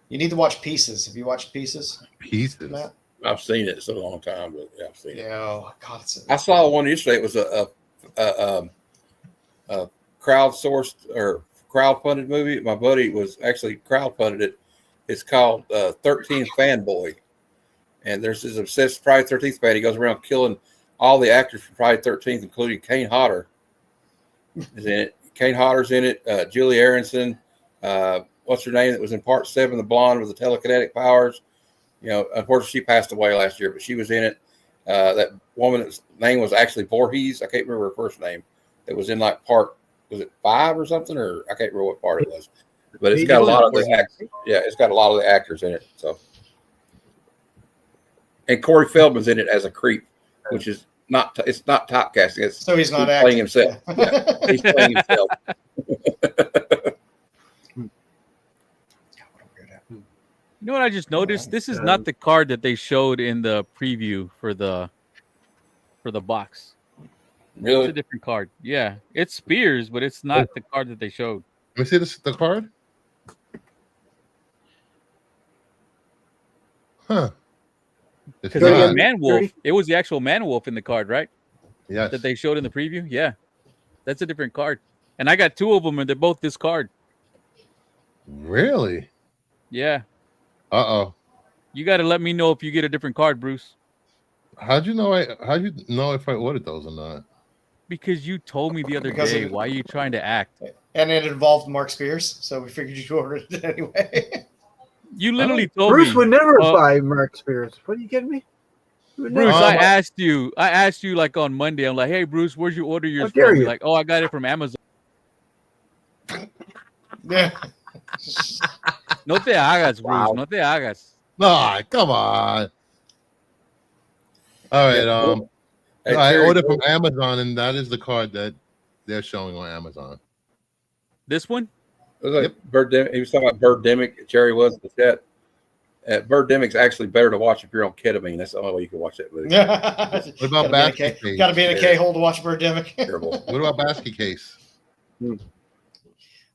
You need to watch Pieces. Have you watched Pieces?
Pieces.
Matt?
I've seen it. It's a long time, but yeah, I've seen it.
Yeah, oh, God,
I saw one yesterday. It was a crowdsourced or crowdfunded movie. My buddy was actually crowdfunded it. It's called 13th Fanboy. And there's this obsessed Friday 13th fan. He goes around killing all the actors from Friday 13th, including Kane Hodder is in it. Kane Hodder's in it. Julie Aronson. What's her name that was in part 7, the blonde with the telekinetic powers? Unfortunately, she passed away last year, but she was in it. That woman's name was actually Voorhees. I can't remember her first name. That was in like part, was it 5 or something? Or I can't remember what part it was. But it's got a lot of the actors. Yeah, it's got a lot of the actors in it. So, and Corey Feldman's in it as a creep, which is not. It's not typecasting.
So he's not
playing himself. Yeah, he's playing himself.
You know what I just noticed? This is not the card that they showed in the preview for the box.
Really?
It's a different card. Yeah, it's Spears, but it's not the card that they showed.
Let me see the card. Huh.
Because it was Man-Wolf. It was the actual Man-Wolf in the card, right?
Yes.
That they showed in the preview. Yeah, that's a different card. And I got 2 of them, and they're both this card.
Really?
Yeah.
Uh-oh.
You got to let me know if you get a different card, Bruce.
How'd you know if I ordered those or not?
Because you told me the other day. Why are you trying to act?
And it involved Mark Spears, so we figured you ordered it anyway.
You literally told me.
Bruce would never buy Mark Spears. What are you kidding me?
Bruce, I asked you like on Monday. I'm like, hey, Bruce, where'd you order yours from? You're like, oh, I got it from Amazon.
Yeah.
No te hagas, Bruce. No te hagas.
Nah, come on. All right.
Hey,
I ordered from Amazon, and that is the card that they're showing on Amazon.
This one?
It was like Birdemic. He was talking about Birdemic. Jerry was in the chat. Birdemic's actually better to watch if you're on ketamine. That's the only way you can watch that movie.
What about Basket Case?
Got to be in a K-hole to watch Birdemic.
Terrible.
What about Basket Case?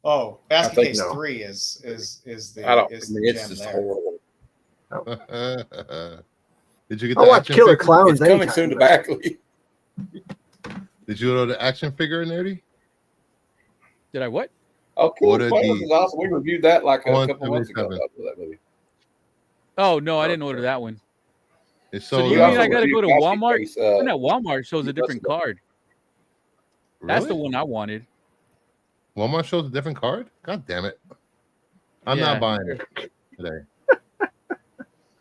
Oh, Basket
think
Case
no.
3 is the
I don't.
is
I mean,
the
it's
gem
just
there.
horrible.
Did you get
I'll
the
watch
action
Killer
figure?
Clowns
It's coming
anytime,
soon to
but-
Backley.
Did you order the action figure, Nerdy?
Did I what?
Oh, Killer
Order
Clowns
the-
is awesome. We reviewed that like a
on
couple months ago.
77.
That movie.
Oh no, I didn't order that one.
It's
So
so
do
We
you mean
also
I gotta go to
reviewed Basket
Walmart?
Case,
Even at Walmart shows a
you
different
must have-
card. That's the
Really?
one I wanted.
Walmart shows a different card? God damn it. I'm
Yeah.
not buying it today.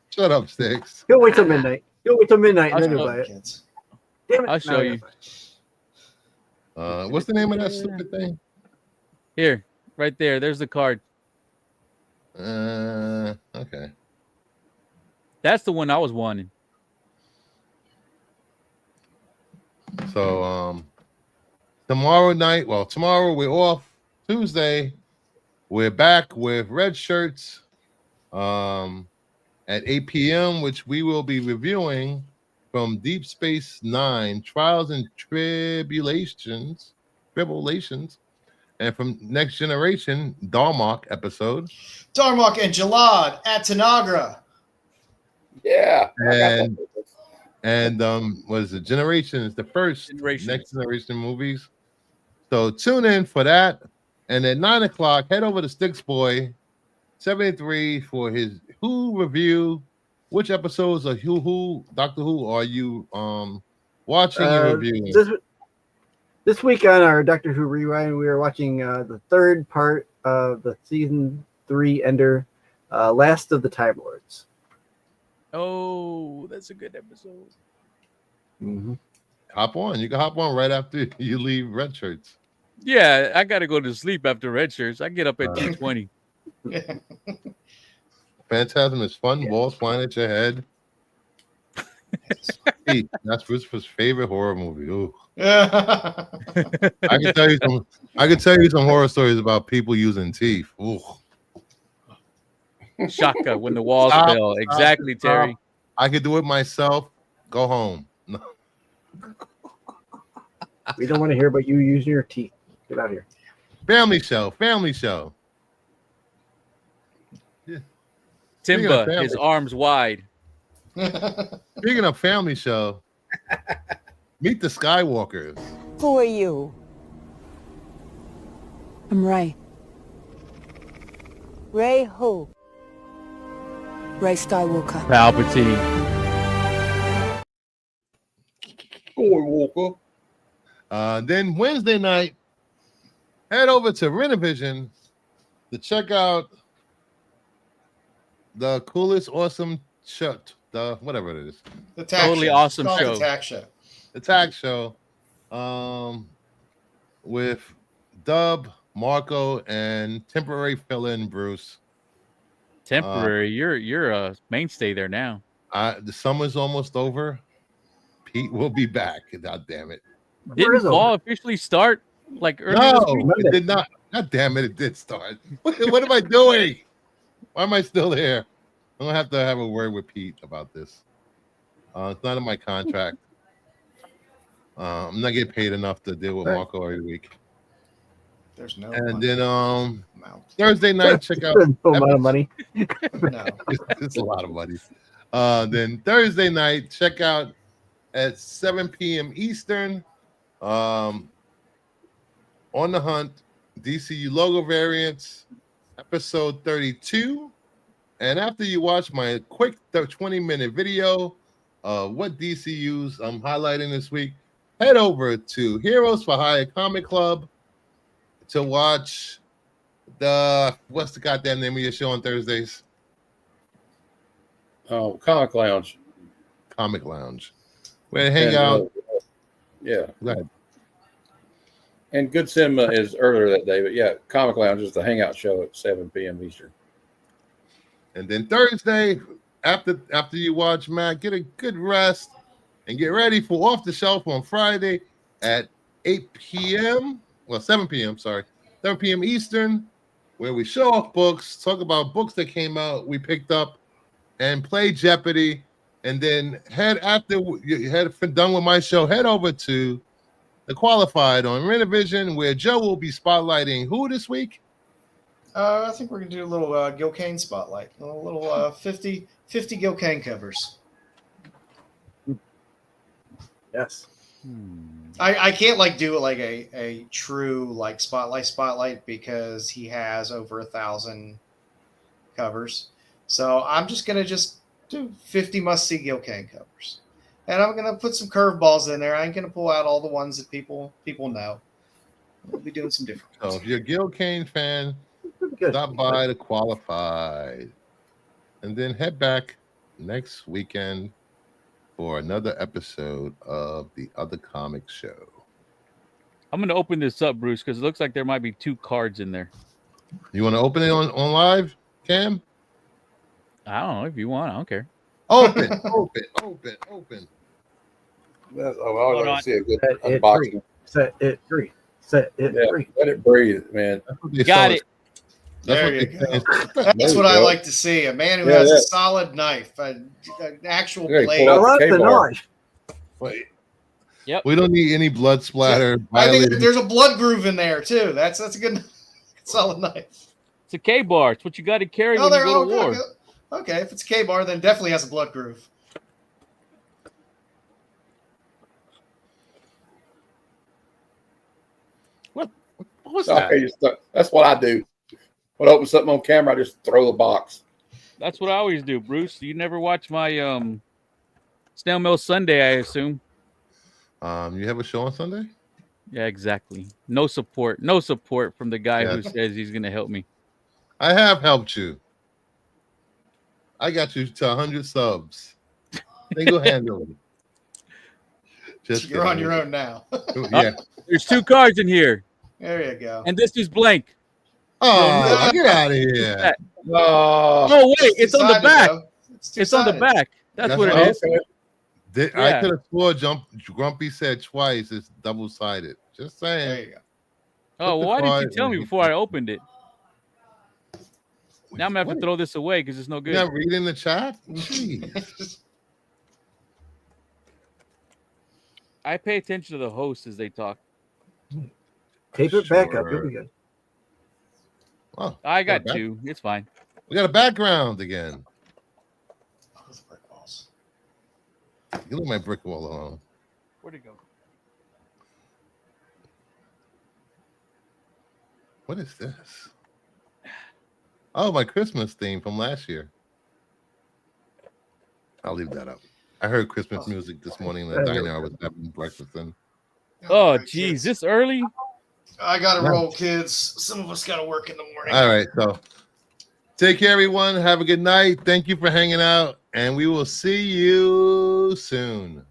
Shut up, Sticks.
He'll wait till midnight. He'll wait till midnight and then he'll
I'll
buy it.
Kids.
Damn it!
I'll show
No,
you.
What's the name of that stupid thing?
Here, right there. There's the card.
Okay.
That's the one I was wanting.
So tomorrow night, well, tomorrow we're off. Tuesday, we're back with red shirts at 8 p.m., which we will be reviewing from Deep Space Nine, Trials and Tribulations, and from Next Generation, Darmok episode.
Darmok and Jalad at Tanagra.
Yeah.
And what is it? Generations, the first
Generations.
Next Generation movies. So tune in for that. And at 9 o'clock, head over to Sticks Boy 73 for his Who review. Which episodes of Doctor Who are you watching and reviewing?
This week on our Doctor Who Rewind, we are watching the third part of the season 3 ender, Last of the Time Lords.
Oh, that's a good episode.
Mm-hmm.
Hop on. You can hop on right after you leave Red Shirts.
Yeah, I gotta go to sleep after red shirts. I get up at 2:20.
Phantasm is fun. Balls flying at your head. Hey, that's Christopher's favorite horror movie. Ooh. I can tell you some horror stories about people using teeth. Ooh.
Shaka when the walls
Stop,
fell. Exactly, Terry.
I could do it myself. Go home. No.
We don't want to hear about you using your teeth. Get out of here.
Family show.
Timba,
family.
his arms wide.
Speaking of family show, meet the Skywalkers.
Who are you? I'm Ray. Ray who? Ray Skywalker.
Palpatine.
Skywalker.
Then Wednesday night, head over to Renovision to check out the coolest, awesome show, the whatever it is,
The tax
Totally
show.
awesome
It's called
show.
The tax show.
the tag show, with Dub, Marco, and temporary fill-in Bruce.
Temporary. You're a mainstay there now.
The summer's almost over. Pete will be back. God damn it!
Didn't
is
fall
over?
officially start like early
No,
this week?
it did not. God damn it! It did start. What am I doing? Why am I still here? I'm gonna have to have a word with Pete about this. It's not in my contract. I'm not getting paid enough to deal with Marco every week.
There's no
And then
amount.
Thursday night, check out.
No amount of money.
No.
It's a lot of money. Then Thursday night, check out at 7 p.m. Eastern. On the Hunt, DCU logo variants, episode 32. And after you watch my quick 20-minute video of what DCUs I'm highlighting this week, head over to Heroes for Hire Comic Club to watch what's the goddamn name of your show on Thursdays?
Oh, Comic Lounge.
Comic Lounge. Where hang out.
Yeah.
Go ahead.
And Good Cinema is earlier that day, but yeah, Comic Lounge is the hangout show at 7 p.m. Eastern.
And then Thursday, after you watch Matt, get a good rest and get ready for Off the Shelf on Friday at 8 p.m. Well, 7 p.m. Sorry, 7 p.m. Eastern, where we show off books, talk about books that came out, we picked up, and play Jeopardy, and then after you had done with my show, head over to The Qualified on Renovision, where Joe will be spotlighting who this week?
I think we're gonna do a little Gil Kane spotlight, a little 50 Gil Kane covers.
Yes.
I can't like do it like a true like spotlight because he has over 1,000 covers. So I'm just gonna do 50 must-see Gil Kane covers, and I'm gonna put some curveballs in there. I ain't gonna pull out all the ones that people know. We'll be doing some different ones.
So if you're a Gil Kane fan, stop by The Qualified, and then head back next weekend for another episode of The Other Comic Show.
I'm going to open this up, Bruce, because it looks like there might be 2 cards in there.
You want to open it on live, Cam?
I don't know if you want. I don't care.
Open.
I always like to see a good
Set it
unboxing.
free. Set it free. Set it free.
Let it breathe, man.
Got it.
There you go. That's what I like to see. A man who has a solid knife, an actual blade.
pull out
I love the
K-bar.
knife.
Wait.
Yep.
We don't need any blood splatter.
I think there's a blood groove in there too. That's a good solid knife.
It's a K-bar. It's what you got to carry
Oh,
when you go to war.
Okay, if it's a K-bar, then definitely has a blood groove.
What was
Okay,
that?
that's what I do. When I open something on camera, I just throw the box.
That's what I always do, Bruce. You never watch my Snail Mail Sunday, I assume.
You have a show on Sunday?
Yeah, exactly. No support from the guy who says he's going to help me.
I have helped you. I got you to 100 subs. Single-handedly.
You're on your own now.
Yeah.
There's 2 cards in here.
There you go.
And this is blank.
Oh, get out of here.
Oh, wait. It's on the back. It's on the
two-sided.
back. That's what it is.
I could have swore Grumpy said twice it's double-sided. Just saying.
There you go.
Oh,
Put the
why didn't you
card
tell me
in.
before I opened it? Now I'm going to have to throw this away because it's no good.
You're not reading the chat? Jeez.
I pay attention to the hosts as they talk.
Tape it back up. You'll be good.
Oh,
I got 2. It's fine.
We got a background again.
Those brick walls.
You leave my brick wall alone.
Where'd it go?
What is this? Oh, my Christmas theme from last year. I'll leave that up. I heard Christmas music this morning in the diner I was having breakfast in.
Oh, geez. This early?
I got to roll, kids. Some of us got to work in the morning.
All right, so take care, everyone. Have a good night. Thank you for hanging out, and we will see you soon.